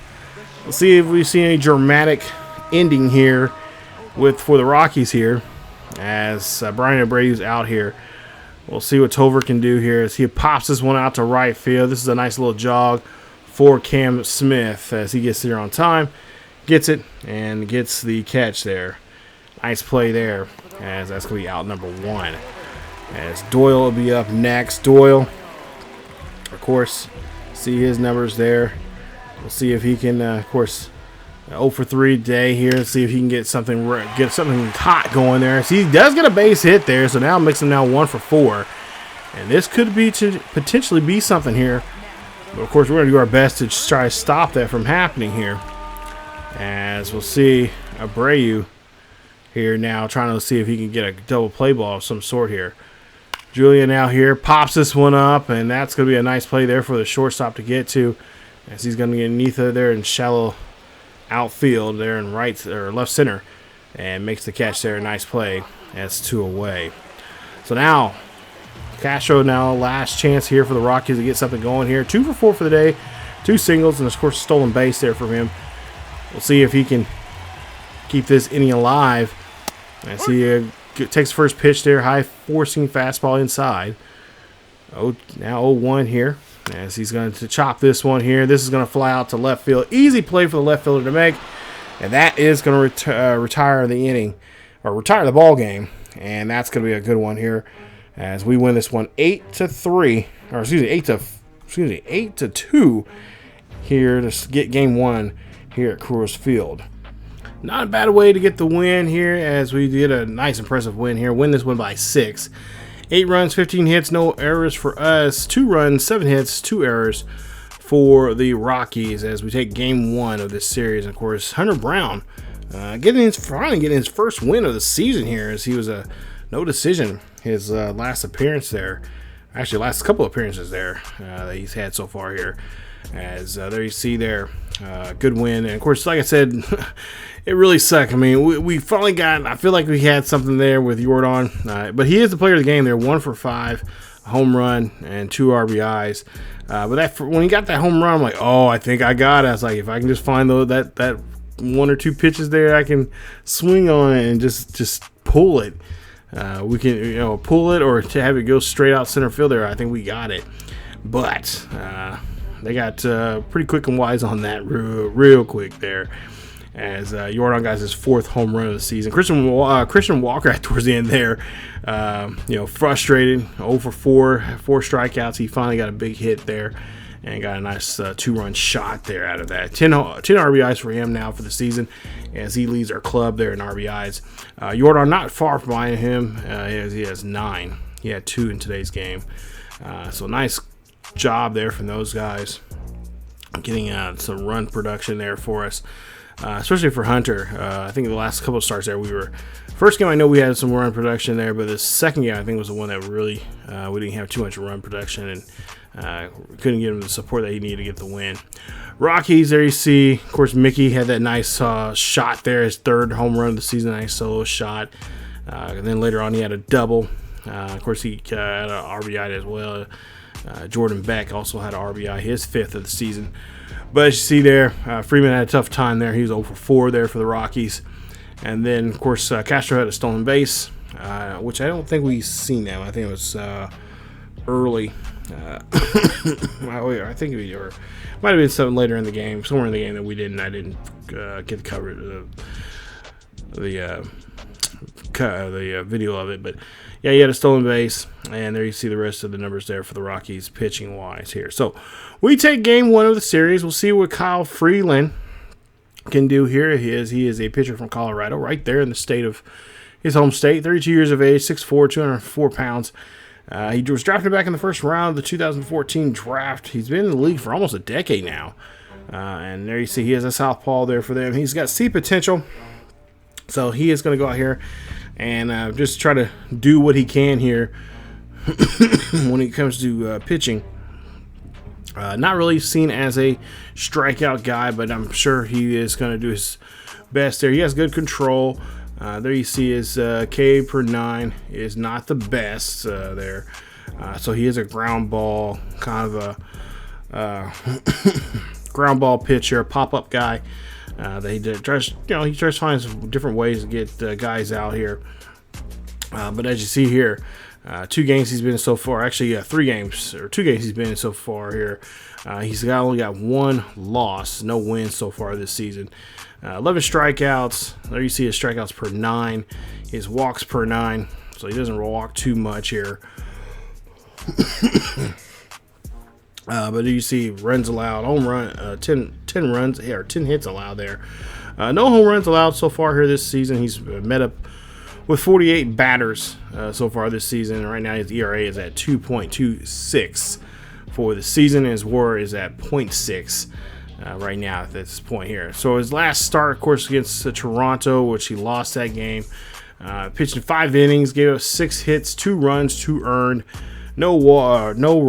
Let's see if we see any dramatic ending here for the Rockies here. As Brian Abreu's out here. We'll see what Tover can do here as he pops this one out to right field. This is a nice little jog for Cam Smith as he gets there on time. Gets it and gets the catch there. Nice play there as that's going to be out number 1. As Doyle will be up next. Doyle, of course, see his numbers there. We'll see if he can, of course, 0 for 3 day here. See if he can get something hot going there. See, he does get a base hit there, so now it makes him now 1 for 4. And this could be potentially be something here. But of course, we're going to do our best to try to stop that from happening here. As we'll see Abreu here now trying to see if he can get a double play ball of some sort here. Julian now here pops this one up, and that's going to be a nice play there for the shortstop to get to. As he's going to get underneath there in shallow outfield there in right or left center and makes the catch there. Nice play. That's 2 away. So now Castro now last chance here for the Rockies to get something going here. 2 for 4 for the day. 2 singles and of course stolen base there from him. We'll see if he can keep this inning alive. As he takes the first pitch there. High forcing fastball inside. Oh, now 0-1 here. As he's going to chop this one here. This is going to fly out to left field. Easy play for the left fielder to make. And that is going to retire the inning. Or retire the ball game. And that's going to be a good one here. As we win this one 8-3. Or excuse me, 8-2 here to get game 1 here at Coors Field. Not a bad way to get the win here, as we did a nice, impressive win here. Win this one by 6. 8 runs, 15 hits, no errors for us. 2 runs, 7 hits, 2 errors for the Rockies as we take game 1 of this series. And of course, Hunter Brown finally getting his first win of the season here, as he was a no decision his last appearance there. Actually, last couple appearances there that he's had so far here. As there you see there, good win. And of course, like I said, it really sucked. I mean, we finally got, I feel like we had something there with Jordan. But he is the player of the game there, 1 for 5, a home run, and 2 RBIs. But when he got that home run, I'm like, oh, I think I got it. I was like, if I can just find that 1 or 2 pitches there, I can swing on it and just pull it. We can pull it or to have it go straight out center field there. I think we got it. But they got pretty quick and wise on that real quick there, as Jordan got his 4th home run of the season. Christian Walker towards the end there, frustrated, 0 for 4 strikeouts. He finally got a big hit there and got a nice 2-run shot there out of that. 10 RBIs for him now for the season, as he leads our club there in RBIs. Jordan not far behind him, as he has 9. He had 2 in today's game. So nice job there from those guys, getting some run production there for us, especially for Hunter. I think the last couple of starts there, first game I know we had some run production there, but the second game I think was the one that really we didn't have too much run production, and couldn't get him the support that he needed to get the win. Rockies, there you see, of course, Mickey had that nice shot there, his 3rd home run of the season, nice solo shot. And then later on he had a double. Of course, he had an RBI as well. Jordan Beck also had an RBI, his 5th of the season. But as you see there, Freeman had a tough time there. He was 0 for 4 there for the Rockies. And then, of course, Castro had a stolen base, which I don't think we've seen that. I think it was early. I think it might have been something later in the game, somewhere in the game that I didn't get the coverage of the video of it. But yeah, he had a stolen base, and there you see the rest of the numbers there for the Rockies pitching wise here. So we take game 1 of the series. We'll see what Kyle Freeland can do here. He is a pitcher from Colorado, right there in the state of his home state. 32 years of age, 6'4", 204 pounds. He was drafted back in the first round of the 2014 draft. He's been in the league for almost a decade now. And there you see he has a southpaw there for them. He's got C potential. So he is going to go out here and just try to do what he can here when it comes to pitching. Not really seen as a strikeout guy, but I'm sure he is going to do his best there. He has good control. There you see his K per 9 is not the best there. So he is a ground ball, kind of a ground ball pitcher, pop-up guy. That he tries to find some different ways to get guys out here. But as you see here, 2 games he's been in so far. Actually, 3 games or 2 games he's been in so far here. He's only got 1 loss, no wins so far this season. 11 strikeouts. There you see his strikeouts per 9, his walks per 9. So he doesn't walk too much here. But you see runs allowed, home run, 10 runs or 10 hits allowed there. No home runs allowed so far here this season. He's met up with 48 batters so far this season. Right now his ERA is at 2.26 for the season. His WAR is at 0.6 right now at this point here. So his last start, of course, against Toronto, which he lost that game. Pitched in 5 innings, gave up 6 hits, 2 runs, 2 earned. No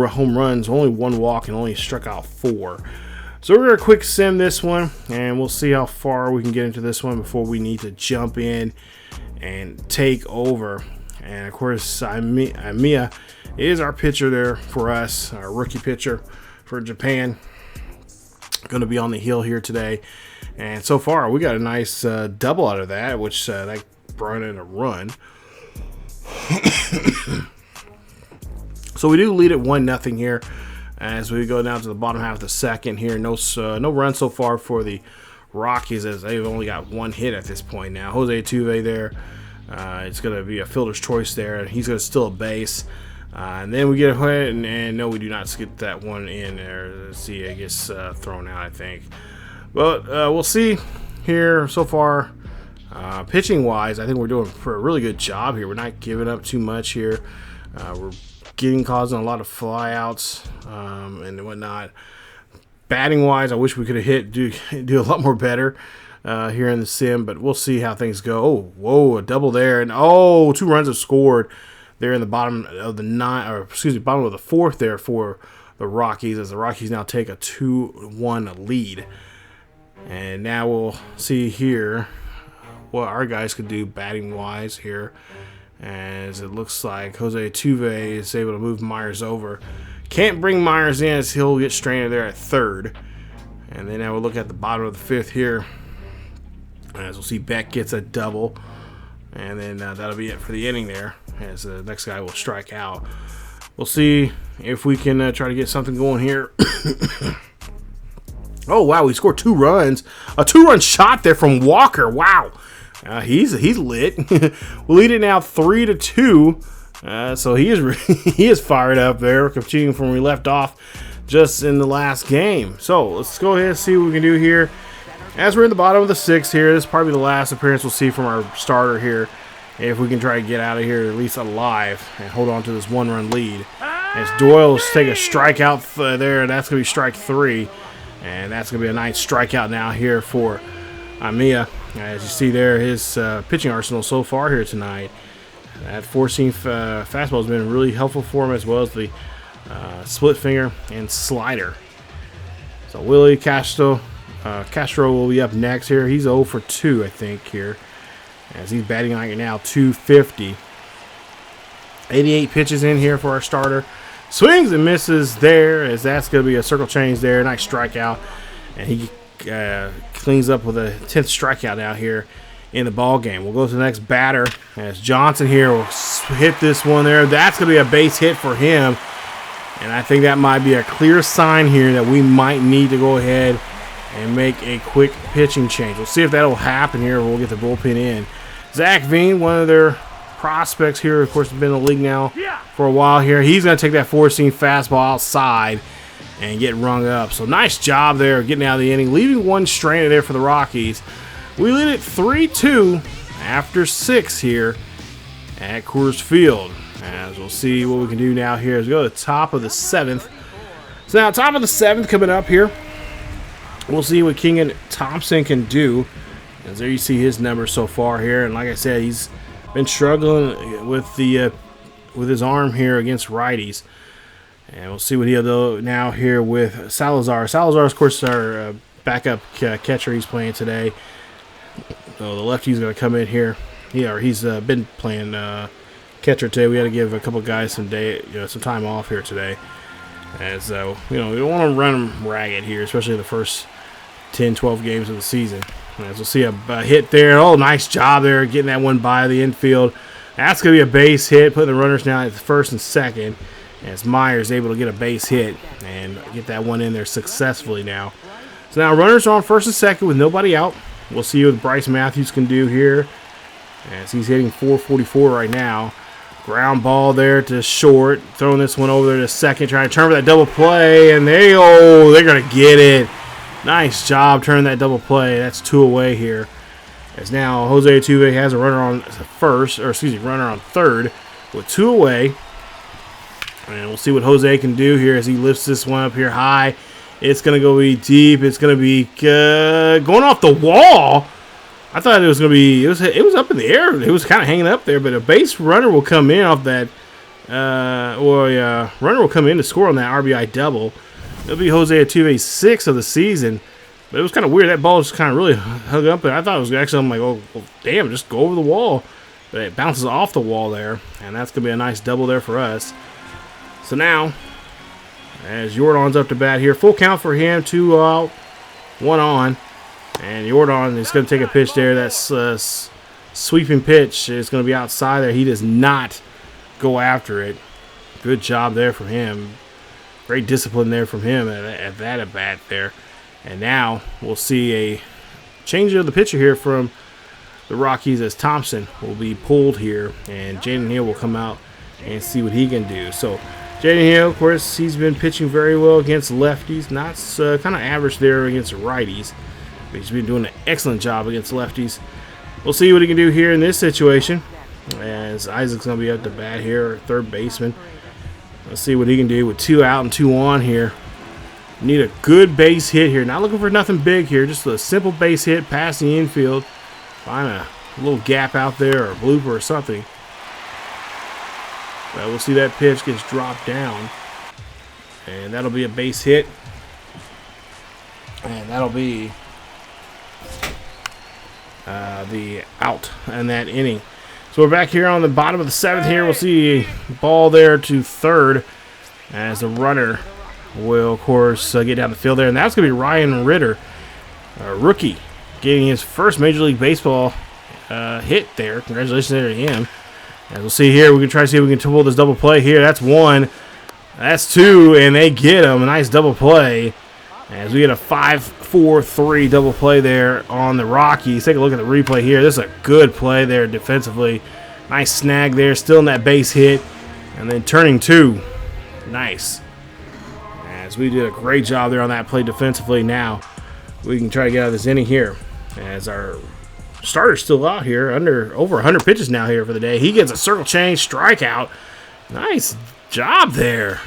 home runs, only 1 walk, and only struck out 4. So we're going to quick sim this one, and we'll see how far we can get into this one before we need to jump in and take over. And, of course, Amiya is our pitcher there for us, our rookie pitcher for Japan. Going to be on the hill here today. And so far, we got a nice double out of that, which that brought in a run. So we do lead at 1-0 here as we go down to the bottom half of the second here. No run so far for the Rockies, as they've only got 1 hit at this point now. Jose Altuve there. It's going to be a fielder's choice there, and he's going to steal a base. And then we get ahead, and no, we do not get that one in there. Let's see, it gets thrown out, I think. But we'll see here so far. Pitching wise, I think we're doing a really good job here. We're not giving up too much here. We're causing a lot of flyouts and whatnot. Batting wise, I wish we could have do a lot more better here in the sim, but we'll see how things go. Oh, whoa, a double there, and 2 runs have scored there in the bottom of the bottom of the 4th there for the Rockies, as the Rockies now take a 2-1 lead. And now we'll see here what our guys could do batting wise here, as it looks like Jose Altuve is able to move Myers over. Can't bring Myers in, as he'll get stranded there at 3rd. And then now we'll look at the bottom of the 5th here, as we'll see Beck gets a double. And then that'll be it for the inning there, as the next guy will strike out. We'll see if we can try to get something going here. Oh, wow, we scored 2 runs. A 2-run shot there from Walker. Wow. He's lit. We'll lead it now 3-2. So he is fired up there, continuing from where we left off just in the last game. So let's go ahead and see what we can do here. As we're in the bottom of the 6th here, this is probably the last appearance we'll see from our starter here. If we can try to get out of here at least alive and hold on to this 1-run lead. As Doyle's take a strikeout there, that's going to be strike 3. And that's going to be a nice strikeout now here for Amia. As you see there, his pitching arsenal so far here tonight. That 4-seam fastball has been really helpful for him, as well as the split finger and slider. So Willie Castro will be up next here. He's 0 for 2, I think, here, as he's batting right now 250. 88 pitches in here for our starter. Swings and misses there, as that's going to be a circle change there. Nice strikeout. And he cleans up with a 10th strikeout out here in the ball game. We'll go to the next batter, as Johnson here will hit this one there. That's going to be a base hit for him. And I think that might be a clear sign here that we might need to go ahead and make a quick pitching change. We'll see if that will happen here. We'll get the bullpen in. Zach Veen, one of their prospects here, of course, has been in the league now for a while here. He's going to take that 4-seam fastball outside and get rung up. So nice job there getting out of the inning, leaving 1 stranded there for the Rockies. We lead it 3-2 after 6 here at Coors Field. As we'll see what we can do now here as we go to the top of the 7th. So now top of the 7th coming up here. We'll see what King and Thompson can do. As there you see his numbers so far here. And like I said, he's been struggling with his arm here against righties. And we'll see what he'll do now here with Salazar. Salazar, of course, our backup catcher he's playing today. So the lefty's going to come in here. He's been playing catcher today. We had to give a couple guys some time off here today. As we don't want to run them ragged here, especially the first 10, 12 games of the season. As we'll see a hit there. Oh, nice job there getting that one by the infield. That's going to be a base hit, putting the runners now at the 1st and 2nd. As Myers able to get a base hit and get that one in there successfully now. So now runners are on 1st and 2nd with nobody out. We'll see what Bryce Matthews can do here, as he's hitting .444 right now. Ground ball there to short. Throwing this one over there to 2nd. Trying to turn for that double play. And they're going to get it. Nice job turning that double play. That's 2 away here. As now Jose Altuve has a runner on runner on 3rd with 2 away. And we'll see what Jose can do here as he lifts this one up here high. It's going to go be deep. It's going to be going off the wall. I thought it was going to be, it was up in the air. It was kind of hanging up there, but a base runner will come in off that, runner will come in to score on that RBI double. It'll be Jose Altuve's 6th of the season, but it was kind of weird. That ball just kind of really hung up there. I thought it was actually, I'm like, oh, well, damn, just go over the wall. But it bounces off the wall there, and that's going to be a nice double there for us. So now, as Jordan's up to bat here, full count for him, 2 out, 1 on. And Jordan is going to take a pitch there. That's sweeping pitch is going to be outside there. He does not go after it. Good job there from him. Great discipline there from him at that at bat there. And now we'll see a change of the pitcher here from the Rockies, as Thompson will be pulled here. And Jaden Hill will come out and see what he can do. So Jaden Hill, of course, he's been pitching very well against lefties. Not kind of average there against righties. But he's been doing an excellent job against lefties. we'll see what he can do here in this situation. As Isaac's going to be up to bat here, third baseman. Let's see what he can do with 2 out and 2 on here. Need a good base hit here. Not looking for nothing big here. Just a simple base hit past the infield. Find a little gap out there or a blooper or something. But we'll see that pitch gets dropped down. And that'll be a base hit. And that'll be the out in that inning. So we're back here on the bottom of the 7th here. We'll see a ball there to third as the runner will, of course, get down the field there. And that's going to be Ryan Ritter, a rookie, getting his first Major League Baseball hit there. Congratulations there to him. As we'll see here, we can try to see if we can pull this double play here. That's 1. That's 2, and they get him. A nice double play. As we get a 5-4-3 double play there on the Rockies. Take a look at the replay here. This is a good play there defensively. Nice snag there. Still in that base hit. And then turning 2. Nice. As we did a great job there on that play defensively. Now we can try to get out of this inning here. As our starter's still out here. Over 100 pitches now here for the day. He gets a circle change strikeout. Nice job there.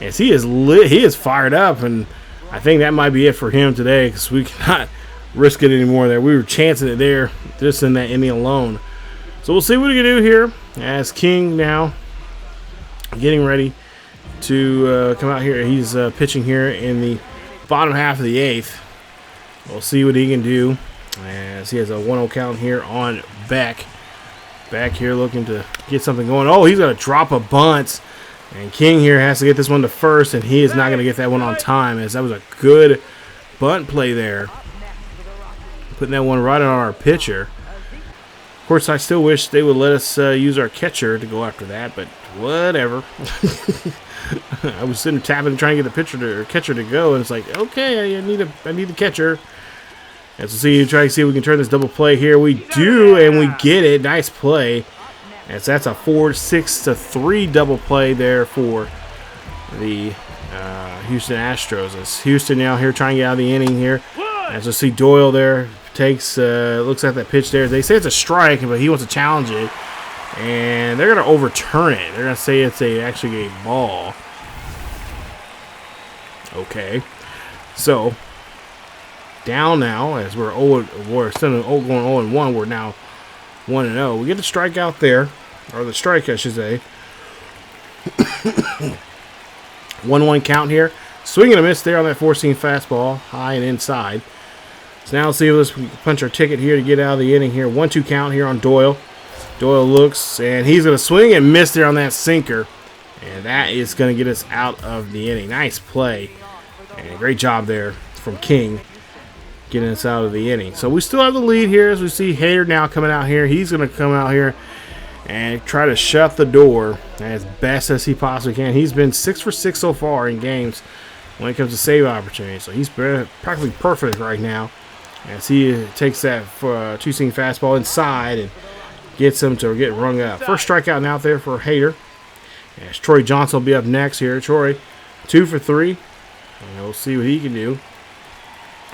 As he is lit. He is fired up, and I think that might be it for him today because we cannot risk it anymore there. We were chancing it there just in that inning alone. So we'll see what we can do here as King now getting ready to come out here. He's pitching here in the bottom half of the 8th. We'll see what he can do as he has a 1-0 count here on Beck. Back here looking to get something going. Oh, he's going to drop a bunt. And King here has to get this one to first, and he is not going to get that one on time, as that was a good bunt play there. Putting that one right on our pitcher. Of course, I still wish they would let us use our catcher to go after that, but whatever. I was sitting tapping and trying to get the catcher to go, and it's like, okay, I need the catcher. As we'll see, try to see if we can turn this double play here. We do, and we get it. Nice play. As that's a 4-6-3 double play there for the Houston Astros. As Houston now here trying to get out of the inning here. As we'll see Doyle there takes looks at that pitch there. They say it's a strike, but he wants to challenge it, and they're going to overturn it. They're going to say it's actually a ball. Okay, so down now as we're instead of going 0-1, we're now 1-0. We get the strikeout there, or the strike, I should say. 1-1 count here. Swing and a miss there on that 4-seam fastball, high and inside. So now let's see if we can punch our ticket here to get out of the inning here. 1-2 count here on Doyle. Doyle looks, and he's going to swing and miss there on that sinker. And that is going to get us out of the inning. Nice play. And great job there from King, getting us out of the inning. So we still have the lead here as we see Hader now coming out here. He's going to come out here and try to shut the door as best as he possibly can. He's been 6 for 6 so far in games when it comes to save opportunities. So he's practically perfect right now as he takes that 2-seam fastball inside and gets him to get rung up. First strikeout now there for Hader. As Troy Johnson will be up next here. Troy 2 for 3. And we'll see what he can do.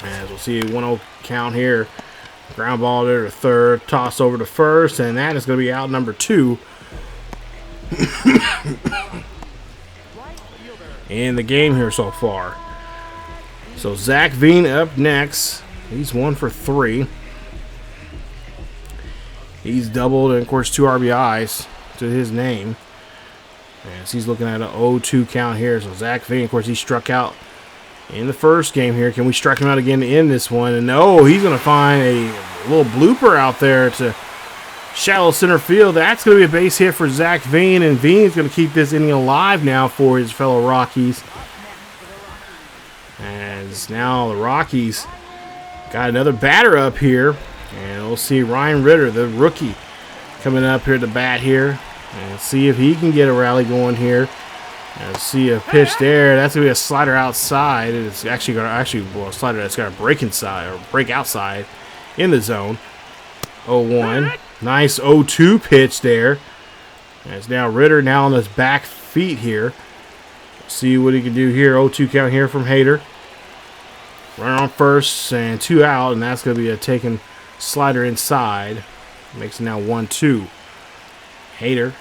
As we'll see a 1-0 count here. Ground ball there to third. Toss over to first. And that is going to be out number 2. In the game here so far. So Zach Veen up next. He's 1 for 3. He's doubled and, of course, 2 RBIs to his name. As he's looking at an 0-2 count here. So Zach Veen, of course, he struck out in the first game here. Can we strike him out again in this one? And no, he's going to find a little blooper out there to shallow center field. That's going to be a base hit for Zach Veen, and Veen's going to keep this inning alive now for his fellow Rockies. As now the Rockies got another batter up here, and we'll see Ryan Ritter, the rookie, coming up here to bat here, and see if he can get a rally going here. See a pitch there. That's going to be a slider outside. It's actually going to a slider that's got a break inside or break outside in the zone. 0-1. Nice 0-2 pitch there. As now Ritter now on his back feet here. See what he can do here. 0-2 count here from Hader. Runner on first and 2 out, and that's going to be a taken Slider inside. Makes it now 1-2. Hader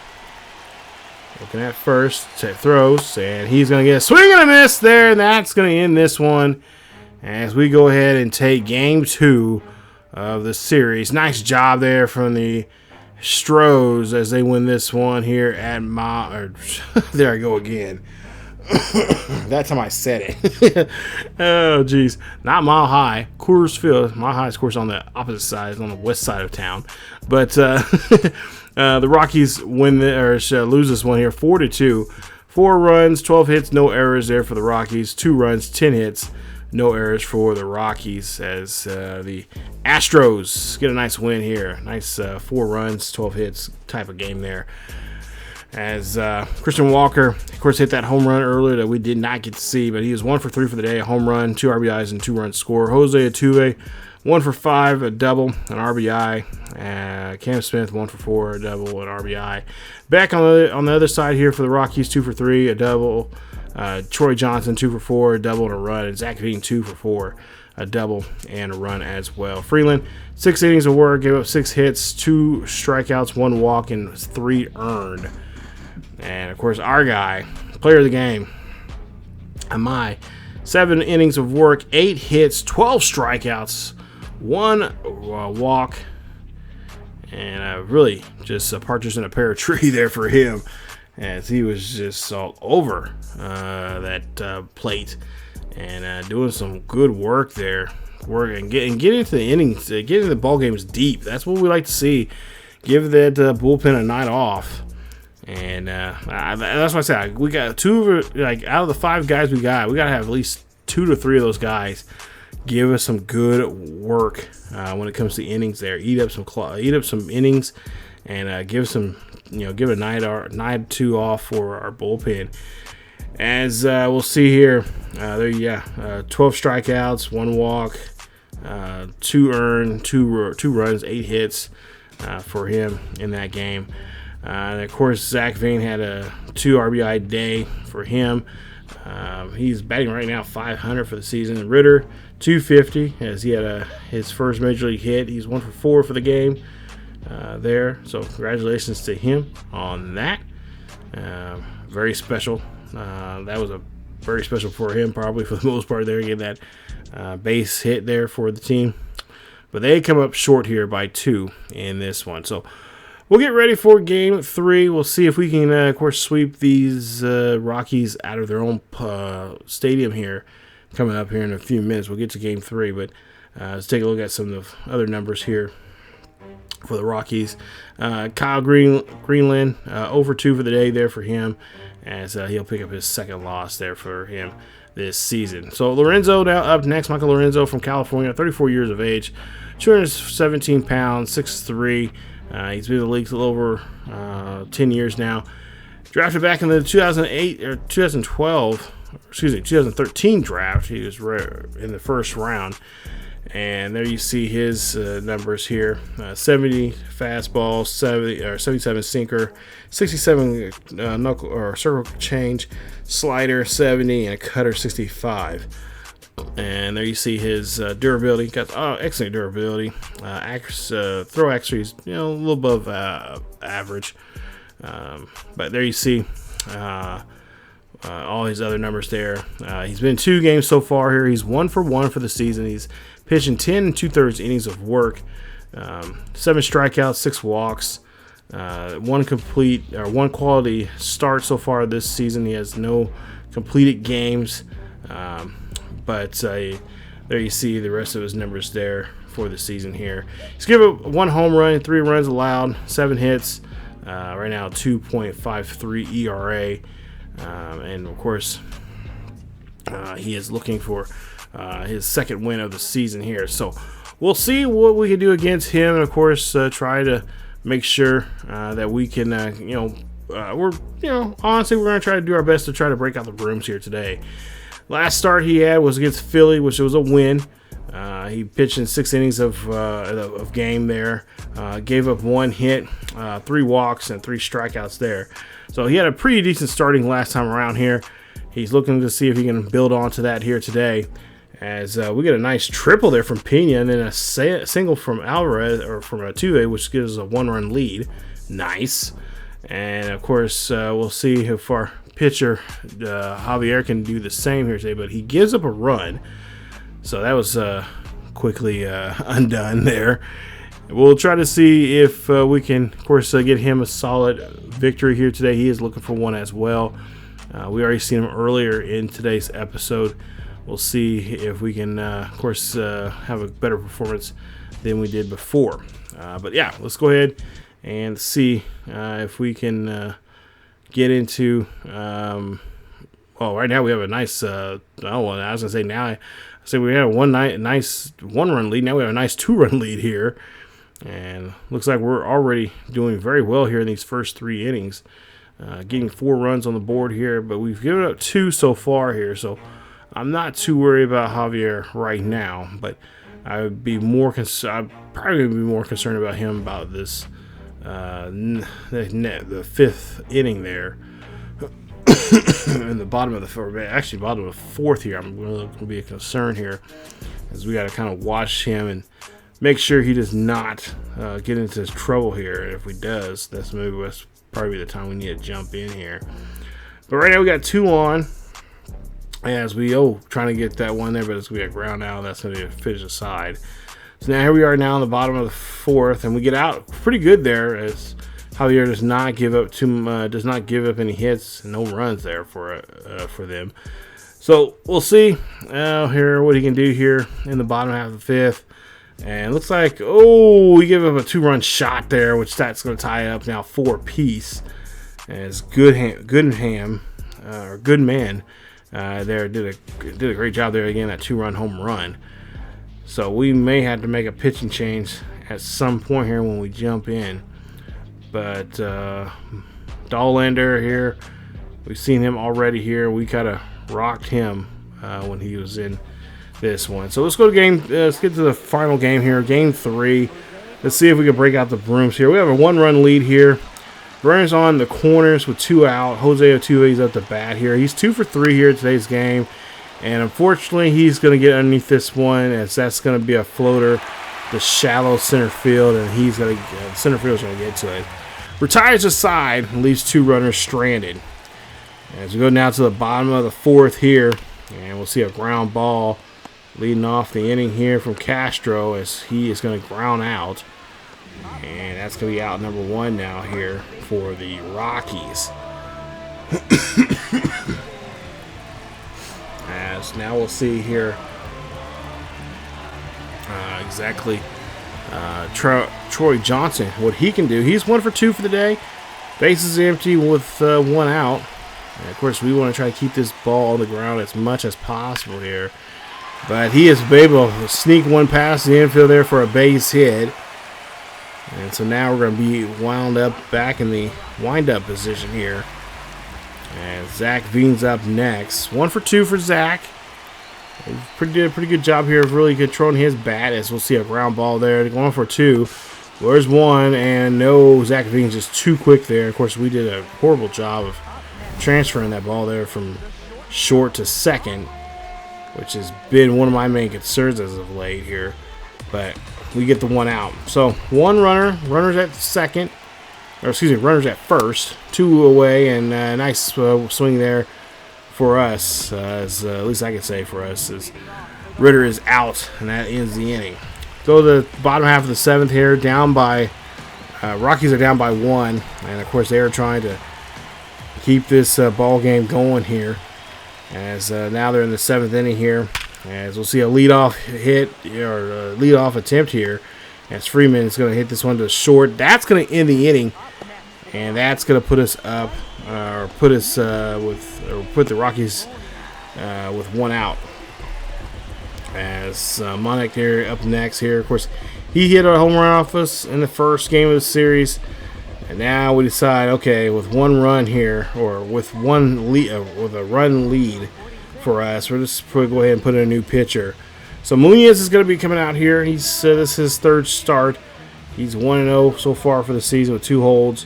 looking at first. Throws. And he's going to get a swing and a miss there. And that's going to end this one as we go ahead and take game 2 of the series. Nice job there from the Astros as they win this one here at there I go again. That time I said it. Oh, geez. Not Mile High. Coors Field. Mile High is, of course, on the opposite side. It's on the west side of town. But the Rockies lose this one here 4-2. 4 runs, 12 hits, no errors there for the Rockies. 2 runs, 10 hits, no errors for the Rockies as the Astros get a nice win here. Nice 4 runs, 12 hits type of game there. As Christian Walker, of course, hit that home run earlier that we did not get to see, but he was 1 for 3 for the day, a home run, 2 RBIs, and 2 runs scored. Jose Altuve, 1 for 5, a double, an RBI. Cam Smith, 1 for 4, a double, an RBI. Back on the other side here for the Rockies, 2 for 3, a double. Troy Johnson, 2 for 4, a double and a run. And Zach Veen, 2 for 4, a double and a run as well. Freeland, 6 innings of work, gave up 6 hits, 2 strikeouts, 1 walk, and 3 earned. And, of course, our guy, player of the game, Amai, 7 innings of work, 8 hits, 12 strikeouts, 1 walk, and really just a partridge in a pear tree there for him as he was just all over that plate and doing some good work there. Getting into the innings, getting into the ball games deep. That's what we like to see. Give that bullpen a night off. And that's what I said. We got 2 out of the 5 guys we got to have at least 2 to 3 of those guys give us some good work when it comes to innings. There, eat up some innings, and give a night or 2 off for our bullpen. As we'll see here, 12 strikeouts, 1 walk, 2 earned, 2 runs, 8 hits for him in that game. And of course, Zach Veen had a 2 RBI day for him. He's batting right now .500 for the season. Ritter, 250 as he had his first major league hit. He's 1 for 4 for the game there. So congratulations to him on that. Very special. That was a very special for him, probably for the most part there, getting that base hit there for the team. But they come up short here by 2 in this one. So we'll get ready for game 3. We'll see if we can, of course, sweep these Rockies out of their own stadium here coming up here in a few minutes. We'll get to game 3, but let's take a look at some of the other numbers here for the Rockies. Kyle Greenland, 0 for 2 for the day there for him, as he'll pick up his second loss there for him this season. So Lorenzo now up next. Michael Lorenzo from California, 34 years of age, 217 pounds, 6'3". He's been in the league a little over 10 years now. Drafted back in the 2013 draft. He was in the first round. And there you see his numbers here. 70 fastball, 77 sinker, 67 knuckle or circle change, slider 70, and a cutter 65. And there you see his durability. Got excellent durability. Throw accuracy is a little above average. But there you see all his other numbers there. He's been in 2 games so far here. He's 1 for 1 for the season. He's pitching 10 2/3 innings of work, 7 strikeouts, 6 walks, 1 quality start so far this season. He has no completed games. But there you see the rest of his numbers there for the season here. He's given up 1 home run, 3 runs allowed, 7 hits. Right now, 2.53 ERA. And, of course, he is looking for his second win of the season here. So we'll see what we can do against him. And, of course, try to make sure that we can, honestly, we're going to try to do our best to try to break out the brooms here today. Last start he had was against Philly, which was a win. He pitched in 6 innings of game there. Gave up 1 hit, 3 walks, and 3 strikeouts there. So he had a pretty decent starting last time around here. He's looking to see if he can build on to that here today. As we get a nice triple there from Pena, and then a single from Alvarez, or from a 2A, which gives a 1-run lead. Nice. And of course, we'll see if our pitcher Javier can do the same here today, but he gives up a run. So that was quickly undone there. We'll try to see if we can, of course, get him a solid victory here today. He is looking for one as well. We already seen him earlier in today's episode. We'll see if we can, of course, have a better performance than we did before. But yeah, let's go ahead and see if we can get into. Right now we have a nice. I was gonna say we had a nice 1-run lead. Now we have a nice 2-run lead here. And looks like we're already doing very well here in these first 3 innings. Getting 4 runs on the board here, but we've given up 2 so far here. So I'm not too worried about Javier right now, but I would be more I'd probably be more concerned about him about this the 5th inning there. In the bottom of the 4th here. I'm going to be a concern here, as we got to kind of watch him and make sure he does not get into trouble here. And if he does, that's probably the time we need to jump in here. But right now we got 2 on. As we trying to get that one there, but it's going to be a ground out. That's going to be a fish aside. So now here we are now in the bottom of the 4th, and we get out pretty good there, as Javier does not give up any hits, no runs there for them. So we'll see here what he can do here in the bottom half of the 5th. And looks like, we give up a 2-run shot there, which that's going to tie up now 4 apiece. As Goodman there did a great job there again, that 2-run home run. So we may have to make a pitching change at some point here when we jump in. But Dollander here, we've seen him already here. We kind of rocked him when he was in this one. So let's go to let's get to the final game here, game 3. Let's see if we can break out the brooms here. We have a 1-run lead here. Runners on the corners with 2 out. Jose Altuve's up the bat here. He's 2 for 3 here in today's game, and unfortunately he's going to get underneath this one, as that's going to be a floater to shallow center field, and he's going to center field's going to get to it. Retires aside and leaves 2 runners stranded. As we go now to the bottom of the 4th here, and we'll see a ground ball leading off the inning here from Castro, as he is going to ground out. And that's going to be out number 1 now here for the Rockies. As now we'll see here exactly Troy Johnson, what he can do. He's 1 for 2 for the day. Bases empty with 1 out. And of course, we want to try to keep this ball on the ground as much as possible here. But he is able to sneak one past the infield there for a base hit. And so now we're going to be wound up back in the wind-up position here. And Zach Veen's up next. 1 for 2 for Zach. He did a pretty good job here of really controlling his bat, as we'll see a ground ball there. 1 for 2. Where's 1? And no, Zach Veen's just too quick there. Of course, we did a horrible job of transferring that ball there from short to second, which has been one of my main concerns as of late here. But we get the 1 out. So 1 runner, runners at second, runners at first, 2 away, and a nice swing there for us, as at least I can say for us, as Ritter is out, and that ends the inning. Go to the bottom half of the 7th here, down by Rockies are down by 1, and of course they are trying to keep this ball game going here, as now they're in the 7th inning here. As we'll see a leadoff hit, or a leadoff attempt here, as Freeman is going to hit this one to short. That's going to end the inning, and that's going to put us up, or put the Rockies with 1 out. As Monik here up next here, of course, he hit a home run off us in the first game of the series, and now we decide, okay, with 1 run here, or with a run lead for us, we're just going to go ahead and put in a new pitcher. So Munoz is going to be coming out here. This is his 3rd start. He's 1-0 so far for the season with 2 holds.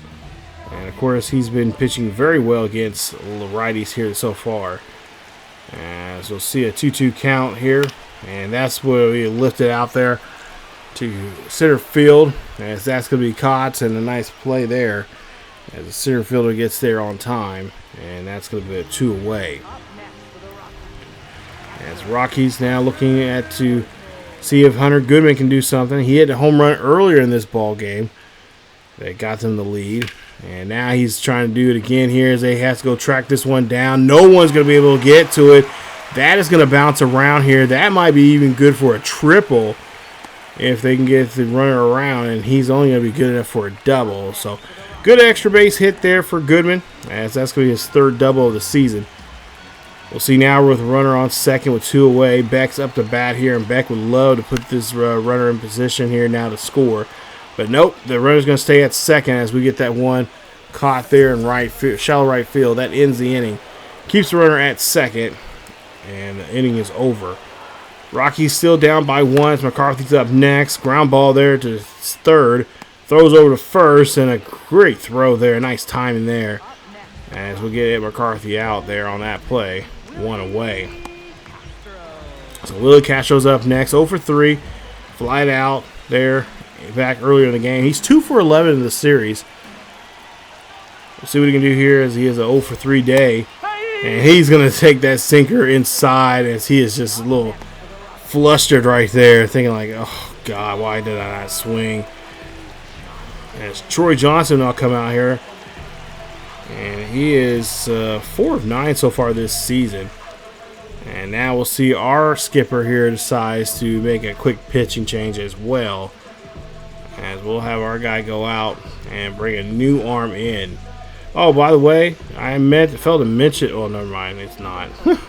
And of course, he's been pitching very well against the righties here so far. As we'll see a 2-2 count here. and that's where we lifted out there to center field, as that's going to be caught, and a nice play there as the center fielder gets there on time, and that's going to be a 2 away. As Rockies now looking at to see if Hunter Goodman can do something. He hit a home run earlier in this ball game that got them the lead, and now he's trying to do it again here as they have to go track this one down. No one's going to be able to get to it. That is going to bounce around here. That might be even good for a triple if they can get the runner around, and he's only going to be good enough for a double. So good extra base hit there for Goodman, as that's going to be his 3rd double of the season. We'll see now with a runner on second with 2 away. Beck's up to bat here, and Beck would love to put this runner in position here now to score. But nope, the runner's going to stay at second as we get that one caught there in right field, shallow right field. That ends the inning. Keeps the runner at second, and the inning is over. Rockies still down by 1. McCarthy's up next. Ground ball there to third. Throws over to first, and a great throw there. Nice timing there as we get McCarthy out there on that play. 1 away. So Willie Castro's up next. 0 for 3. Flied out there back earlier in the game. He's 2 for 11 in the series. We'll see what he can do here as he has a 0 for 3 day. And he's going to take that sinker inside as he is just a little flustered right there, thinking like, oh, God, why did I not swing? As Troy Johnson will come out here. And he is 4 of 9 so far this season. And now we'll see our skipper here decides to make a quick pitching change as well. As we'll have our guy go out and bring a new arm in. Oh, by the way, I failed to mention. Oh, never mind. It's not. Like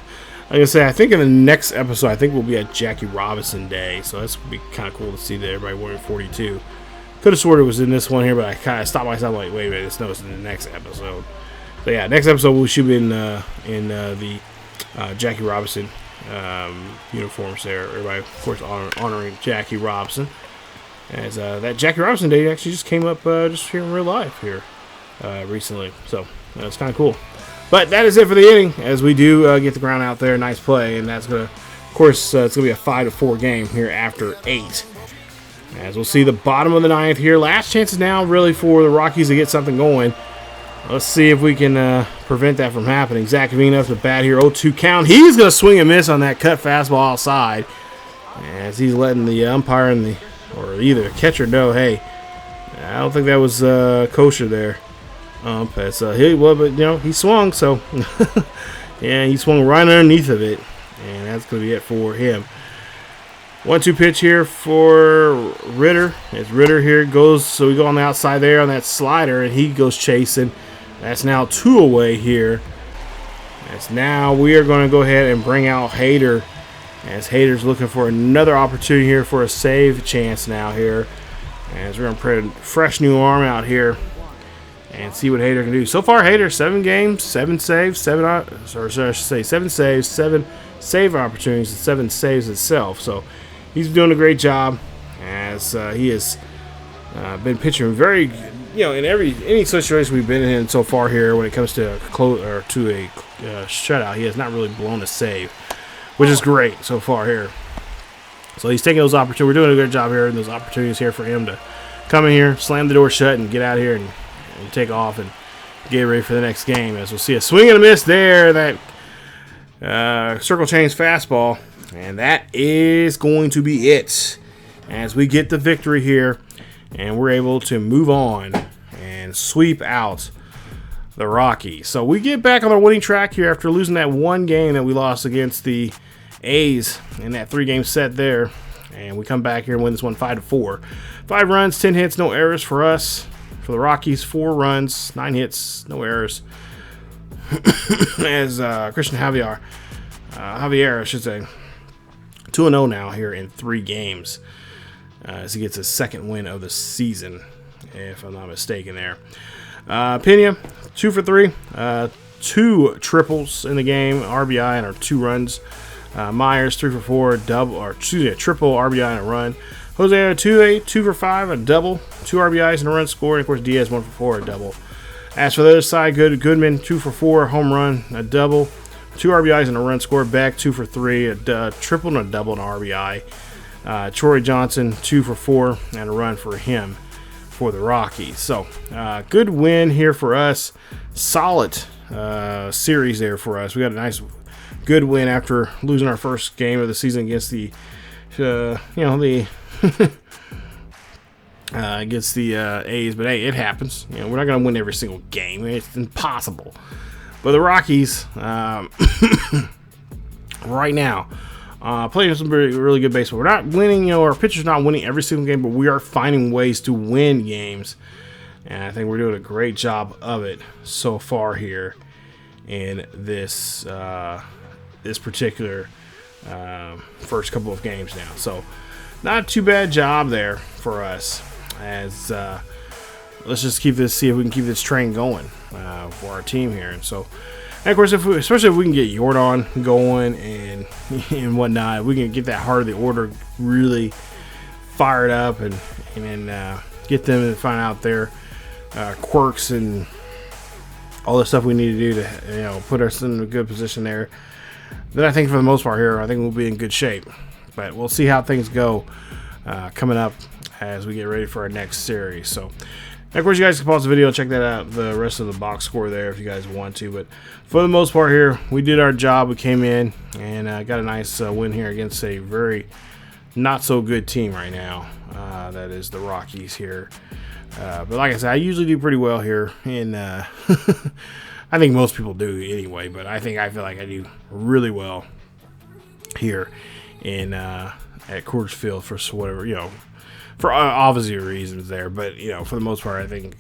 I say, I think in the next episode, I think we'll be at Jackie Robinson Day. So that's going to be kind of cool to see that everybody wearing 42. Could have sworn it was in this one here, but I kind of stopped myself like, wait a minute, it's in the next episode. So yeah, next episode we should be in the Jackie Robinson uniforms there. Everybody, of course, honoring Jackie Robinson. As that Jackie Robinson Day actually just came up just here in real life here recently. So it's kind of cool. But that is it for the inning as we do get the ground out there. Nice play, and that's going to, of course, it's going to be a 5-4 game here after 8. As we'll see the bottom of the 9th here. Last chances now really for the Rockies to get something going. Let's see if we can prevent that from happening. Zach Avina up to bat here. 0-2 count. He's going to swing and miss on that cut fastball outside. As he's letting the umpire and or either catcher know, hey, I don't think that was kosher there. As, but he swung, so yeah, he swung right underneath of it. And that's going to be it for him. 1-2 pitch here for Ritter. As Ritter here goes, so we go on the outside there on that slider, and he goes chasing. That's now 2 away here. As now we are going to go ahead and bring out Hader. As Hader's looking for another opportunity here for a save chance now here. As we're going to put a fresh new arm out here and see what Hader can do. So far, Hader 7 games, 7 saves, 7 saves, 7 save opportunities, and 7 saves itself. So he's doing a great job as he has been pitching very, in any situation we've been in so far here when it comes to a shutout, he has not really blown a save, which is great so far here. So he's taking those opportunities. We're doing a good job here in those opportunities here for him to come in here, slam the door shut, and get out here and take off and get ready for the next game. As we'll see a swing and a miss there, that circle change fastball. And that is going to be it as we get the victory here and we're able to move on and sweep out the Rockies. So we get back on our winning track here after losing that one game that we lost against the A's in that 3-game set there. And we come back here and win this one 5-4. 5 runs, 10 hits, no errors for us. For the Rockies, 4 runs, 9 hits, no errors. As Cristian Javier, I should say, 2-0 now here in 3 games. As he gets his 2nd win of the season, if I'm not mistaken there. Pena, 2 for 3. 2 triples in the game, RBI, and our 2 runs. Myers, 3 for 4, a triple, RBI, and a run. Jose, 2 for 5, a double, 2 RBIs and a run scored. And of course, Diaz, 1 for 4, a double. As for the other side, Goodman, 2 for 4, home run, a double. 2 RBIs and a run scored. Beck 2 for 3, a triple and a double and an RBI. Troy Johnson 2 for 4 and a run for him for the Rockies. So good win here for us. Solid series there for us. We got a nice good win after losing our first game of the season against the against the A's, but hey, it happens. We're not going to win every single game. It's impossible. But the Rockies, right now, playing some really good baseball. We're not winning. Our pitchers not winning every single game, but we are finding ways to win games, and I think we're doing a great job of it so far here in this this particular first couple of games now. So, not too bad job there for us. As let's just see if we can keep this train going for our team here. And so, and of course, especially if we can get Jordan going and whatnot, we can get that heart of the order really fired up and then get them to find out their quirks and all the stuff we need to do to put us in a good position there. Then I think for the most part here, I think we'll be in good shape. But we'll see how things go coming up as we get ready for our next series. So, and of course, you guys can pause the video and check that out, the rest of the box score there if you guys want to. But for the most part here, we did our job. We came in and got a nice win here against a very not so good team right now. That is the Rockies here. But like I said, I usually do pretty well here. And I think most people do anyway. But I feel like I do really well here in at Coors Field for whatever, for obvious reasons there. But, for the most part, I think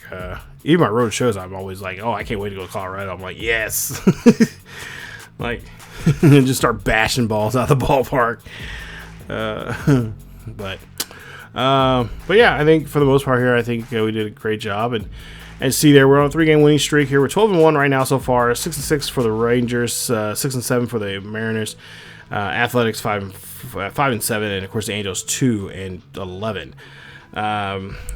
even my road shows, I'm always like, oh, I can't wait to go to Colorado. I'm like, yes. Like, just start bashing balls out of the ballpark. But yeah, I think for the most part here, I think we did a great job. And see there, we're on a 3-game winning streak here. We're 12-1 right now so far. 6-6 for the Rangers, 6-7 for the Mariners. Athletics 5-7, and of course the Angels 2-11.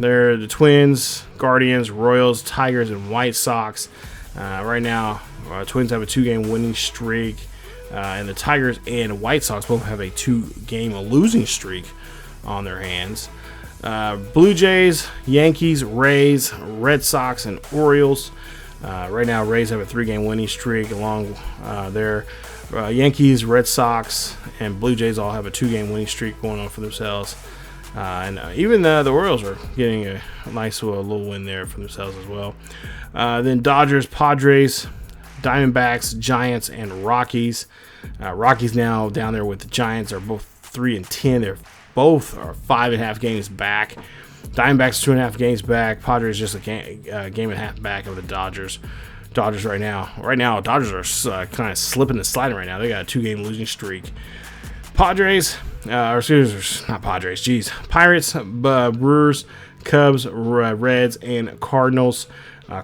They're the Twins, Guardians, Royals, Tigers, and White Sox. Right now, Twins have a 2-game winning streak, and the Tigers and White Sox both have a 2-game losing streak on their hands. Blue Jays, Yankees, Rays, Red Sox, and Orioles. Right now, Rays have a 3-game winning streak along there. Yankees, Red Sox, and Blue Jays all have a 2-game winning streak going on for themselves. And even the Orioles are getting a nice little win there for themselves as well. Then Dodgers, Padres, Diamondbacks, Giants, and Rockies. Rockies now down there with the Giants are both 3-10. They're both are 5.5 games back. Diamondbacks 2.5 games back. Padres just a game and a half back of the Dodgers. Dodgers right now, Dodgers are kind of slipping and sliding right now. They got a 2-game losing streak. Pirates, Brewers, Cubs, Reds, and Cardinals.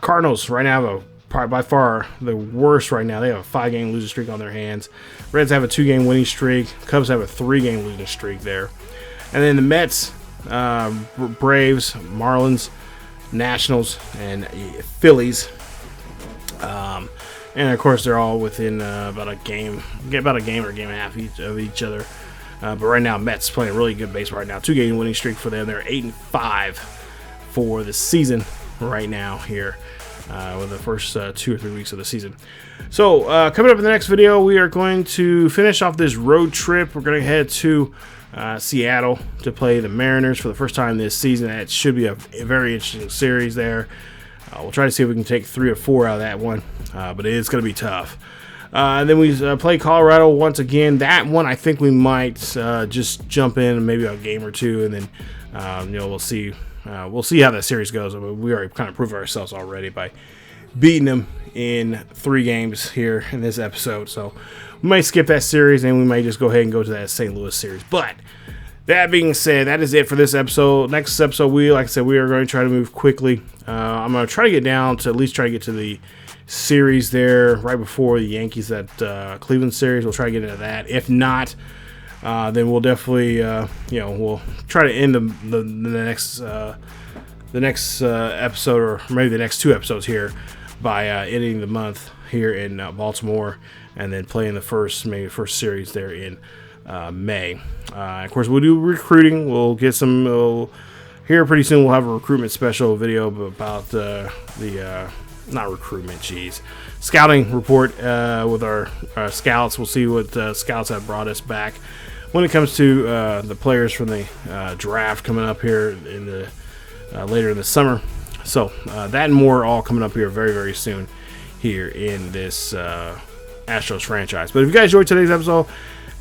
Cardinals right now have probably by far the worst right now. They have a 5-game losing streak on their hands. Reds have a 2-game winning streak. Cubs have a 3-game losing streak there. And then the Mets, Braves, Marlins, Nationals, and Phillies. And of course, they're all within about a game or a game and a half of each other. But right now, Mets playing really good baseball right now. 2-game winning streak for them. They're 8-5 for the season right now here with the first 2 or 3 weeks of the season. So coming up in the next video, we are going to finish off this road trip. We're going to head to Seattle to play the Mariners for the first time this season. That should be a very interesting series there. We'll try to see if we can take 3 or 4 out of that one, but it is going to be tough. And then we play Colorado once again. That one, I think we might just jump in maybe a game or two, and then we'll see. We'll see how that series goes. I mean, we already kind of proved ourselves already by beating them in 3 games here in this episode. So we might skip that series, and we might just go ahead and go to that St. Louis series. But that being said, that is it for this episode. Next episode, like I said, we are going to try to move quickly. I'm going to try to get down to at least try to get to the series there right before the Yankees at Cleveland series. We'll try to get into that. If not, then we'll definitely, we'll try to end the next episode, or maybe the next 2 episodes here by ending the month here in Baltimore and then playing the first series there in May. Of course, we'll do recruiting. We'll get some here pretty soon. We'll have a recruitment special video about not recruitment, scouting report with our scouts. We'll see what scouts have brought us back when it comes to the players from the draft coming up here in the later in the summer. So that and more all coming up here very, very soon here in this Astros franchise. But if you guys enjoyed today's episode,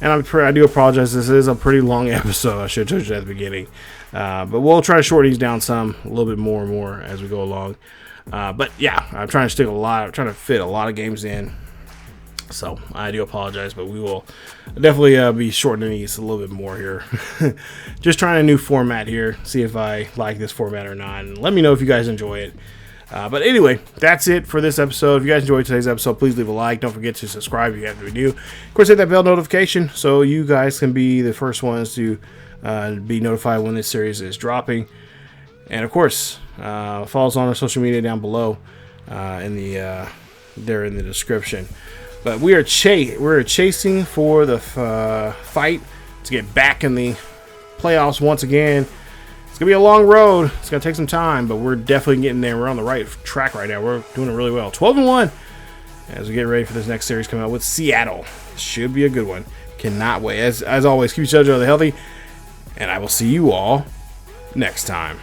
and I do apologize, this is a pretty long episode. I should have told you at the beginning. But we'll try to shorten these down some, a little bit more and more as we go along. But yeah, I'm trying to fit a lot of games in. So I do apologize, but we will definitely be shortening these a little bit more here. Just trying a new format here, see if I like this format or not, and let me know if you guys enjoy it. But anyway, that's it for this episode. If you guys enjoyed today's episode, please leave a like. Don't forget to subscribe if you haven't already. Of course, hit that bell notification so you guys can be the first ones to be notified when this series is dropping. And of course, follow us on our social media down below there in the description. But we're chasing for the fight to get back in the playoffs once again. It's going to be a long road. It's going to take some time, but we're definitely getting there. We're on the right track right now. We're doing it really well. 12-1 as we get ready for this next series coming out with Seattle. Should be a good one. Cannot wait. As always, keep each other healthy, and I will see you all next time.